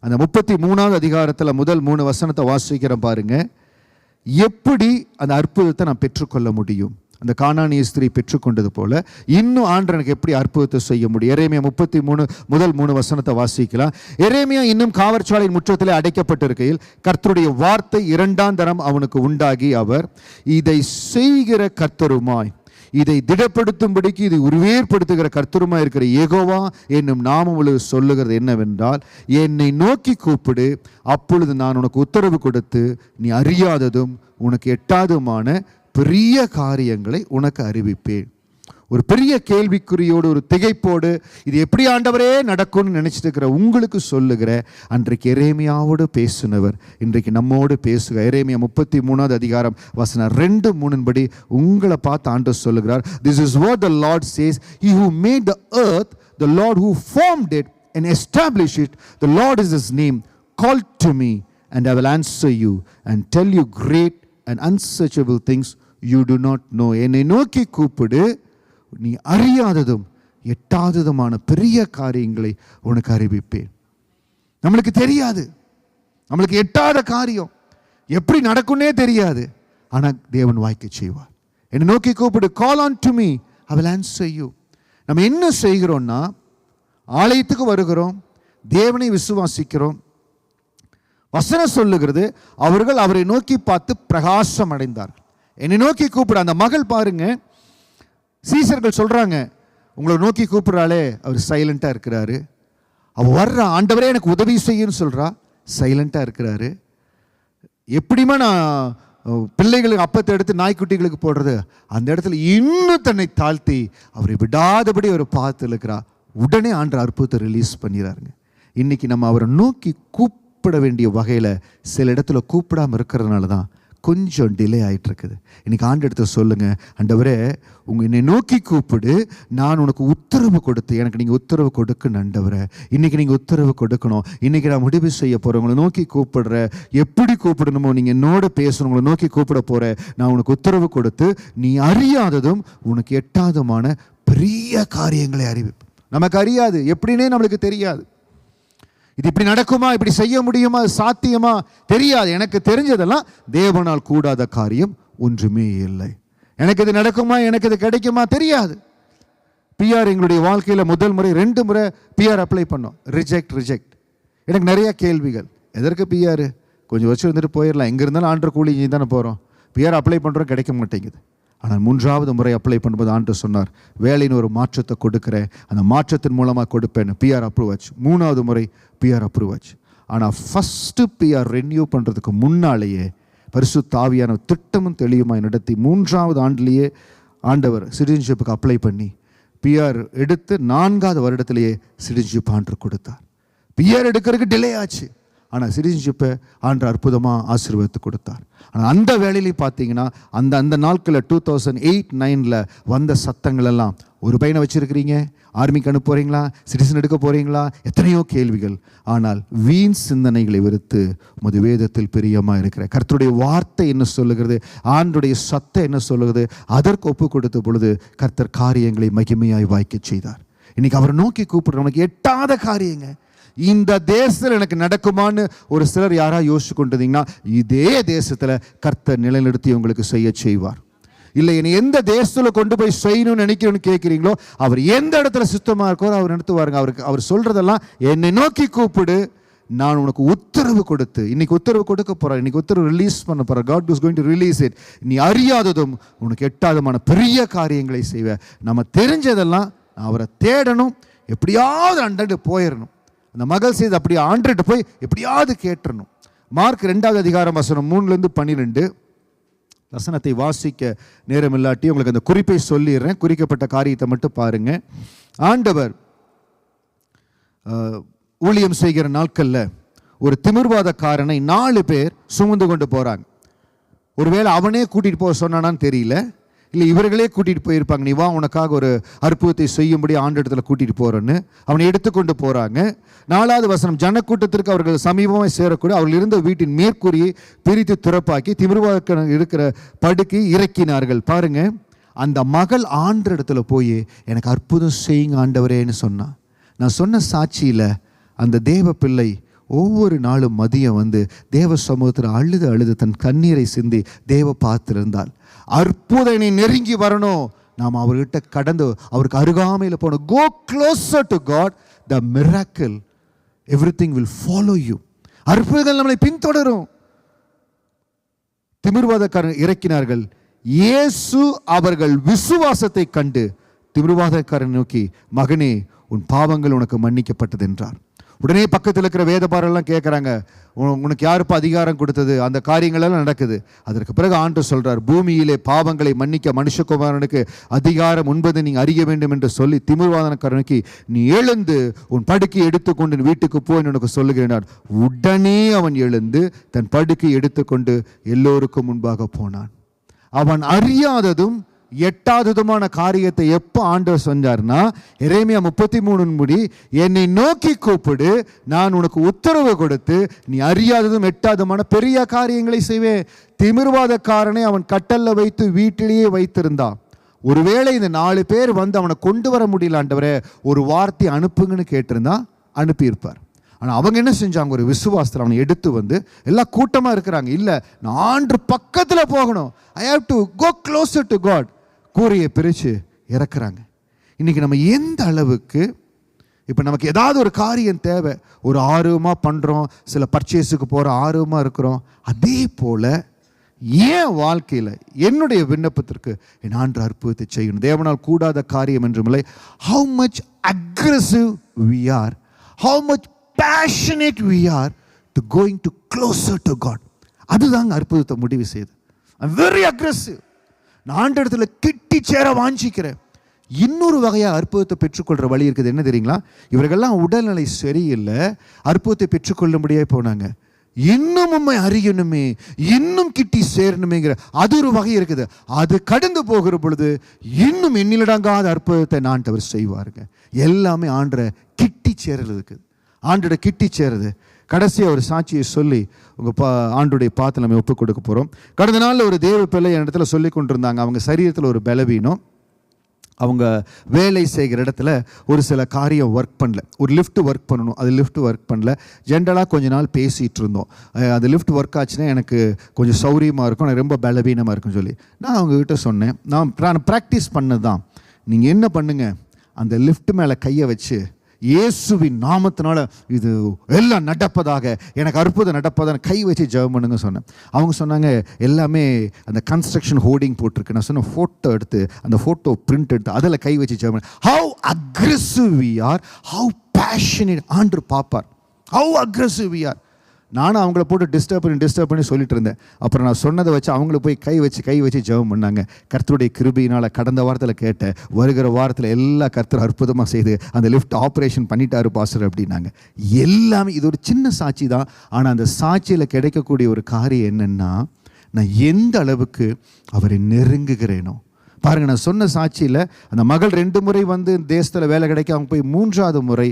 அந்த 33வது அதிகாரத்தில் முதல் 3 வசனத்தை வாசிக்கிறேன் பாருங்க. எப்படி அந்த அற்புதத்தை நான் பெற்றுக்கொள்ள முடியும், அந்த கானானிய ஸ்திரீ பெற்றுக்கொண்டது போல இன்னும் ஆண்டவர் எனக்கு எப்படி அற்புதத்தை செய்ய முடியும். எரேமியா 33 முதல் 3 வசனத்தை வாசிக்கலாம். எரேமியா இன்னும் காவற்சாலையின் முற்றத்திலே அடைக்கப்பட்டிருக்கையில் கர்த்தருடைய வார்த்தை 2ஆம் தரம் அவனுக்கு உண்டாகி, அவர் இதை செய்கிற கர்த்தருமாய், இதை திடப்படுத்தும்படிக்கு இதை உருவேற்படுத்துகிற கர்த்தருமாய் இருக்கிற யெகோவா என்னும் நாமம் சொல்லுகிறது என்னவென்றால், என்னை நோக்கி கூப்பிடு, அப்பொழுது நான் உனக்கு உத்தரவு கொடுத்து நீ அறியாததும் உனக்கு எட்டாதுமான பெரிய காரியங்களை உனக்கு அறிவிப்பேன். ஒரு பெரிய கேள்விக்குறியோடு, ஒரு திகைப்போடு, இது எப்படி ஆண்டவரே நடக்கும்னு நினைச்சிட்டு இருக்கிற உங்களுக்கு சொல்லுகிற, அன்றைக்கு எரேமியாவோடு பேசினவர் இன்றைக்கு நம்மோடு பேசுக. எரேமியா 33வது அதிகாரம் வசனம் 2-3 படி உங்களை பார்த்து ஆண்டவர் சொல்லுகிறார். This is what the Lord says, He who made the earth, the Lord who formed it and established it, the Lord is His name. Call to me and I will answer you and tell you great and unsearchable things you do not know. என்னை நோக்கி கூப்பிடு, நீ அறியாததும் எட்டாததுமான பெரிய காரியங்களை உனக்கு அறிவிப்பேன். நம்மளுக்கு தெரியாது, நம்மளுக்கு எட்டாத காரியம் எப்படி நடக்கும்னே தெரியாது. ஆனால் தேவன் வாய்க்க செய்வார். என்னை நோக்கி கூப்பிடு, call on to me, I will answer you. நம்ம என்ன செய்கிறோம்னா, ஆலயத்துக்கு வருகிறோம், தேவனை விசுவாசிக்கிறோம். வசனம் சொல்லுகிறது, அவர்கள் அவரை நோக்கி பார்த்து பிரகாசம் அடைந்தார்கள். என்னை நோக்கி கூப்பிட அந்த மகள் பாருங்க, சீசர்கள் சொல்றாங்க, உங்களை நோக்கி கூப்பிடுறாளே அவர் சைலண்டா இருக்கிறாரு. அவ வர்ற ஆண்டவரே எனக்கு உதவி செய்யுன்னு சொல்றா, சைலண்டா இருக்கிறாரு. எப்படிமா நான் பிள்ளைகளுக்கு அப்பத்தை எடுத்து நாய்க்குட்டிகளுக்கு போடுறது, அந்த இடத்துல இன்னும் தன்னை தாழ்த்தி அவரை விடாதபடி அவர் பார்த்து இருக்கிறா. உடனே ஆண்டவர் அற்புதத்தை ரிலீஸ் பண்ணிடுறாருங்க. இன்னைக்கு நம்ம அவரை நோக்கி கூப்பிட வேண்டிய வகையில் சில இடத்துல கூப்பிடாமல் இருக்கிறதுனால தான் கொஞ்சம் டிலே ஆகிட்டு இருக்குது. இன்னைக்கு ஆண்டு எடுத்து சொல்லுங்க, ஆண்டவரே என்னை நோக்கி கூப்பிடு, நான் உனக்கு உத்தரவு கொடுத்து, எனக்கு நீங்கள் உத்தரவு கொடுக்கணும் ஆண்டவரே. இன்னைக்கு நீங்கள் உத்தரவு கொடுக்கணும். இன்னைக்கு நான் முடிவு செய்ய போகிறேன், உங்களை நோக்கி கூப்பிடுற, எப்படி கூப்பிடணுமோ நீங்கள் என்னோட பேசணும், உங்களை நோக்கி கூப்பிட போகிறேன். நான் உனக்கு உத்தரவு கொடுத்து நீ அறியாததும் உனக்கு எட்டாததுமான பெரிய காரியங்களை அறிவிப்பேன். நமக்கு அறியாது, எப்படின்னே நம்மளுக்கு தெரியாது. இது இப்படி நடக்குமா, இப்படி செய்ய முடியுமா, சாத்தியமா தெரியாது. எனக்கு தெரிஞ்சதெல்லாம் தேவனால் கூடாத காரியம் ஒன்றுமே இல்லை. எனக்கு இது நடக்குமா, எனக்கு இது கிடைக்குமா தெரியாது. பிஆர் எங்களுடைய வாழ்க்கையில் முதல் முறை 2 முறை பிஆர் அப்ளை பண்ணோம். ரிஜெக்ட். எனக்கு நிறைய கேள்விகள். எதற்கு பிஆர்? கொஞ்சம் வச்சு வந்துட்டு போயிடலாம், எங்கே இருந்தாலும் ஆண்டர் கூலி தானே போகிறோம். பிஆர் அப்ளை பண்ணுறோம், கிடைக்க மாட்டேங்குது. ஆனால் 3வது முறை அப்ளை பண்ணும்போது ஆண்டு சொன்னார், வேலைன்னு ஒரு மாற்றத்தை கொடுக்குறேன், அந்த மாற்றத்தின் மூலமாக கொடுப்பேன்னு. பிஆர் அப்ரூவ் ஆச்சு. 3வது முறை பிஆர் அப்ரூவ் ஆச்சு. ஆனால் ஃபஸ்ட்டு பிஆர் ரெனியூ பண்ணுறதுக்கு முன்னாலேயே பரிசுத்த ஆவியான திட்டமும் தெளிவுமாய் நடத்தி 3வது ஆண்டிலேயே ஆண்டவர் சிட்டிசன்ஷிப்புக்கு அப்ளை பண்ணி பிஆர் எடுத்து 4வது வருடத்திலேயே சிட்டிசன்ஷிப் ஆண்டர் கொடுத்தார். பிஆர் எடுக்கிறதுக்கு டிலே ஆச்சு, ஆனால் சிட்டிசன்ஷிப்பை ஆண்டு அற்புதமாக ஆசீர்வதித்து கொடுத்தார். ஆனால் அந்த வேலையிலையும் பார்த்தீங்கன்னா அந்த நாட்களில் 2008-9 வந்த சத்தங்கள் எல்லாம், ஒரு பையனை வச்சுருக்கிறீங்க, ஆர்மிக்கு அனுப்ப போகிறீங்களா, சிட்டிசன் எடுக்க போகிறீங்களா, எத்தனையோ கேள்விகள். ஆனால் வீண் சிந்தனைகளை வெறுத்து உமது வேதத்தில் பிரியமாக இருக்கிற கர்த்தருடைய வார்த்தை என்ன சொல்லுகிறது, ஆண்டுடைய சத்தம் என்ன சொல்லுகிறது, அதற்கு ஒப்பு கொடுத்த பொழுது கர்த்தர் காரியங்களை மகிமையாய் வாய்க்க செய்தார். இன்னைக்கு அவரை நோக்கி கூப்பிடுற, நமக்கு எட்டாத காரியங்க இந்த தேசத்தில் எனக்கு நடக்குமான்னு ஒரு சிலர் யாராவது யோசிச்சு கொண்டிருந்தீங்கன்னா, இதே தேசத்தில் கர்த்தர் நிலைநிறுத்தி உங்களுக்கு செய்ய செய்வார். இல்லை, என்னை எந்த தேசத்தில் கொண்டு போய் செய்யணும்னு நினைக்கிறோன்னு கேட்குறீங்களோ, அவர் எந்த இடத்துல சுத்தமாக இருக்கோ அவர் நடத்துவாருங்க. அவர் சொல்கிறதெல்லாம், என்னை நோக்கி கூப்பிடு, நான் உனக்கு உத்தரவு கொடுத்து, இன்னைக்கு உத்தரவு கொடுக்க போகிறேன், இன்னைக்கு உத்தரவு ரிலீஸ் பண்ண போகிறேன். God is going to release it. நீ அறியாததும் உனக்கு எட்டாததுமான பெரிய காரியங்களை செய்வேன். நம்ம தெரிஞ்சதெல்லாம் அவரை தேடணும், எப்படியாவது அண்டட்டு போயிடணும். அந்த மகள் செய்து அப்படி ஆண்டுட்டு போய் எப்படியாவது கேட்டுறணும். மார்க் 2வது அதிகாரம் வசனம் 3-12 வசனத்தை வாசிக்க நேரம் இல்லாட்டி உங்களுக்கு அந்த குறிப்பை சொல்லிடுறேன். குறிக்கப்பட்ட காரியத்தை மட்டும் பாருங்க. ஆண்டவர் ஊழியம் செய்கிற நாட்களில் ஒரு திமிர்வாதக்காரனை 4 பேர் சுமந்து கொண்டு போகிறாங்க. ஒருவேளை அவனே கூட்டிகிட்டு போக சொன்னானான்னு தெரியல, இல்லை இவர்களே கூட்டிகிட்டு போயிருப்பாங்க. நீ வா, உனக்காக ஒரு அற்புதத்தை செய்யும்படி ஆண்டு இடத்துல கூட்டிகிட்டு போகிறேன்னு அவனை எடுத்துக்கொண்டு போகிறாங்க. 4வது வசனம், ஜனக்கூட்டத்திற்கு அவர்கள் சமீபமாக சேரக்கூடிய அவர்கள் இருந்த வீட்டின் மேற்கூரியை பிரித்து திறப்பாக்கி திமிர்வாதக்காரன் இருக்கிற படுக்கை இறக்கினார்கள். பாருங்க, அந்த மகள் ஆண்டு இடத்துல போய் எனக்கு அற்புதம் செய்யுங்க ஆண்டவரேன்னு சொன்னான். நான் சொன்ன சாட்சியில் அந்த தேவ பிள்ளை ஒவ்வொரு நாளும் மதியம் வந்து தேவ சமூகத்தில் அழுது தன் கண்ணீரை சிந்தி தேவ பார்த்திருந்தாள். அற்புதனை நெருங்கி வரணும், நாம் அவர்கிட்ட கடந்து அவருக்கு அருகாமையில் போகணும். Go closer to God, the miracle, everything will follow you. அற்புதங்கள் நம்மளை பின்தொடரும். திமிர்வாதக்காரன் இறக்கினார்கள். இயேசு அவர்கள் விசுவாசத்தை கண்டு திமிர்வாதக்காரன் நோக்கி, மகனே, உன் பாவங்கள் உனக்கு மன்னிக்கப்பட்டது என்றார். உடனே பக்கத்தில் இருக்கிற வேதபாரெல்லாம் கேட்குறாங்க, உனக்கு யாருப்பா அதிகாரம் கொடுத்தது? அந்த காரியங்களெல்லாம் நடக்குது. அதற்கு பிறகு ஆண்டவர் சொல்றார், பூமியிலே பாவங்களை மன்னிக்க மனுஷகுமாரனுக்கு அதிகாரம் உண்பதை நீங்கள் அறிய வேண்டும் என்று சொல்லி திமிர்வாதனக்காரனுக்கு, நீ எழுந்து உன் படுக்கையை எடுத்துக்கொண்டு நீ வீட்டுக்கு போய் உனக்கு சொல்லுகிறேன். உடனே அவன் எழுந்து தன் படுக்கையை எடுத்துக்கொண்டு எல்லோருக்கும் முன்பாக போனான். அவன் அறியாததும் எட்டாததுமான காரியத்தை எப்போ ஆண்டவர் செஞ்சார்னா, எரேமியா 33 என்னை நோக்கி கூப்பிடு, நான் உனக்கு உத்தரவு கொடுத்து நீ அறியாததும் எட்டாததுமான பெரிய காரியங்களை செய்வேன். திமிர்வாதக்காரனை அவன் கட்டல்ல வைத்து வீட்டிலேயே வைத்திருந்தான். ஒருவேளை இந்த 4 பேர் வந்து அவனை கொண்டு வர முடியல, ஆண்டவரே ஒரு வார்த்தை அனுப்புங்கன்னு கேட்டிருந்தா அனுப்பியிருப்பார். ஆனால் அவங்க என்ன செஞ்சாங்க, ஒரு விசுவாசத்தில் அவனை எடுத்து வந்து எல்லா கூட்டமாக இருக்கிறாங்க, இல்லை நான் ஆண்டு பக்கத்தில் போகணும், I have to go closer to God, கூரையை பிரித்து இறக்குறாங்க. இன்றைக்கி நம்ம எந்த அளவுக்கு இப்போ நமக்கு ஏதாவது ஒரு காரியம் தேவை, ஒரு ஆர்வமாக பண்ணுறோம், சில பர்ச்சேஸுக்கு போகிற ஆர்வமாக இருக்கிறோம். அதே போல் ஏன் வாழ்க்கையில் என்னுடைய விண்ணப்பத்திற்கு என் ஆண்டு அற்புதத்தை செய்யணும், தேவனால் கூடாத காரியம் என்றுமில்லை. How much aggressive we are, how much passionate we are to going to closer to God. அதுதாங்க அற்புதத்தை முடிவு செய்யுது. I'm very aggressive. நான் ஆண்டவரிடத்துல கிட்டி சேர வாஞ்சிக்கிறேன். இன்னொரு வகையாக அற்புதத்தை பெற்றுக்கொள்கிற வழி இருக்குது. என்ன தெரியுங்களா? இவர்கள்லாம் உடல்நிலை சரியில்லை, அற்புதத்தை பெற்றுக்கொள்ளும்படியே போனாங்க. இன்னும் உண்மை அறியணுமே, இன்னும் கிட்டி சேரணுமேங்கிற அது ஒரு வகை இருக்குது. அது கடந்து போகிற பொழுது இன்னும் எண்ணிலடங்காத அற்புதத்தை ஆண்டவர் செய்வாருங்க. எல்லாமே ஆண்டரை கிட்டி சேரல் இருக்குது, ஆண்டோட கிட்டி சேருது. கடைசியாக ஒரு சாட்சியை சொல்லி உங்கள் ஆண்டுடைய பாத்தில் நம்ம ஒப்புக் கொடுக்க போகிறோம். கடந்த நாளில் ஒரு தேவ பிள்ளை என் இடத்துல சொல்லி கொண்டிருந்தாங்க, அவங்க சரீரத்தில் ஒரு பலவீனம், அவங்க வேலை செய்கிற இடத்துல ஒரு சில காரியம் ஒர்க் பண்ணல, ஒரு லிஃப்ட் ஒர்க் பண்ணணும், அது லிஃப்ட் ஒர்க் பண்ணல. ஜென்ரலாக கொஞ்ச நாள் பேசிகிட்டு இருந்தோம், அது லிஃப்ட் ஒர்க் ஆச்சுன்னா எனக்கு கொஞ்சம் சௌரியமாக இருக்கும், எனக்கு ரொம்ப பலவீனமாக இருக்குன்னு சொல்லி நான் அவங்ககிட்ட சொன்னேன். நான் ப்ராக்டிஸ் பண்ணது தான், நீங்கள் என்ன பண்ணுங்கள், அந்த லிஃப்ட் மேலே கையை வச்சு இயேசுவின் நாமத்தினால இது எல்லாம் நடப்பதாக, எனக்கு அற்புதம் நடப்பதாக கை வச்சு ஜெபம் பண்ணுங்க சொன்னேன். அவங்க சொன்னாங்க எல்லாமே அந்த கன்ஸ்ட்ரக்ஷன் ஹோர்டிங் போட்டிருக்கு. நான் சொன்ன ஃபோட்டோ எடுத்து அந்த ஃபோட்டோ பிரிண்ட் எடுத்து அதில் கை வச்சு ஜெபம் பண்ண. How aggressive we are, how passionate ஆண்டவர் பாப்பார், ஹவு அக்ரெசிவ் வி ஆர். நானும் அவங்கள போட்டு டிஸ்டர்ப் பண்ணி சொல்லிட்டு இருந்தேன். அப்புறம் நான் சொன்னதை வச்சு அவங்கள போய் கை வச்சு ஜெபம் பண்ணாங்க. கர்த்தருடைய கிருபையினால் கடந்த வாரத்தில் கேட்டேன், வருகிற வாரத்தில் எல்லா கர்த்தர் அற்புதமாக செய்து அந்த லிஃப்ட் ஆப்ரேஷன் பண்ணிட்டாரு பாஸ்டர் அப்படின்னாங்க. எல்லாமே இது ஒரு சின்ன சாட்சி தான். ஆனால் அந்த சாட்சியில் கிடைக்கக்கூடிய ஒரு காரியம் என்னென்னா, நான் எந்த அளவுக்கு அவரை நெருங்குகிறேனோ பாருங்கள். நான் சொன்ன சாட்சியில் அந்த மகள் 2 முறை வந்து தேசத்தில் வேலை கிடைக்க, அவங்க போய் 3ஆவது முறை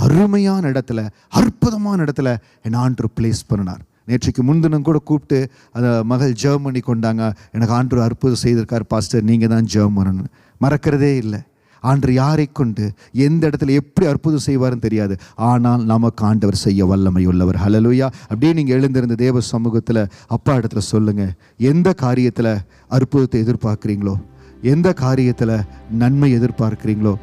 அருமையான இடத்துல, அற்புதமான இடத்துல என் ஆண்டவர் பிளேஸ் பண்ணினார். நேற்றுக்கு முன்தினம் கூட கூப்பிட்டு அந்த மகள் ஜெபம் பண்ணி கொண்டாங்க, எனக்கு ஆண்டவர் அற்புதம் செய்திருக்கார் பாஸ்டர், நீங்கள் தான் ஜெபம் பண்ணணும். மறக்கிறதே இல்லை. ஆண்டவர் யாரை கொண்டு எந்த இடத்துல எப்படி அற்புதம் செய்வார்னு தெரியாது, ஆனால் நமக்கு ஆண்டவர் செய்ய வல்லமை உள்ளவர். ஹல்லேலூயா. அப்படியே நீங்கள் எழுந்திருந்த தேவ சமூகத்தில் அப்பா இடத்துல சொல்லுங்கள், எந்த காரியத்தில் அற்புதத்தை எதிர்பார்க்குறீங்களோ, எந்த காரியத்தில் நன்மை எதிர்பார்க்குறீங்களோ,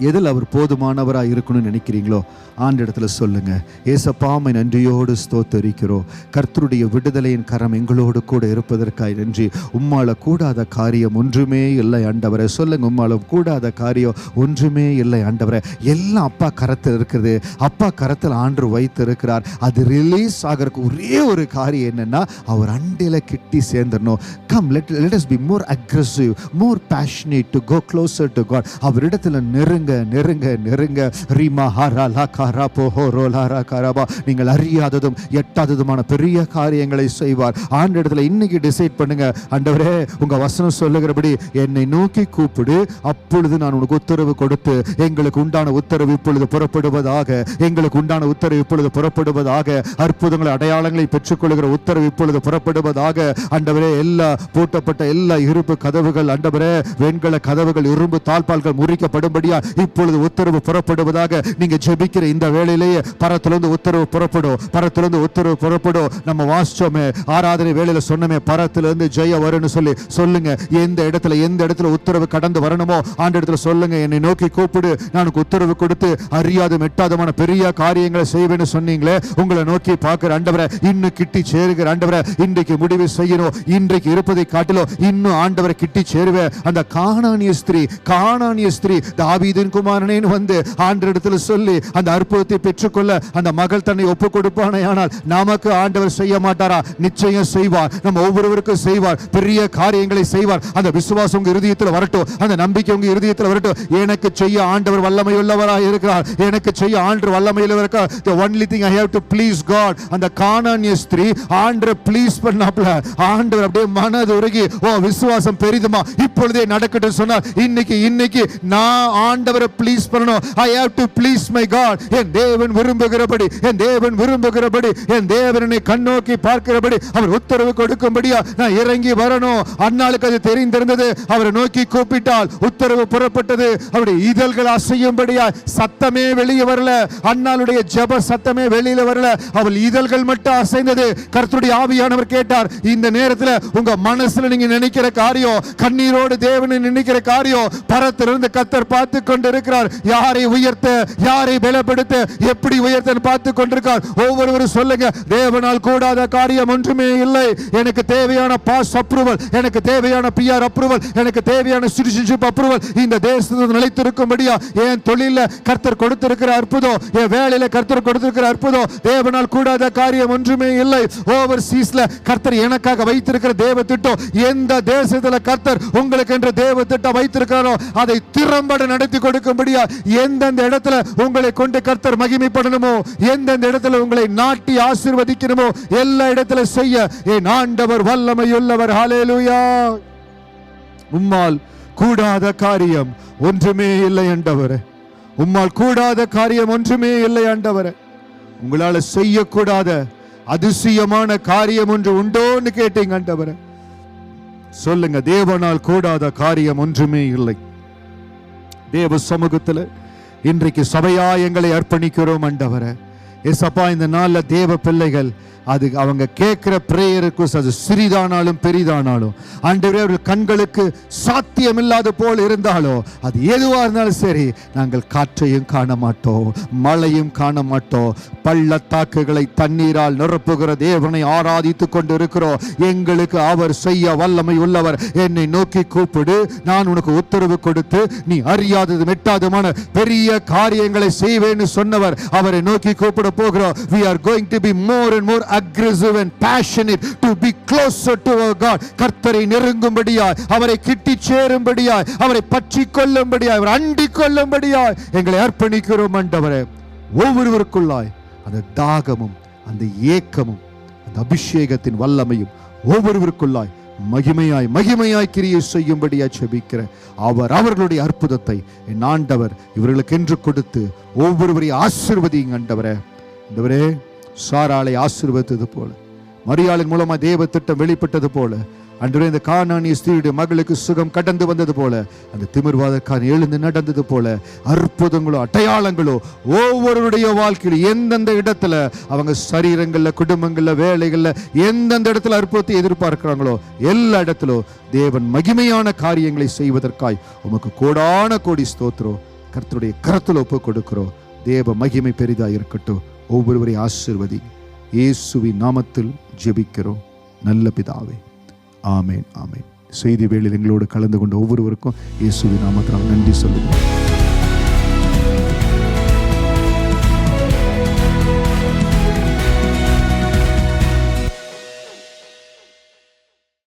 எதில் அவர் போதுமானவராக இருக்கணும்னு நினைக்கிறீங்களோ ஆண்டு இடத்துல சொல்லுங்க. ஏசப்பாமை நன்றியோடு ஸ்தோத்தரிக்கிறோம். கர்த்தருடைய விடுதலையின் கரம் எங்களோடு கூட இருப்பதற்காய் நன்றி. உம்மால கூடாத காரியம் ஒன்றுமே இல்லை ஆண்டவரே. சொல்லுங்க, உம்மால கூடாத காரியம் ஒன்றுமே இல்லை ஆண்டவரே. எல்லாம் அப்பா கரத்தில் இருக்குது, அப்பா கரத்தில் ஆண்டு வைத்து இருக்கிறார். அது ரிலீஸ் ஆகிறதுக்கு ஒரே ஒரு காரியம் என்னன்னா, அவர் அண்டையில் கிட்டி சேர்ந்துடணும். Come let us be more aggressive, more passionate to go closer to God. அவரிடத்துல நெருங்க நெருங்க நெருங்க. ரீமா ஹாரா லாகாரா போஹோரோ லாரா கரபா. நீங்கள் அறியாததும் எட்டாததுமான பெரிய காரியங்களை செய்வார். ஆண்டவரிடத்துல இன்னைக்கு டிசைட் பண்ணுங்க, ஆண்டவரே உங்க வசனம் சொல்லுகிறபடி என்னை நோக்கி கூப்பிடு, அப்பொழுது நான் உனக்கு உத்தரவு கொடுத்து, எங்களுக்கு உண்டான உத்தரவு இப்பொழுது புறப்படுவதாக, எங்களுக்கு உண்டான உத்தரவு இப்பொழுது புறப்படுவதாக, அற்புதங்களை அடையாளங்களை பெற்றுக்கொள்கிற உத்தரவு இப்பொழுது புறப்படுவதாக. ஆண்டவரே எல்லா பூட்டப்பட்ட எல்லா இரும்பு கதவுகள், ஆண்டவரே வெண்கல கதவுகள், இரும்பு தாழ்பால்கள் முறிக்கப்படும்படியா இப்பொழுது உத்தரவு புறப்படுவதாக. நீங்க ஜெபிக்கிற இந்த வேளையிலேயே பரத்திலிருந்து உத்தரவு புறப்படும், பரத்திலிருந்து உத்தரவு புறப்படும். நம்ம வாசிச்சோமே, ஆராதனை வேளையில சொன்னமே, பரத்திலிருந்து ஜெய வரும்னு சொல்லி சொல்லுங்க. எந்த இடத்துல உத்தரவு கடந்து வரணுமோ ஆண்டு இடத்துல சொல்லுங்க, என்னை நோக்கி கூப்பிடு, நான் உத்தரவு கொடுத்து அறியாத எட்டாதமான பெரிய காரியங்களை செய்வேன்னு சொன்னீங்களே, உங்களை நோக்கி பார்க்கிற ஆண்டவரே, இன்னும் கிட்டி சேருகிற ஆண்டவரே, இன்றைக்கு முடிவு செய்யணும். இன்றைக்கு இருப்பதை காட்டிலும் இன்னும் ஆண்டவரை கிட்டி சேருவேன். அந்த கானானிய ஸ்திரீ தாவீது தாவீதின் குமாரனேன்னு வந்து ஆண்டவரிடத்தில் சொல்லி அந்த அற்புதத்தை பெற்றுக்கொள்ள அந்த மகள் தன்னை ஒப்பு கொடுப்பானே, ஆனால் நமக்கு ஆண்டவர் செய்ய மாட்டாரா? நிச்சயம் செய்வார். நம்ம ஒவ்வொருவருக்கும் செய்வார். பெரிய காரியங்களை செய்வார். அந்த விசுவாசம் உங்க இருதயத்தில் வரட்டும், அந்த நம்பிக்கை உங்க இருதயத்தில் வரட்டும். எனக்கு செய்ய ஆண்டவர் வல்லமை உள்ளவராக இருக்கிறார். எனக்கு செய்ய ஆண்டவர் வல்லமையில் இருக்கிறார். The only thing I have to please God. அந்த கானானிய ஸ்திரீ ஆண்டவர் ப்ளீஸ் பண்ணாப்ல. ஆண்டவர் அப்படியே மனது உருகி, ஓ விசுவாசம் பெரிதுமா, இப்பொழுதே நடக்கட்டும் சொன்னார். இன்னைக்கு நான் ஆண்டவரை ப்ளீஸ் பண்ணணும். I have to please my God. என் தேவன் விரும்புகிறபடி, என் தேவன் விரும்புகிறபடி, என் தேவனை கண்ணோக்கி பார்க்கிறபடி அவர் உத்தரவு கொடுக்கும்படியா நான் இறங்கி வரணும். அன்னாளுக்கு அது தெரிந்திருந்தது. அவரை நோக்கி கூப்பிட்டால் உத்தரவு புறப்பட்டது. அவருடைய இதழ்கள் அசையும்படியா சத்தமே வெளியே வரல. அன்னாளுடைய ஜெப சத்தமே வெளியில வரல. அவள் இதழ்கள் மட்டும் அசைந்தது. கர்த்தருடைய ஆவியானவர் கேட்டார், இந்த நேரத்தில் உங்க மனசுல நீங்க நினைக்கிற காரியம், கண்ணீரோடு தேவனை நினைக்கிற காரியம், பரத்திலிருந்து கர்த்தர் பார்த்து கொண்டிருக்கிறார். யாரை உயர்த்த, யாரை பலப்படுத்த, எப்படி உயர்த்த பார்த்து கொண்டிருக்கிறார். ஒவ்வொருவரும் சொல்லுங்க, தேவனால் கூடாத காரியம் ஒன்றுமே இல்லை. எனக்கு தேவையான பாஸ் அப்ரூவல், எனக்கு தேவையான PR அப்ரூவல், எனக்கு தேவையான சிட்டிசன்ஷிப் அப்ரூவல் இந்த தேசத்தில் நிலைத்திருக்கும்படியா என் தொழில கர்த்தர் கொடுத்திருக்கிற அற்புதம், என் வேலையில கர்த்தர் கொடுத்திருக்கிற அற்புதம், தேவனால் கூடாத காரியம் ஒன்றுமே இல்லை. ஓவர்சீஸ்ல கர்த்தர் எனக்காக வைத்திருக்கிற தேவ திட்டம், எந்த தேசத்துல கர்த்தர் உங்களுக்கு என்ற தேவ திட்டம் வைத்திருக்கிறாரோ அதை திறம்பட நடத்தி கொடுக்கும்படியா எந்தெந்த இடத்துல உங்களை கொண்டு கர்த்தர் மகிமைப்படணுமோ, எந்தெந்த இடத்துல உங்களை நாட்டி ஆசீர்வதிக்கணுமோ எல்லா இடத்துல செய்ய என் ஆண்டவர் வல்லமையுள்ளவர். ஹல்லேலூயா. உம்மால் கூடாத காரியம் ஒன்றுமே இல்லை ஆண்டவரே. உம்மால் கூடாத காரியம் ஒன்றுமே இல்லை ஆண்டவரே. உங்களால செய்யக்கூடாத அதிசயமான காரியம் ஒன்று உண்டோன்னு கேட்டீங்க ஆண்டவரே. சொல்லுங்க, தேவனால் கூடாத காரியம் ஒன்றுமே இல்லை. தேவ சமூகத்தில் இன்றைக்கு சபையா எங்களை அர்ப்பணிக்கிறோம் ஆண்டவரே. ஏசப்பா, இந்த நாள்ல தேவ பிள்ளைகள் அது அவங்க கேட்கிற பிரேயருக்கு அது சிறிதானாலும் பெரிதானாலும் ஆண்டவரே, அவர்கள் கண்களுக்கு சாத்தியமில்லாத போல் இருந்தாலோ அது எதுவா இருந்தாலும் சரி, நாங்கள் காற்றையும் காண மாட்டோம், மழையும் காண மாட்டோம், பள்ளத்தாக்குகளை தண்ணீரால் நிரப்புகிற தேவனை ஆராதித்துக் கொண்டு இருக்கிறோம். எங்களுக்கு அவர் செய்ய வல்லமை உள்ளவர். என்னை நோக்கி கூப்பிடு, நான் உனக்கு உத்தரவு கொடுத்து நீ அறியாதது மெட்டாதமான பெரிய காரியங்களை செய்வேன்னு சொன்னவர். அவரை நோக்கி கூப்பிட போகிறோம். We are going to be more and more aggressive and passionate to be closer to our God. கர்த்தரை நெருங்கும்படியாய், அவரை கிட்டி சேரும்படியாய், அவரை பற்றி கொள்ளும்படியாய், அவர் அண்டிக் கொள்ளும்படியாய் எங்களை அர்ப்பணிக்கிறோம் ஆண்டவரே. ஒவ்வொருவருக்குள்ளாய் அந்த தாகமும் அந்த ஏக்கமும் அந்த அபிஷேகத்தின் வல்லமையும் ஒவ்வொருவருக்குள்ளாய் மகிமையாய் கிரியை செய்யும்படியாய் ஜெபிக்கிற அவர்களுடைய அற்புதத்தை என் ஆண்டவர் இவர்களுக்கு என்று கொடுத்து ஒவ்வொருவரையும் ஆசீர்வதிங்க ஆண்டவரே. ஆண்டவரே, சாராளை ஆசீர்வதித்தது போல, மரியாளின் மூலமா தேவ திட்டம் வெளிப்பட்டது போல, அன்றே இந்த கானானிய ஸ்திரீயுடைய மகளுக்கு சுகம் கடந்து வந்தது போல, அந்த திமிர்வாதக்காரன் எழுந்து நடந்தது போல அற்புதங்களோ அடையாளங்களோ ஒவ்வொருடைய வாழ்க்கையில் எந்தெந்த இடத்துல அவங்க சரீரங்கள்ல, குடும்பங்கள்ல, வேலைகள்ல எந்தெந்த இடத்துல அற்புதத்தை எதிர்பார்க்கிறாங்களோ எல்லா இடத்திலும் தேவன் மகிமையான காரியங்களை செய்வதற்காய் உமக்கு கோடான கோடி ஸ்தோத்திரம். கர்த்தருடைய கரத்தில் ஒப்பு கொடுக்கிறோம். தேவ மகிமை பெரிதா இருக்கட்டும். ஒவ்வொருவரை ஆசீர்வதி. இயேசுவின் நாமத்தில் ஜெபிக்கிறோம் நல்ல பிதாவே. ஆமேன், ஆமேன். செய்தி வேளையில் எங்களோடு கலந்து கொண்ட ஒவ்வொருவருக்கும் இயேசுவின் நாமத்தில் நன்றி சொல்லுகிறோம்.